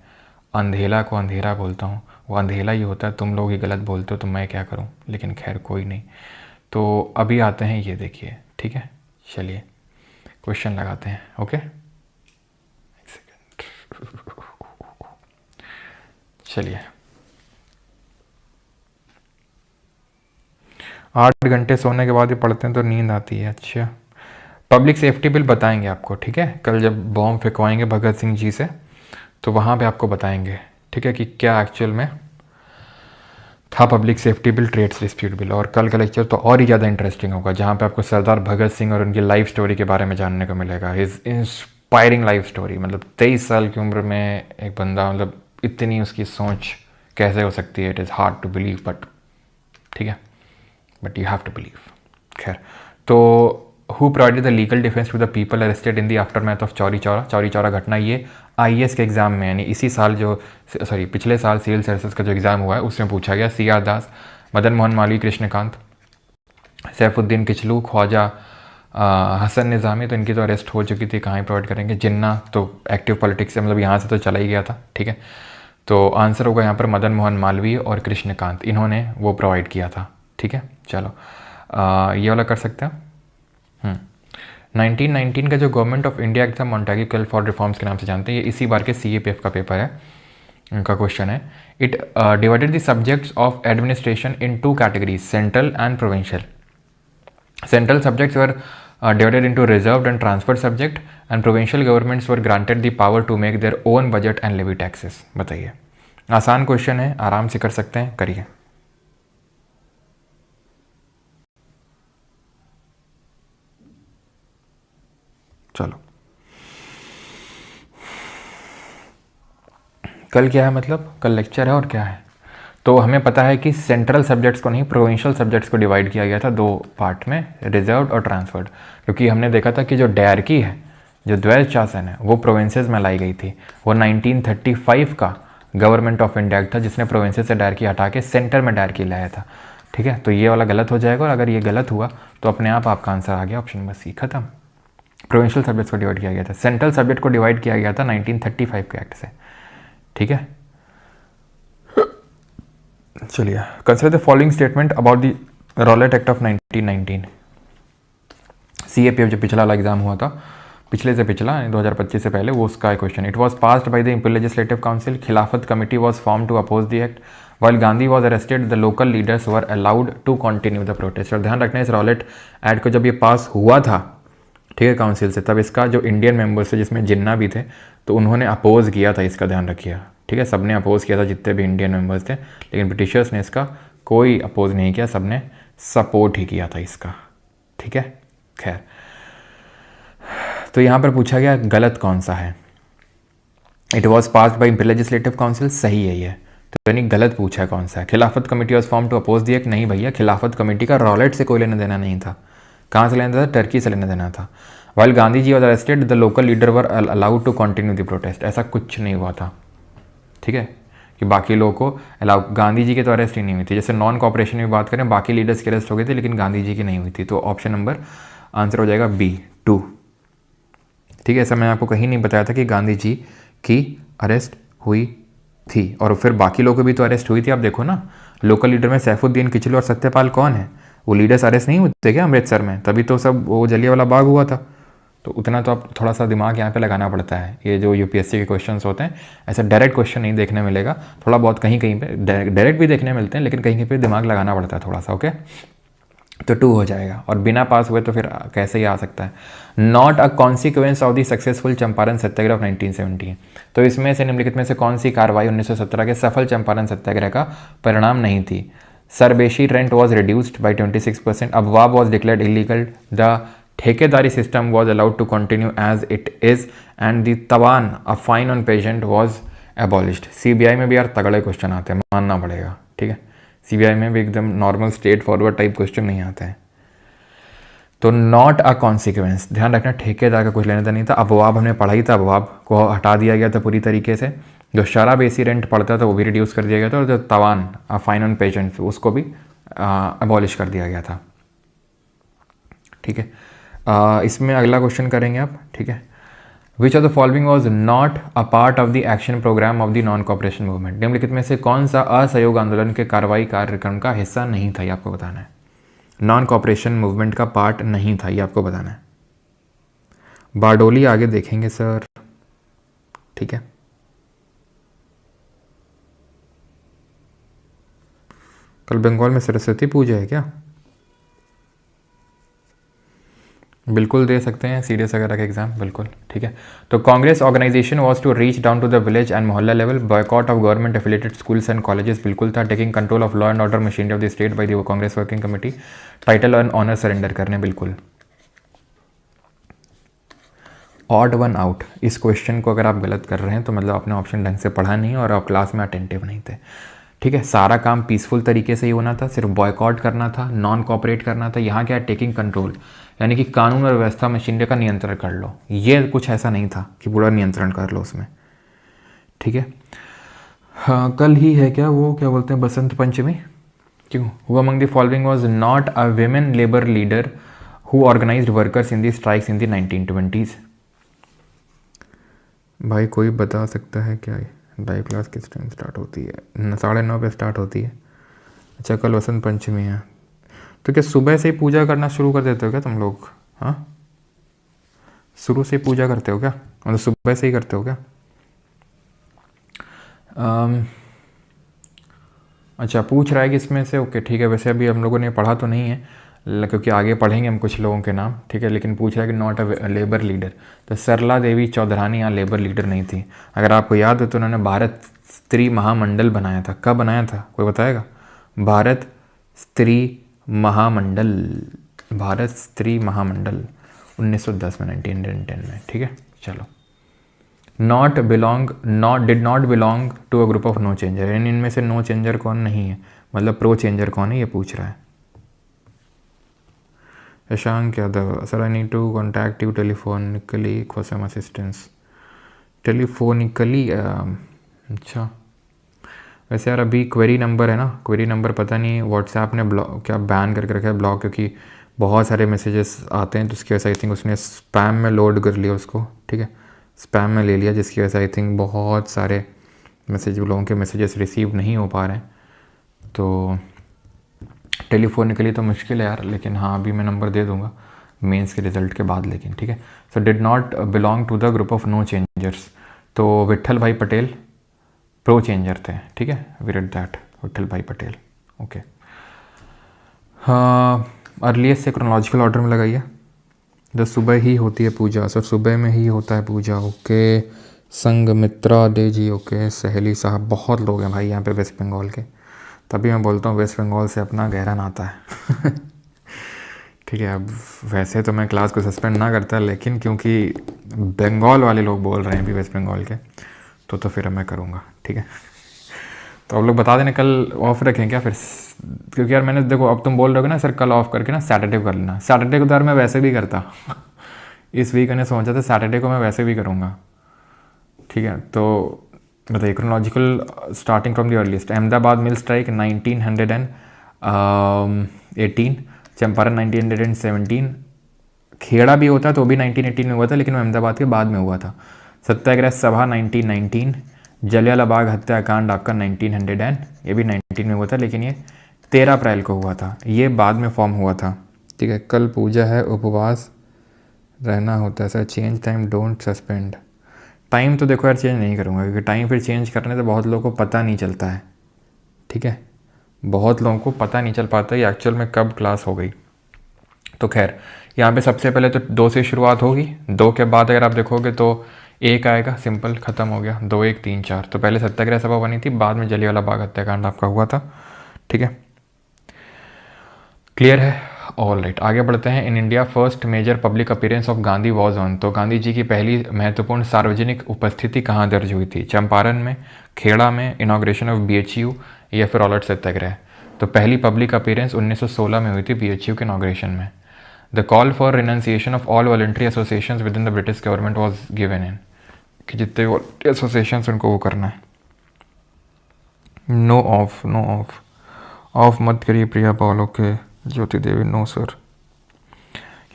अंधेला को अंधेरा बोलता हूँ। वो अंधेला ही होता है, तुम लोग ही गलत बोलते हो तो मैं क्या करूँ, लेकिन खैर कोई नहीं। तो अभी आते हैं, ये देखिए, ठीक है, चलिए क्वेश्चन लगाते हैं। ओके, एक सेकेंड, चलिए। 8 घंटे सोने के बाद ही पढ़ते हैं तो नींद आती है। अच्छा, पब्लिक सेफ्टी बिल बताएंगे आपको, ठीक है, कल जब बॉम्ब फेंकवाएंगे भगत सिंह जी से तो वहाँ पे आपको बताएंगे, ठीक है, कि क्या एक्चुअल में था public safety bill, trades dispute bill. और कल का लेक्चर तो और ही ज़्यादा इंटरेस्टिंग होगा, जहाँ पे आपको सरदार भगत सिंह और उनकी लाइफ स्टोरी के बारे में जानने को मिलेगा। हिज इंस्पायरिंग लाइफ स्टोरी, मतलब 23 साल की उम्र में एक बंदा, मतलब इतनी उसकी सोच कैसे हो सकती है, it is hard to believe, but ठीक है, but you have to believe. खैर, तो who provided the legal defence to the people arrested in the aftermath of Chauri Chaura घटना। ये IAS के एग्जाम में, यानी इसी साल पिछले साल सिविल सर्विसेज का जो एग्ज़ाम हुआ है उसमें पूछा गया। CR दास, मदन मोहन मालवीय, कृष्णकांत, सैफुद्दीन किचलू, ख्वाजा हसन निज़ामी, तो इनकी तो अरेस्ट हो चुकी थी, कहाँ प्रोवाइड करेंगे। जिन्ना तो एक्टिव पॉलिटिक्स से, मतलब यहाँ से तो चला ही गया था, ठीक है। तो आंसर होगा यहाँ पर मदन मोहन मालवीय और कृष्णकांत, इन्होंने वो प्रोवाइड किया था, ठीक है। चलो ये वाला कर सकते हैं। 1919 का जो गवर्नमेंट ऑफ इंडिया एक्ट था, मॉन्टेग्यू कॉल फॉर रिफॉर्म्स के नाम से जानते हैं, ये इसी बार के CAPF का पेपर है, उनका क्वेश्चन है। It divided the subjects of administration in 2 categories, central and provincial. Central subjects were divided into reserved and transferred subject, and provincial governments were granted the power to make their own budget and levy taxes। बताइए, आसान question है, आराम से कर सकते हैं, करिए। चलो, कल क्या है, मतलब कल लेक्चर है और क्या है, तो हमें पता है कि सेंट्रल सब्जेक्ट्स को नहीं, प्रोविंशियल सब्जेक्ट्स को डिवाइड किया गया था दो पार्ट में, रिजर्व्ड और ट्रांसफर्ड। क्योंकि हमने देखा था कि जो डायरकी है, जो द्वैध शासन है, वो प्रोविंसेस में लाई गई थी। वो 1935 का गवर्नमेंट ऑफ इंडिया था जिसने प्रोविंसेस से डायरकी हटा के सेंटर में डायरकी लाया था। ठीक है, तो ये वाला गलत हो जाएगा, और अगर ये गलत हुआ तो अपने आप आपका आंसर आ गया ऑप्शन नंबर सी, खत्म। प्रोविंशियल सब्जेक्ट्स को डिवाइड किया गया था, सेंट्रल सब्जेक्ट को डिवाइड किया गया था 1935 के एक्ट से। ठीक है, चलिए, consider the following statement about the Rowlatt act of 1919। CAPF जो पिछला वाला एग्जाम हुआ था, पिछले से पिछला 2025 से पहले, वो उसका question. It was passed by the imperial legislative council, Khilafat committee was form to oppose the act, while Gandhi was arrested the local leaders were allowed to continue the protest. और ध्यान रखना, इस रॉलेट एक्ट को जब ये पास हुआ था, ठीक है, काउंसिल से, तब इसका जो इंडियन मेंबर्स थे, जिसमें जिन्ना भी थे, तो उन्होंने अपोज किया था, इसका ध्यान रखिए। ठीक है, सबने अपोज किया था, जितने भी इंडियन मेंबर्स थे, लेकिन ब्रिटिशर्स ने इसका कोई अपोज नहीं किया, सबने सपोर्ट ही किया था इसका। ठीक है, खैर, तो यहाँ पर पूछा गया गलत कौन सा है। It was passed by imperial legislative council, सही है ये, तो यानी गलत पूछा है कौन सा है। Khilafat committee was form to oppose the act, नहीं भैया, खिलाफत कमेटी का रॉलेट से कोई लेना देना नहीं था। कहाँ से लेना था? टर्की से लेना देना था। While Gandhi ji was arrested the local leader were allowed to continue the protest, ऐसा कुछ नहीं हुआ था। ठीक है, कि बाकी लोगों को अलाउ, गांधी जी के तो अरेस्ट ही नहीं हुई थी। जैसे नॉन कॉपरेशन में बात करें, बाकी लीडर्स की अरेस्ट हो गई थी, लेकिन गांधी जी की नहीं हुई थी। तो ऑप्शन नंबर आंसर हो जाएगा B 2। ठीक है, ऐसा मैंने आपको कहीं नहीं बताया था कि गांधी जी की अरेस्ट हुई थी, और फिर बाकी लोगों की भी तो अरेस्ट हुई थी। आप देखो ना, लोकल लीडर में सैफुद्दीन किचलू और सत्यपाल कौन है? वो लीडर्स अरेस्ट नहीं होते क्या अमृतसर में? तभी तो सब वो जलियांवाला बाग हुआ था। तो उतना तो आप थोड़ा सा दिमाग यहाँ पे लगाना पड़ता है। ये जो UPSC के क्वेश्चंस होते हैं, ऐसा डायरेक्ट क्वेश्चन नहीं देखने मिलेगा, थोड़ा बहुत कहीं कहीं पे डायरेक्ट भी देखने मिलते हैं, लेकिन कहीं कहीं पे दिमाग लगाना पड़ता है थोड़ा सा। ओके, तो 2 हो जाएगा, और बिना पास हुए तो फिर कैसे ही आ सकता है। Not a consequence of the successful Champaran Satyagraha of 1917। तो इसमें से निम्नलिखित में से कौन सी कार्रवाई 1917 के सफल चंपारण सत्याग्रह का परिणाम नहीं थी? Sarbeshi rent was reduced by 26%, abwab was declared illegal, the thekedari system was allowed to continue as it is, and the tawan a fine on peasant was abolished. CBI में भी यार तगड़े क्वेश्चन आते हैं, मानना पड़ेगा। ठीक है, CBI में भी एकदम normal straight forward type question नहीं आते हैं। तो नॉट अ कॉन्सिक्वेंस, ध्यान रखना, ठेकेदार का कुछ लेना देना नहीं था। अबवाब हमने पढ़ा ही था, अबवाब को हटा दिया गया था पूरी तरीके से। जो शराबेसी रेंट पड़ता था वो भी रिड्यूस कर दिया गया था, और जो तवान फाइन ऑन पेजेंट उसको भी अबॉलिश कर दिया गया था। ठीक है, इसमें अगला क्वेश्चन करेंगे आप। ठीक है, which of the following was not a part of the action programme of the non cooperation movement. निम्नलिखित में से कौन सा असहयोग आंदोलन के कार्रवाई कार्यक्रम का हिस्सा नहीं था? ये आपको बताना है। नॉन कॉपरेशन मूवमेंट का पार्ट नहीं था, ये आपको बताना है। बारडोली आगे देखेंगे सर। ठीक है, कल बंगाल में सरस्वती पूजा है क्या? बिल्कुल दे सकते हैं, सीरियस वगैरह का एग्जाम, बिल्कुल। ठीक है, तो Congress organisation was to reach down to the village and mohalla level, boycott of government affiliated schools and colleges, बिल्कुल था। Taking control of law and order machinery of the state by the Congress working committee, title and honour surrender करने, बिल्कुल। Odd one out, इस question को अगर आप गलत कर रहे हैं तो मतलब आपने ऑप्शन ढंग से पढ़ा नहीं और आप क्लास में अटेंटिव नहीं थे। ठीक है, सारा काम पीसफुल तरीके से ही होना था, सिर्फ बॉयकॉट करना था, नॉन कॉपरेट करना था। यहाँ क्या है, टेकिंग कंट्रोल, यानी कि कानून और व्यवस्था मशीनरी का नियंत्रण कर लो। ये कुछ ऐसा नहीं था कि पूरा नियंत्रण कर लो उसमें। ठीक है, हाँ, कल ही है क्या वो, क्या बोलते हैं, बसंत पंचमी? क्यों हुआ? Among the following was not a women labour leader who organised workers in the strikes in the 1920s। भाई कोई बता सकता है क्या? लाइव क्लास किस टाइम स्टार्ट होती है? 9:30 पे स्टार्ट होती है। अच्छा, कल वसंत पंचमी है, तो क्या सुबह से ही पूजा करना शुरू कर देते हो क्या तुम लोग? हाँ, शुरू से ही पूजा करते हो क्या? मतलब सुबह से ही करते हो क्या? अच्छा, पूछ रहा है कि इसमें से, ओके ठीक है। वैसे अभी हम लोगों ने पढ़ा तो नहीं है, क्योंकि आगे पढ़ेंगे हम कुछ लोगों के नाम। ठीक है, लेकिन पूछ रहा है कि नॉट अ लेबर लीडर, तो सरला देवी चौधरानी यहाँ लेबर लीडर नहीं थी। अगर आपको याद हो तो उन्होंने भारत स्त्री महामंडल बनाया था। कब बनाया था, कोई बताएगा? भारत स्त्री महामंडल, भारत स्त्री महामंडल 1910 में, 1910 में। ठीक है, चलो did not belong to a group of no changer, यानी इनमें से नो चेंजर कौन नहीं है, मतलब प्रो चेंजर कौन है ये पूछ रहा है। Yashank Yadav, sir I need to contact you telephonically for some assistance. Telephonically, अच्छा। वैसे यार अभी क्वेरी नंबर है ना, क्वेरी नंबर पता नहीं व्हाट्सएप ने ब्लॉक क्या बैन करके रखा है, ब्लॉक, क्योंकि बहुत सारे मैसेजेस आते हैं तो उसकी वजह से आई थिंक उसने स्पैम में लोड कर लिया उसको, ठीक है, स्पैम में ले लिया, जिसकी वजह से आई थिंक बहुत सारे लोगों के मैसेजेस रिसीव नहीं हो पा रहे हैं। तो टेलीफोनिकली तो मुश्किल है यार, लेकिन हाँ अभी मैं नंबर दे दूँगा मेंस के रिजल्ट के बाद, लेकिन ठीक है। So did not belong to the group of no changers, तो विट्ठल भाई पटेल प्रो चेंजर थे, ठीक है, वी रेड दैट, विट्ठल भाई पटेल, ओके। हाँ, अर्लीस्ट से क्रोनोलॉजिकल ऑर्डर में लगाइए। जो सुबह ही होती है पूजा, सर सुबह में ही होता है पूजा, ओके। संगमित्रा डे जी, ओके। सहेली साहब, बहुत लोग हैं भाई यहाँ पे वेस्ट बंगाल के, तभी मैं बोलता हूँ वेस्ट बंगाल से अपना गहरा नाता है। ठीक है, अब वैसे तो मैं क्लास को सस्पेंड ना करता, लेकिन क्योंकि बंगाल वाले लोग बोल रहे हैं अभी वेस्ट बंगाल के, तो फिर मैं करूँगा, ठीक है। तो आप लोग बता देना कल ऑफ रखें क्या फिर, क्योंकि यार मैंने देखो अब तुम बोल रहे हो ना सर कल ऑफ करके ना सैटरडे को कर लेना, सैटरडे को तो यार मैं वैसे भी करता। इस वीक मैंने सोचा था सैटरडे को मैं वैसे भी करूँगा, ठीक है। तो बताइए chronological starting from the earliest, Ahmedabad mill strike 1918, Champaran 1917, Kheda भी होता तो भी 1918 में हुआ था, लेकिन वो अहमदाबाद के बाद में हुआ था। सत्याग्रह सभा 1919, जलियांवाला बाग हत्याकांड आपका 1900 ये भी 19 में हुआ था, लेकिन ये 13 अप्रैल को हुआ था, ये बाद में फॉर्म हुआ था, ठीक है। कल पूजा है, उपवास रहना होता है sir, change time don't suspend. Time तो देखो यार चेंज नहीं करूँगा, क्योंकि टाइम फिर चेंज करने से बहुत लोगों को पता नहीं चलता है, ठीक है, बहुत लोगों को पता नहीं चल पाता है एक्चुअल में कब क्लास हो गई। तो खैर यहाँ पे सबसे पहले तो 2 से शुरुआत होगी, 2 के बाद अगर आप देखोगे तो 1 आएगा, सिंपल ख़त्म हो गया, 2 1 3 4। तो पहले सत्याग्रह सभा बनी थी, बाद में जलियांवाला बाग हत्याकांड आपका हुआ था, ठीक है, क्लियर है, ऑल राइट। आगे बढ़ते हैं। In India first major public appearance of Gandhi was on, तो गांधी जी की पहली महत्वपूर्ण सार्वजनिक उपस्थिति कहाँ दर्ज हुई थी, चंपारण में, खेड़ा में, इनाग्रेशन ऑफ BHU या फिर ऑलट सत्याग्रह। तो पहली पब्लिक अपीयरेंस 1916 में हुई थी BHU के इनाग्रेशन में। The call for renunciation of all voluntary associations within the British government was given in, कि जितने वॉलंटरी एसोसिएशंस उनको वो करना है। No off, no off, off मत करिए Priya Paul, okay. Jyoti Devi, no sir,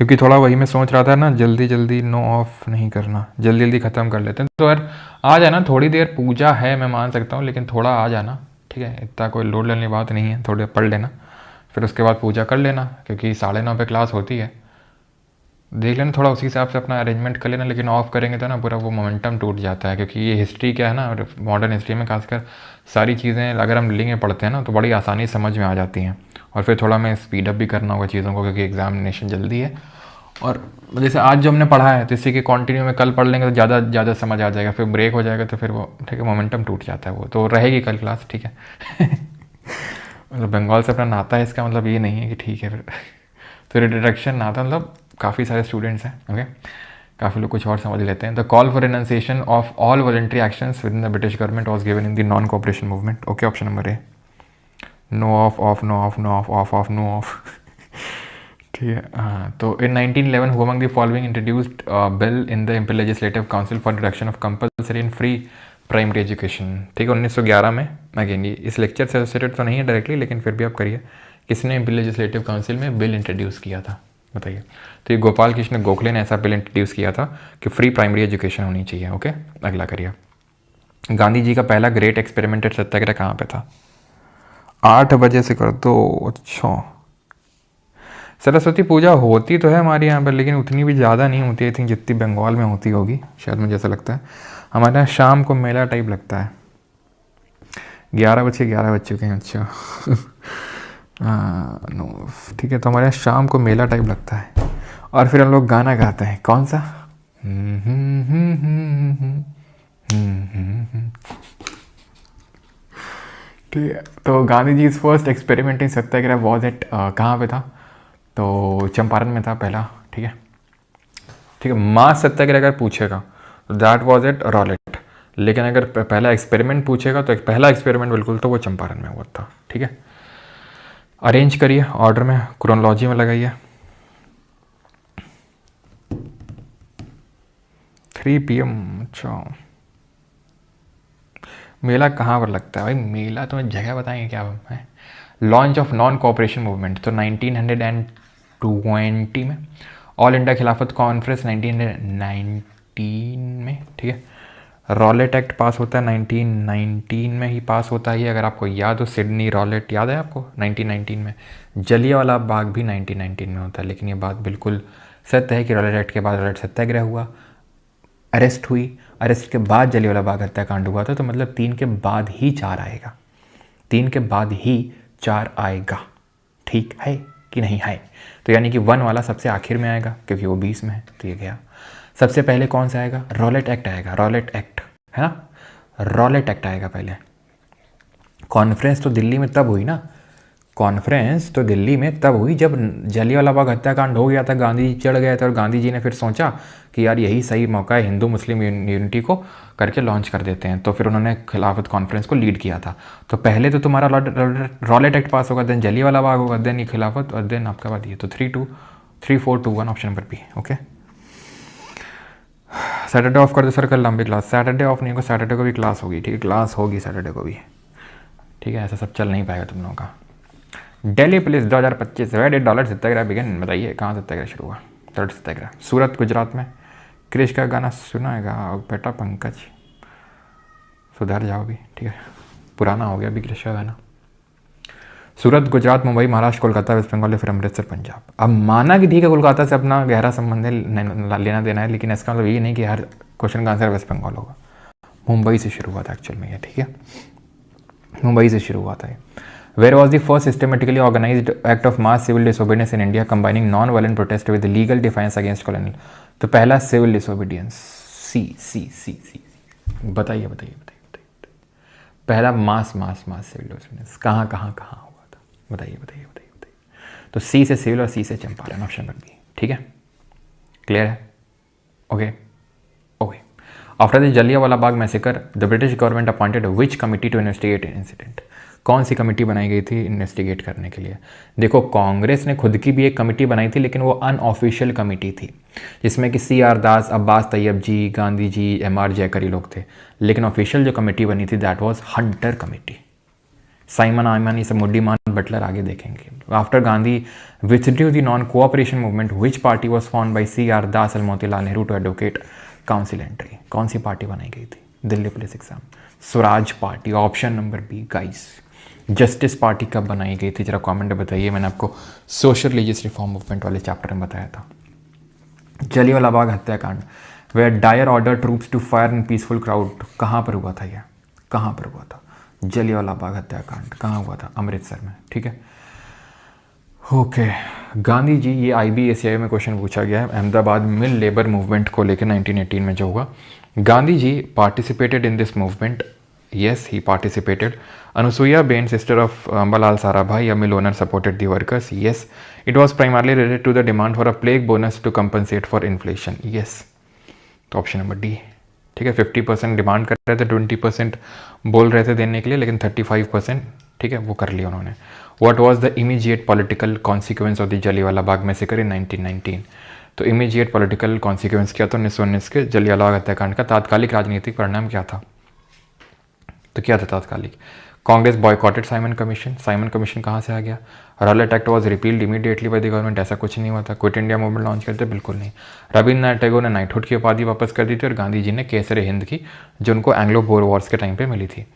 क्योंकि थोड़ा वही मैं सोच रहा था ना, जल्दी जल्दी नो ऑफ नहीं करना, जल्दी जल्दी ख़त्म कर लेते हैं। तो यार आ जाना, थोड़ी देर पूजा है मैं मान सकता हूँ, लेकिन थोड़ा आ जाना, ठीक है, इतना कोई लोड लेने की बात नहीं है, थोड़ी पढ़ लेना, फिर उसके बाद पूजा कर लेना, क्योंकि 9:30 पे क्लास होती है, देख लेना थोड़ा उसी हिसाब से अपना अरेंजमेंट कर लेना। लेकिन ऑफ करेंगे तो ना पूरा वो मोमेंटम टूट जाता है, क्योंकि ये हिस्ट्री क्या है ना, मॉडर्न हिस्ट्री में खासकर सारी चीज़ें अगर हम लिंक में पढ़ते हैं ना तो बड़ी आसानी समझ में आ जाती हैं, और फिर थोड़ा मैं स्पीड अप भी करना होगा चीज़ों को, क्योंकि एग्जामिनेशन जल्दी है। और जैसे आज जो हमने पढ़ा है तो इसी के कंटिन्यू में कल पढ़ लेंगे तो ज़्यादा समझ आ जाएगा, फिर ब्रेक हो जाएगा तो फिर वो ठीक है मोमेंटम टूट जाता है, वो तो रहेगी कल क्लास, ठीक है। मतलब बंगाल से अपना नाता है, इसका मतलब ये नहीं है कि ठीक है फिर तो रिडक्शन नाता मतलब काफ़ी सारे स्टूडेंट्स हैं, ओके, काफ़ी लोग कुछ और समझ लेते हैं। The call for renunciation of all voluntary actions within the British government was given in the non cooperation movement, okay, option number A. No off, off, no off, no off, off, off, no off, ठीक है। हाँ, तो in 1911 who among the following introduced bill in the imperial legislative council for reduction of compulsory in free primary education, ठीक है, 1911 में। Again ये इस lecture से एसोसिएटेड तो नहीं है डायरेक्टली, लेकिन फिर भी आप करिए, किसने इम्पीरियल लेजिस्लेटिव काउंसिल में बिल इंट्रोड्यूस किया था, बताइए। तो ये गोपाल कृष्ण गोखले ने ऐसा बिल इंट्रोड्यूस किया था कि फ्री प्राइमरी एजुकेशन होनी चाहिए, ओके। अगला करिए। गांधी जी का पहला ग्रेट एक्सपेरिमेंटेड सत्याग्रह कहाँ पे था? 8 बजे से कर दो, अच्छा। सरस्वती पूजा होती तो है हमारे यहाँ पर, लेकिन उतनी भी ज़्यादा नहीं होती, आई थिंक जितनी बंगाल में होती होगी, शायद मुझे ऐसा लगता है। हमारे यहाँ शाम को मेला टाइप लगता है, 11 बज चुके हैं, अच्छा। नो, ठीक है, तो हमारे यहाँ शाम को मेला टाइप लगता है, और फिर हम लोग गाना गाते हैं, कौन सा? ठीक है, तो Gandhi ji first experiment in satyagraha was at, कहाँ पे था? तो चंपारण में था पहला, ठीक है, ठीक है। मास सत्याग्रह अगर पूछेगा दैट वॉज इट रॉलेट। लेकिन अगर पहला एक्सपेरिमेंट पूछेगा तो पहला एक्सपेरिमेंट बिल्कुल तो वो चंपारण में हुआ था। ठीक है, अरेंज करिए ऑर्डर में, क्रोनोलॉजी में लगाइए। 3 PM। अच्छा, मेला कहाँ पर लगता है भाई? मेला तुम्हें जगह बताएंगे क्या है? Launch of non cooperation movement तो 1920 में। ऑल इंडिया खिलाफत कॉन्फ्रेंस 1919 में। ठीक है, रॉलेट एक्ट पास होता है 1919 में ही पास होता है। अगर आपको याद हो, सिडनी रॉलेट याद है आपको 1919 में। जलियांवाला बाग भी 1919 में होता है। लेकिन ये बात बिल्कुल सत्य है कि रॉलेट एक्ट के बाद रॉलेट सत्याग्रह हुआ, अरेस्ट हुई, अरेस्ट के बाद जलियांवाला बाग हत्याकांड हुआ था। तो मतलब 3 के बाद ही 4 आएगा, 3 के बाद ही 4 आएगा। ठीक है कि नहीं है? तो यानी कि 1 वाला सबसे आखिर में आएगा क्योंकि वो 20 में है, तो ये गया। सबसे पहले कौन सा आएगा? रॉलेट एक्ट आएगा, रॉलेट एक्ट है ना, रॉलेट एक्ट आएगा पहले। कॉन्फ्रेंस तो दिल्ली में तब हुई ना, कॉन्फ्रेंस तो दिल्ली में तब हुई जब जलियांवाला बाग हत्याकांड हो गया था, गांधी जी चढ़ गए थे, और गांधी जी ने फिर सोचा कि यार यही सही मौका है हिंदू मुस्लिम यूनिटी को करके लॉन्च कर देते हैं। तो फिर उन्होंने खिलाफत कॉन्फ्रेंस को लीड किया था। तो पहले तो तुम्हारा रॉलेट एक्ट पास होगा, देन जलियांवाला बाग होगा, देन ये खिलाफत, और देन आपका बाद ये। तो 3, 4, 2, 1 option number B. Okay, Saturday off कर दो सर, कल लंबी क्लास। सैटरडे ऑफ नहीं होगा, सैटरडे को भी क्लास होगी। ठीक है, क्लास होगी सैटरडे को भी। ठीक है, ऐसा सब चल नहीं पाएगा तुम लोगों का। दिल्ली पुलिस 2025 $1 सत्याग्रह बिगिन। बताइए कहाँ सत्याग्रह शुरू हुआ? थर्ड सत्याग्रह सूरत गुजरात में। क्रिश का गाना सुना है बेटा पंकज? सुधर जाओ भी, ठीक है, पुराना हो गया अभी क्रिश का गाना। सूरत गुजरात, मुंबई महाराष्ट्र, कोलकाता वेस्ट बंगाल, फिर अमृतसर पंजाब। अब माना कि ठीक है कोलकाता से अपना गहरा संबंध लेना देना है, लेकिन इसका मतलब ये नहीं कि हर क्वेश्चन का आंसर वेस्ट बंगाल होगा। मुंबई से शुरू हुआ था एक्चुअल में ये। ठीक है, मुंबई से शुरू हुआ था ये। Where was the first systematically organized act of mass civil disobedience in India combining non-violent protest with legal defiance against colonial? तो पहला सिविल डिसोबीडियंस, सी। बताइए। पहला मास सिविल डिसोबीडियंस कहाँ हुआ था? बताइए। तो सी से सिविल और सी से चंपारण, ऑप्शन नंबर बी। ठीक है, क्लियर है? Okay. After the Jallianwala Bagh massacre the British government appointed which committee to investigate incident? कौन सी कमेटी बनाई गई थी इन्वेस्टिगेट करने के लिए? देखो, कांग्रेस ने खुद की भी एक कमेटी बनाई थी, लेकिन वो अनऑफिशियल कमेटी थी, जिसमें कि CR दास, अब्बास तैयब जी, गांधी जी, MR जयकर लोग थे। लेकिन ऑफिशियल जो कमेटी बनी थी that was Hunter committee. Simon आयमन, ये सब मुड्डीमान बटलर आगे देखेंगे। After Gandhi withdrew the non cooperation movement which party was form by CR Das और Motilal Nehru to advocate council entry? कौन सी पार्टी बनाई गई थी? Delhi police exam, Swaraj party, option number B guys. Justice party कब बनाई गई थी? जरा कमेंट में बताइए। मैंने आपको सोशल रिलीजियस रिफॉर्म मूवमेंट वाले चैप्टर में बताया था। जलियांवाला बाग हत्याकांड, where Dyer order troops to fire in peaceful crowd, कहाँ पर हुआ था? यह कहाँ पर हुआ था? जलियांवाला बाग हत्याकांड कहाँ हुआ था? अमृतसर में। ठीक है, ओके। गांधी जी, ये IBACI में क्वेश्चन पूछा गया है, अहमदाबाद मिल लेबर मूवमेंट को लेकर 1918 में जो हुआ। Gandhi ji participated in this movement. Yes, he participated. Anusuya Bain, sister of Ambalal Sarabhai, a mill owner, supported the workers. Yes, it was primarily related to the demand for a plague bonus to compensate for inflation. Yes, तो option number D. ठीक है, 50% demand कर रहे थे, 20% बोल रहे थे देने के लिए, लेकिन 35% ठीक है वो कर लिया उन्होंने। What was the immediate political consequence of the Jallianwala Bagh massacre in 1919? तो इमीडिएट पॉलिटिकल कॉन्सिक्वेंस क्या था 1919 के जलियांवाला बाग हत्याकांड का? तात्कालिक राजनीतिक परिणाम क्या था? तो क्या था तात्कालिक? Congress boycotted Simon commission. Simon commission कहाँ से आ गया? Rowlatt act was repealed immediately by the government. ऐसा कुछ नहीं हुआ था। क्विट इंडिया मूवमेंट लॉन्च करते? बिल्कुल नहीं। रविन्द्रनाथ टैगोर ने नाइटहुड की उपाधि वापस कर दी थी, और गांधी जी ने केसर हिंद की, जो उनको एंग्लो बोर वॉर्स के टाइम पे मिली थी।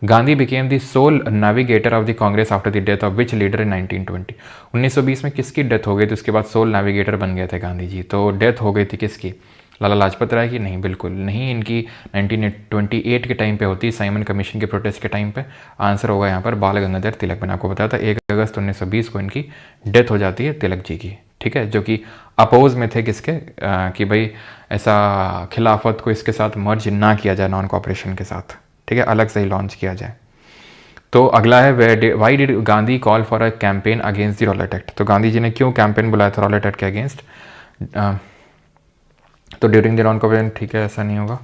Gandhi became the sole navigator of the Congress after the death of which leader in 1920? 1920 में किसकी डेथ हो गई थी? उसके बाद सोल नेविगेटर बन गए थे गांधी जी। तो डेथ हो गई थी किसकी? लाला लाजपत राय की? नहीं, बिल्कुल नहीं। इनकी 1928 के टाइम पे होती, साइमन कमीशन के प्रोटेस्ट के टाइम पे। आंसर होगा यहाँ पर बाल गंगाधर तिलक। मैंने आपको बताया था 1 अगस्त 1920 को इनकी डेथ हो जाती है, तिलक जी की। ठीक है, जो कि अपोज में थे किसके? कि भाई ऐसा खिलाफत को इसके साथ मर्ज ना किया जाए, नॉन कॉपरेशन के साथ। ठीक है, अलग से ही लॉन्च किया जाए। तो अगला है why did Gandhi call for a campaign against the Rowlatt act? तो गांधी जी ने क्यों कैंपेन बुलाया था रॉलेट एक्ट के अगेंस्ट? तो ड्यूरिंग द नॉन कॉपरेशन, ठीक है, ऐसा नहीं होगा।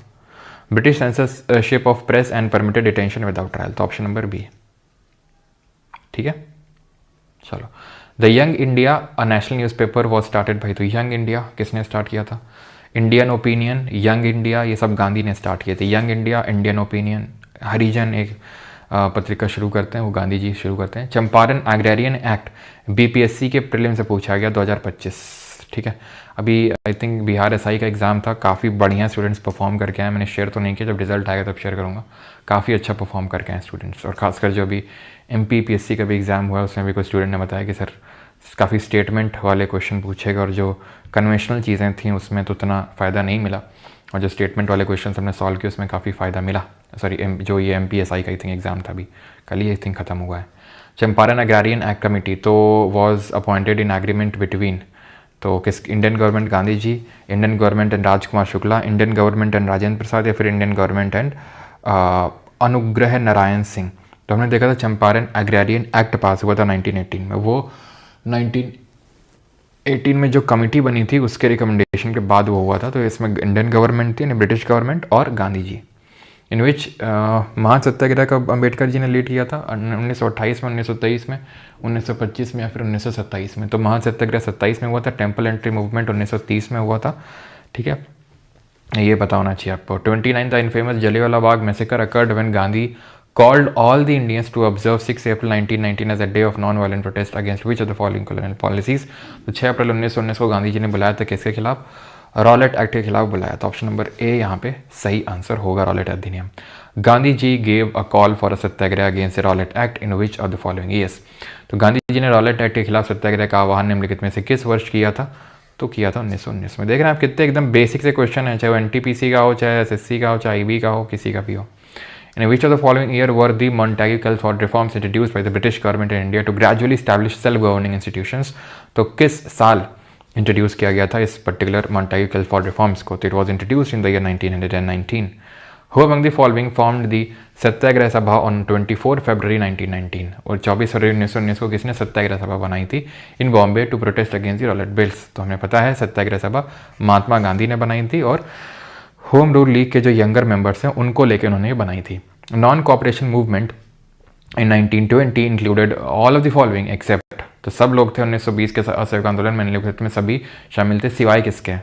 British censorship of press and permitted detention without trial, तो ऑप्शन नंबर बी। ठीक है, चलो। The young India a national newspaper was started भाई, तो यंग इंडिया किसने स्टार्ट किया था? इंडियन ओपिनियन, यंग इंडिया, ये सब गांधी ने स्टार्ट किए थे। यंग इंडिया, इंडियन ओपिनियन, हरिजन एक पत्रिका शुरू करते हैं, वो गांधी जी शुरू करते हैं। चंपारण एग्रेरियन एक्ट बीपीएससी के प्रीलिम से पूछा गया 2025। ठीक है, अभी आई थिंक बिहार एसआई का एग्ज़ाम था, काफ़ी बढ़िया स्टूडेंट्स परफॉर्म करके आए। मैंने शेयर तो नहीं किया, जब रिजल्ट आएगा तब शेयर करूँगा। काफ़ी अच्छा परफॉर्म करके आए स्टूडेंट्स, और खासकर जो अभी MPPSC का भी एग्ज़ाम हुआ है उसमें भी कोई स्टूडेंट ने बताया कि सर काफ़ी स्टेटमेंट वाले क्वेश्चन पूछेगा, और जो कन्वेंशनल चीज़ें थी उसमें तो उतना फ़ायदा नहीं मिला, और जो स्टेटमेंट वाले क्वेश्चन हमने सॉल्व किए उसमें काफ़ी फ़ायदा मिला। सॉरी, जो ये MPSI का आई थिंक एग्ज़ाम था, अभी कल ही आई थिंक ख़त्म हुआ है। चंपारण अग्रारियन एक्ट कमेटी तो was appointed in agreement between, तो किस, Indian government Gandhi ji, Indian government and Rajkumar Shukla, Indian government and Rajendra Prasad, या फिर Indian government and Anugrah Narayan Singh. तो हमने देखा था चंपारण एग्रारियन एक्ट पास हुआ था 1918 में, वो 1918 में जो कमेटी बनी थी उसके रिकमेंडेशन के बाद वो हुआ था। तो इसमें इंडियन गवर्नमेंट थी, ब्रिटिश गवर्नमेंट और गांधी जी, इन विच महासत्याग्रह का अम्बेडकर जी ने लीड किया था 1928 में, 1923 में, 1925 में, या फिर 1927 में। तो महासत्याग्रह 27 में हुआ था, टेम्पल एंट्री मूवमेंट 1930 में हुआ था। ठीक है, ये पता होना चाहिए आपको। 29 the infamous Jallianwala Bagh massacre occurred when Gandhi called all the Indians to observe 6 April 1919 as a day of non-violent protest against which of the following colonial policies। तो 6 अप्रैल 1919 को गांधी जी ने बुलाया था किसके खिलाफ? रॉलेट एक्ट के खिलाफ बुलाया था। ऑप्शन नंबर ए यहाँ पे सही आंसर होगा, रॉलेट अधिनियम। Gandhi ji gave a call for a satyagraha against the Rowlatt act in which of the following years. तो गांधी जी ने रॉलेट एक्ट के खिलाफ सत्याग्रह का आह्वान निम्नलिखित में से किस वर्ष किया था? तो किया था 1919 में। देख रहे हैं आप कितने एकदम बेसिक से क्वेश्चन है, चाहे वो NTPC का हो, चाहे SSC का हो, चाहे IB का हो, किसी का भी हो। In which of the following year were the Montague Calls for reforms introduced by the British government in India to gradually establish self-governing institutions? तो किस साल इंट्रोड्यूस किया गया था इस particular Montague Calls for reforms को? तो it was introduced in the year 1919. Who among the following formed the सत्याग्रह सभा on 24 February 1919? और 24 फरवरी 1919 को किसने सत्याग्रह सभा बनाई थी in Bombay to protest against the Rowlatt bills? तो हमें पता है सत्याग्रह सभा महात्मा गांधी ने बनाई थी, और होम रूल लीग के जो यंगर मेंबर्स हैं उनको लेकर उन्होंने ये बनाई थी। Non cooperation movement in 1920 included all of the following except, तो सब लोग थे 1920 के असहयोग आंदोलन में सभी शामिल थे सिवाय किसके?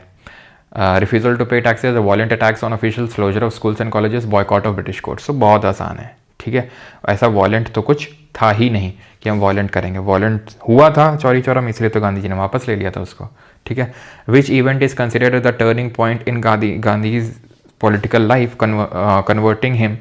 Refusal to pay taxes, violent attacks on officials, closure of schools and colleges, boycott of British courts. तो बहुत आसान है, ठीक है, ऐसा वॉलेंट तो कुछ था ही नहीं कि हम वॉलेंट करेंगे। वॉलेंट हुआ था चौरी चौरा में, इसलिए तो गांधी जी ने वापस ले लिया था उसको। ठीक है, which event is considered the turning point in Gandhi's political life converting him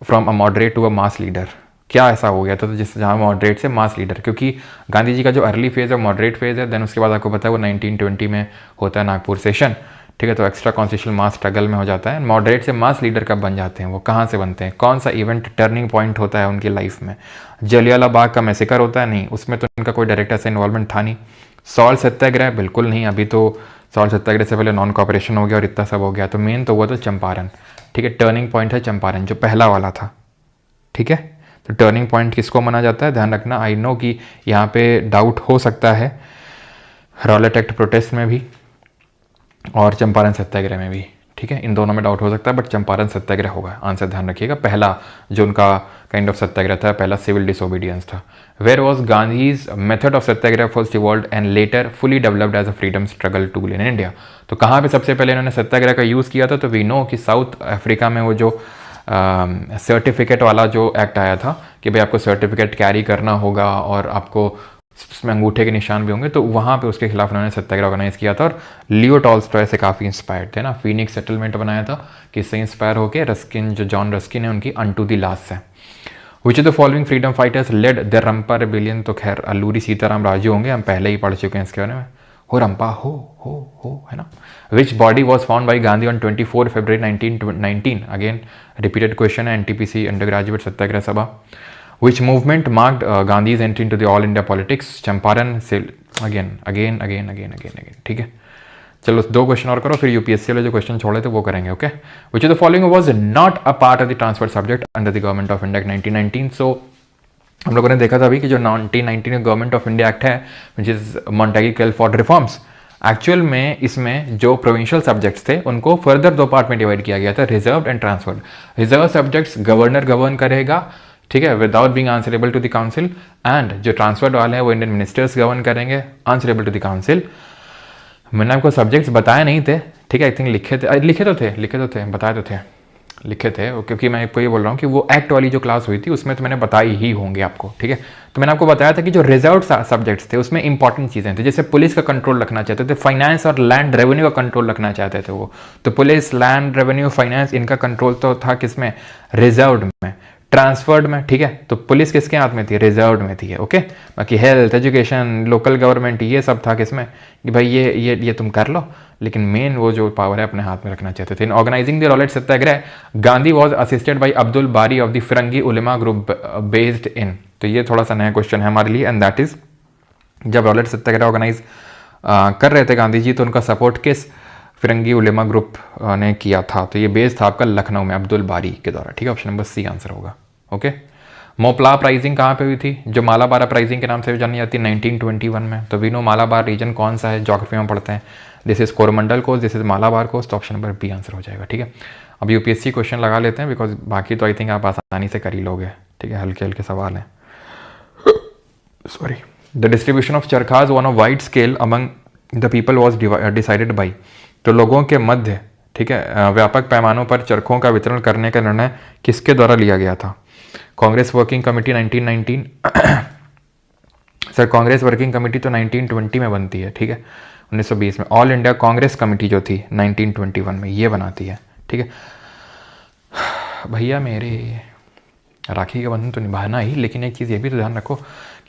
from a moderate to a mass leader? क्या ऐसा हो गया था तो जिस जहाँ मॉडरेट से मास लीडर, क्योंकि गांधी जी का जो अर्ली फेज़ है मॉडरेट फेज़ है, देन उसके बाद आपको पता है वो 1920 में होता है नागपुर सेशन। ठीक है, तो एक्स्ट्रा कॉन्स्टिट्यूशनल मास स्ट्रगल में हो जाता है। मॉडरेट से मास लीडर कब बन जाते हैं, वो कहाँ से बनते हैं, कौन सा इवेंट टर्निंग पॉइंट होता है उनकी लाइफ में? जलियांवाला बाग का मैसेकर होता है? नहीं, उसमें तो उनका कोई डायरेक्ट ऐसा इन्वॉल्वमेंट था नहीं। सॉल्ट सत्याग्रह? बिल्कुल नहीं, अभी तो सॉल्ट सत्याग्रह से पहले नॉन कॉपरेशन हो गया और इतना सब हो गया। तो मेन तो हुआ तो चंपारण। ठीक है, टर्निंग पॉइंट है चंपारण, जो पहला वाला था। ठीक है, तो टर्निंग पॉइंट किसको माना जाता है, ध्यान रखना। आई नो कि यहाँ पे डाउट हो सकता है रॉलेट एक्ट प्रोटेस्ट में भी और चंपारण सत्याग्रह में भी। ठीक है, इन दोनों में डाउट हो सकता है, बट चंपारण सत्याग्रह होगा आंसर, ध्यान रखिएगा। पहला जो उनका काइंड ऑफ सत्याग्रह था, पहला सिविल डिसोबीडियंस था। Where was Gandhi's method of satyagraha first evolved and later fully developed as a freedom struggle tool in India? तो कहाँ पे सबसे पहले इन्होंने सत्याग्रह का यूज़ किया था? तो वी नो कि साउथ अफ्रीका में वो जो सर्टिफिकेट वाला जो एक्ट आया था कि भाई आपको सर्टिफिकेट कैरी करना होगा और आपको उसमें अंगूठे के निशान भी होंगे, तो वहाँ पे उसके खिलाफ उन्होंने सत्याग्रह ऑर्गेनाइज किया था। और लियो टॉल्स्टॉय से काफ़ी इंस्पायर्ड थे ना, फीनिक्स सेटलमेंट बनाया था, किससे इंस्पायर होकर? रस्किन, जो जॉन रस्किन है उनकी अनटू द लास्ट से। Which of the following freedom fighters led the Rampa rebellion? तो खैर अल्लूरी सीताराम राजू होंगे, हम पहले ही पढ़ चुके हैं इसके बारे में। हो रंपा हो है ना। Which body was found by Gandhi on 24 February 1919? Again repeated question है, NTPC अंडर ग्रेजुएट सत्याग्रह सभा। Which movement marked Gandhi's entry into the all India politics? Champaran से again। ठीक है, चलो 2 क्वेश्चन और करो, फिर UPSC वाले जो क्वेश्चन छोड़े थे वो करेंगे। Okay, which of the following was not a part of the transfer subject under the government of India 1919? सो हम लोगों ने देखा था अभी कि जो 1919 गवर्नमेंट ऑफ इंडिया एक्ट है, विच इज मॉन्टेगी केल फॉर रिफॉर्म्स, एक्चुअल में इसमें जो प्रोविंशियल सब्जेक्ट्स थे उनको फर्दर दो पार्ट में डिवाइड किया गया था, reserve and transferred. Reserve subjects governor govern करेगा, ठीक है, without being answerable to the council, and जो ट्रांसफर्ड वाले हैं वो इंडियन मिनिस्टर्स गवर्न करेंगे, आंसरेबल टू द काउंसिल। मैंने आपको सब्जेक्ट्स बताए नहीं थे, ठीक है, आई थिंक लिखे तो थे, बताए तो थे, लिखे थे, क्योंकि मैं आपको ये बोल रहा हूँ कि वो एक्ट वाली जो क्लास हुई थी उसमें तो मैंने बताई ही होंगे आपको, ठीक है। तो मैंने आपको बताया था कि जो रिजर्व सब्जेक्ट्स थे उसमें इंपॉर्टेंट चीज़ें थी, जैसे पुलिस का कंट्रोल रखना चाहते थे, फाइनेंस और लैंड रेवेन्यू का कंट्रोल रखना चाहते थे वो, तो पुलिस, लैंड रेवेन्यू, फाइनेंस, इनका कंट्रोल तो था किसमें, रिजर्व में। ट्रांसफर्ड में, ठीक है, तो पुलिस किसके हाथ में थी, रिजर्व में थी, ओके। बाकी हेल्थ, एजुकेशन, लोकल गवर्नमेंट, ये सब था किसमें, कि भाई ये तुम कर लो, लेकिन मेन वो जो पावर है अपने हाथ में रखना चाहते थे। In organising the Rowlatt satyagraha Gandhi was assisted by Abdul Bari of the Firangi Ulema group based in, तो ये थोड़ा सा नया क्वेश्चन है हमारे लिए, एंड दैट इज जब रॉलेट सत्याग्रह ऑर्गेनाइज कर रहे थे गांधी जी, तो उनका सपोर्ट किस फिरंगी उलेमा ग्रुप ने किया था, तो ये बेस था आपका लखनऊ में अब्दुल बारी के द्वारा, ठीक है, ऑप्शन नंबर सी आंसर होगा, ओके। मोपला प्राइजिंग कहाँ पे हुई थी, जो मालाबार प्राइजिंग के नाम से जानी जाती है, 1921 में। तो वी नो मालाबार रीजन कौन सा है, ज्योग्राफी में पढ़ते हैं, this is Coromandel coast, this is Malabar coast, तो ऑप्शन नंबर बी आंसर हो जाएगा, ठीक है। अब यूपीएससी क्वेश्चन लगा लेते हैं, बिकॉज बाकी तो आई थिंक आप आसानी से कर ही लोगे, ठीक है, हल्के हल्के सवाल हैं। Sorry, the distribution of charkhas one of wide scale among the people was decided by, तो लोगों के मध्य, ठीक है, व्यापक पैमानों पर चरखों का वितरण करने का निर्णय किसके द्वारा लिया गया था, Congress working committee 1919 sir Congress working committee तो 1920 में बनती है, ठीक है, 1920 में। ऑल इंडिया कांग्रेस कमेटी जो थी 1921 में ये बनाती है, ठीक है। भैया मेरे राखी का बंधन तो निभाना ही, लेकिन एक चीज़ ये भी तो ध्यान रखो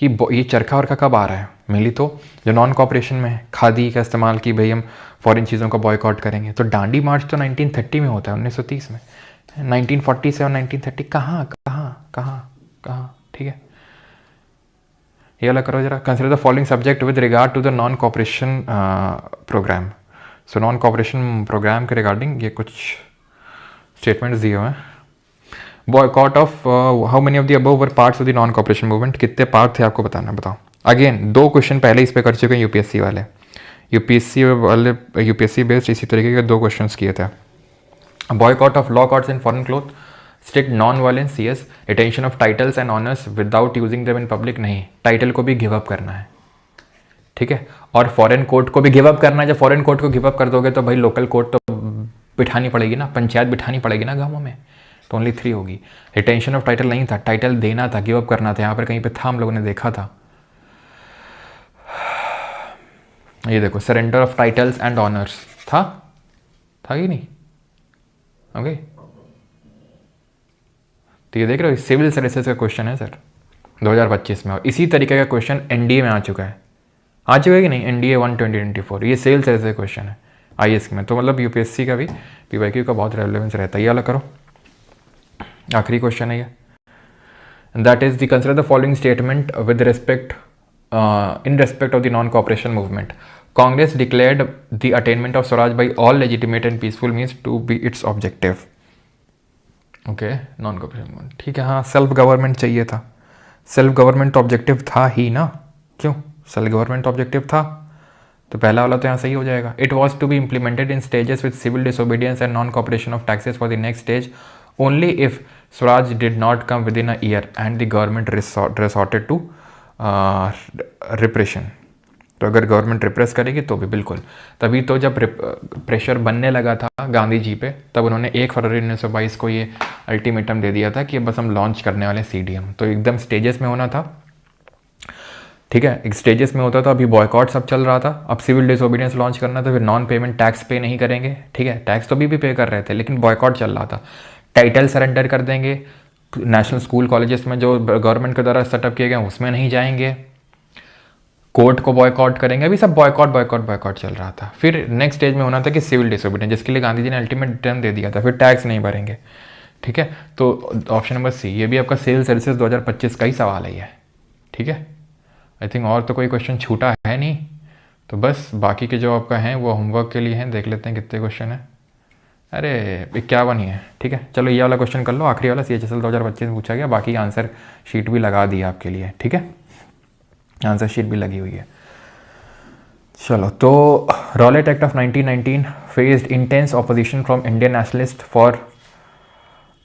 कि ये चरखा वर्खा कब आ रहा है मेनली, तो जो नॉन कॉपरेशन में खादी का इस्तेमाल की भाई हम फॉरेन चीज़ों का बॉयकॉट करेंगे, तो डांडी मार्च तो 1930 में होता है, 1930 में, 1947 1930 कहाँ, ठीक है। ये वाला करो जरा, consider the following subject with regard to the non cooperation programme. So non cooperation programme के रिगार्डिंग ये कुछ स्टेटमेंट्स दिए हुए हैं। Boycott of how many of the above were parts of the non cooperation movement, कितने part थे आपको बताना, बताओ। अगेन दो क्वेश्चन पहले इस पे कर चुके हैं यूपीएससी वाले, यूपीएससी बेस्ड इसी तरीके के दो क्वेश्चन किए थे। Boycott of law courts in foreign cloth, strict non violence, yes. Retention of titles and honours without using them in public, नहीं, टाइटल को भी गिव अप करना है, ठीक है, और फॉरेन कोर्ट को भी गिव अप करना है। जब फॉरेन कोर्ट को गिव अप कर दोगे तो भाई लोकल कोर्ट तो बिठानी पड़ेगी ना, पंचायत बिठानी पड़ेगी ना गाँवों में, तो ओनली 3 होगी। रिटेंशन ऑफ टाइटल नहीं था, टाइटल देना था, गिव अप करना था, यहाँ पर कहीं पे था, हम लोगों ने देखा था, ये देखो, surrender of titles and honours था कि नहीं, ओके। तो ये देख रहे हो, सिविल सर्विसेज का क्वेश्चन है सर 2025 में, और इसी तरीके का क्वेश्चन एनडीए में आ चुका है कि नहीं, एनडीए 12024, ये सिविल सर्विसेज का क्वेश्चन है आईएएस में, तो मतलब यूपीएससी का भी पीवाईक्यू का बहुत रेलेवेंस रहता है। ये वाला करो, आखिरी क्वेश्चन है ये, that is the consider the following statement with respect in respect of the non-cooperation movement. Congress declared the attainment of Swaraj by all legitimate and peaceful means to be its objective. Okay, non-cooperation movement, ठीक है, हाँ, self government चाहिए था, self government objective था ही ना, क्यों, self government objective था, तो पहला वाला तो यहाँ सही हो जाएगा। It was to be implemented in stages with civil disobedience and non cooperation of taxes for the next stage only if swaraj did not come within a year and the government resorted to repression, तो अगर government repress करेगी तो भी बिल्कुल, तभी तो जब pressure बनने लगा था गांधी जी पे, तब उन्होंने 1 फरवरी 1922 को ये अल्टीमेटम दे दिया था कि बस हम लॉन्च करने वाले सीडीएम, तो एकदम स्टेजेस में होना था, ठीक है, एक स्टेजेस में होता था। अभी बॉयकॉट सब चल रहा था, अब सिविल डिसोबीडियंस लॉन्च करना था, फिर नॉन पेमेंट टैक्स पे नहीं करेंगे, ठीक है, टैक्स तो अभी भी पे कर रहे थे, लेकिन बॉयकॉट चल रहा था, टाइटल सरेंडर कर देंगे, नेशनल स्कूल कॉलेजेस में जो गवर्नमेंट के द्वारा सेटअप किए गए उसमें नहीं जाएंगे, कोर्ट को बॉयकॉट करेंगे, अभी सब बॉयकॉट चल रहा था। फिर नेक्स्ट स्टेज में होना था कि सिविल डिसोबीडियंस, जिसके लिए गांधी जी ने अल्टीमेट रिटर्न दे दिया था, फिर टैक्स नहीं भरेंगे, ठीक है। तो ऑप्शन नंबर सी, ये भी आपका सिविल सर्विसेज 2025 का ही सवाल है ये, ठीक है। आई थिंक और तो कोई क्वेश्चन छूटा है नहीं, तो बस बाकी के जो आपका हैं वो होमवर्क के लिए हैं, देख लेते हैं कितने क्वेश्चन है। अरे 51 ही है, ठीक है, चलो ये वाला क्वेश्चन कर लो, आखिरी वाला CHSL 2025 में पूछा गया, बाकी आंसर शीट भी लगा दी आपके लिए, ठीक है, आंसर शीट भी लगी हुई है। चलो तो Rowlatt Act of 1919 faced intense opposition from Indian nationalists for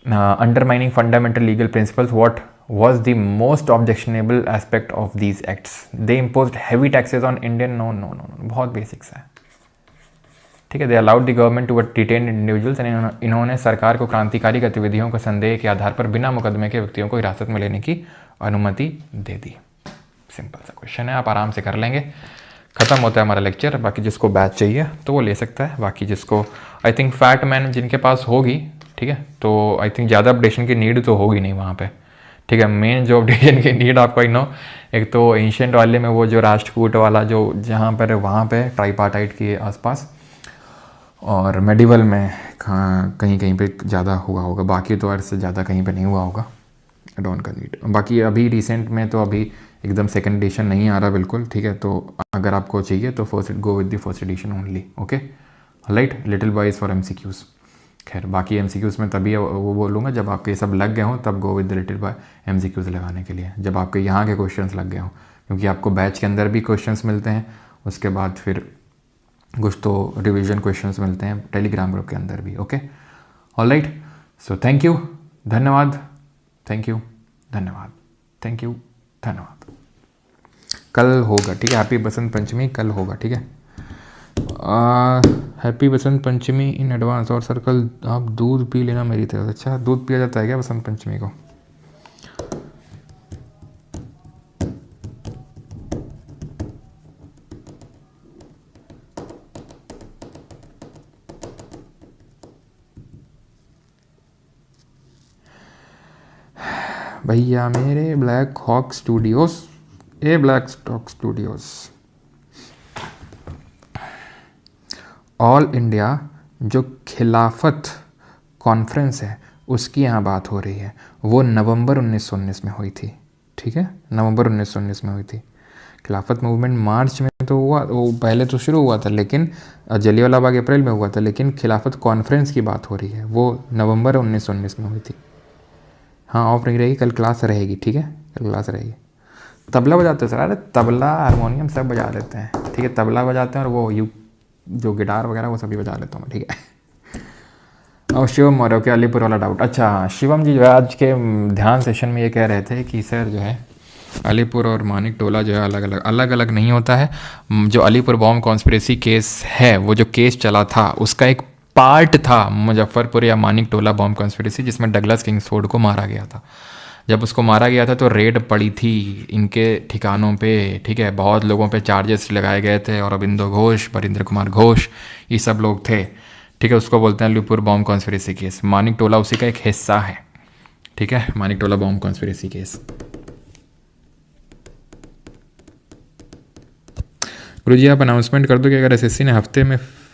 undermining fundamental legal principles. What was the most objectionable aspect of these acts? They imposed heavy taxes on Indian. No, बहुत basics है, ठीक है. They allowed the government to detain individuals and इन्होंने सरकार को क्रांतिकारी गतिविधियों को संदेह के आधार पर बिना मुकदमे के व्यक्तियों को हिरासत में लेने की अनुमति दे दी. सिंपल सा क्वेश्चन है, आप आराम से कर लेंगे. ख़त्म होता है हमारा लेक्चर. बाकी जिसको बैच चाहिए तो वो ले सकता है. बाकी जिसको आई थिंक फैट मैन जिनके पास होगी, ठीक है, तो आई थिंक ज़्यादा अपडेशन की नीड तो होगी नहीं वहाँ पे, ठीक है. मेन जो अपडेशन की नीड आपको नो, एक तो एंशियंट वाले में वो जो राष्ट्रकूट वाला जो जहाँ पर वहाँ पे ट्राईपार्टाइट के आसपास, और मेडिवल में कहीं कहीं पे ज़्यादा हुआ होगा. बाकी तो अर्थ से ज़्यादा कहीं पे नहीं हुआ होगा. डॉन का नीड. बाकी अभी रिसेंट में तो अभी एकदम सेकंड एडिशन नहीं आ रहा बिल्कुल, ठीक है. तो अगर आपको चाहिए तो first go with the first edition only. Okay right. Little boys for MCQs. खैर बाकी MCQs में तभी वो बोलूँगा जब आपके सब लग गए हों, तब go with the little boy MCQs लगाने के लिए, जब आपके यहाँ के क्वेश्चंस लग गए हों, क्योंकि आपको बैच के अंदर भी क्वेश्चंस मिलते हैं. उसके बाद फिर कुछ तो रिवीजन क्वेश्चंस मिलते हैं टेलीग्राम ग्रुप के अंदर भी. Okay alright. So thank you, धन्यवाद. थैंक यू, धन्यवाद. थैंक यू, धन्यवाद. कल होगा, ठीक है. हैप्पी बसंत पंचमी कल होगा, ठीक है. Happy Basant Panchami in advance. और सर कल आप दूध पी लेना मेरी तरफ. अच्छा दूध पिया जाता है क्या बसंत पंचमी को? भैया मेरे Black Hawk Studios, Black Stock Studios, all India जो खिलाफत कॉन्फ्रेंस है उसकी यहाँ बात हो रही है. वो नवंबर 1919 में हुई थी, ठीक है. नवंबर 1919 में हुई थी. खिलाफत मूवमेंट मार्च में तो हुआ, वो पहले तो शुरू हुआ था, लेकिन जलियांवाला बाग अप्रैल में हुआ था, लेकिन खिलाफत कॉन्फ्रेंस की बात हो रही है वो नवंबर 1919 में हुई थी. हाँ ऑफ नहीं रहेगी, कल क्लास रहेगी, ठीक है. कल क्लास रहेगी. तबला बजाते हो सर? अरे तबला हारमोनियम सब बजा लेते हैं, ठीक है. तबला बजाते हैं और वो जो गिटार वगैरह वो सभी बजा लेता हूँ मैं, ठीक है. और शिवम मौर्य के अलीपुर वाला डाउट. अच्छा शिवम जी जो है आज के ध्यान सेशन में ये कह रहे थे कि सर जो है अलीपुर और मानिक टोला जो है अलग अलग नहीं होता है. जो अलीपुर बॉम्ब कॉन्स्पिरेसी केस है, वो जो केस चला था उसका एक पार्ट था मुजफ्फरपुर या मानिक टोला बॉम्ब कॉन्स्पिरेसी, जिसमें डगलस किंग्सफोर्ड को मारा गया था. जब उसको मारा गया था तो रेड पड़ी थी इनके ठिकानों पे, ठीक है. बहुत लोगों पे चार्जेस लगाए गए थे. और अरविंदो घोष, वरिंद्र कुमार घोष, ये सब लोग थे, ठीक है. उसको बोलते हैं Alipur bomb conspiracy case. Manik Tola उसी का एक हिस्सा है, ठीक है. Manik Tola bomb conspiracy case. गुरुजी आप अनाउंसमेंट कर दो कि अगर SSC ने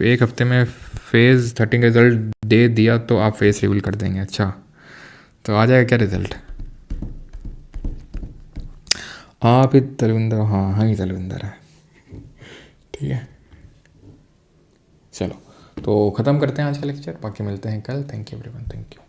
एक हफ्ते में फेज़ 13 का रिजल्ट दे दिया तो आप फेस रिवील कर देंगे. अच्छा तो आ जाएगा क्या रिजल्ट? आप ही तलविंदर. हाँ ही तलविंदर है, ठीक है. चलो तो ख़त्म करते हैं आज का लेक्चर. बाकी मिलते हैं कल. Thank you everyone. Thank you.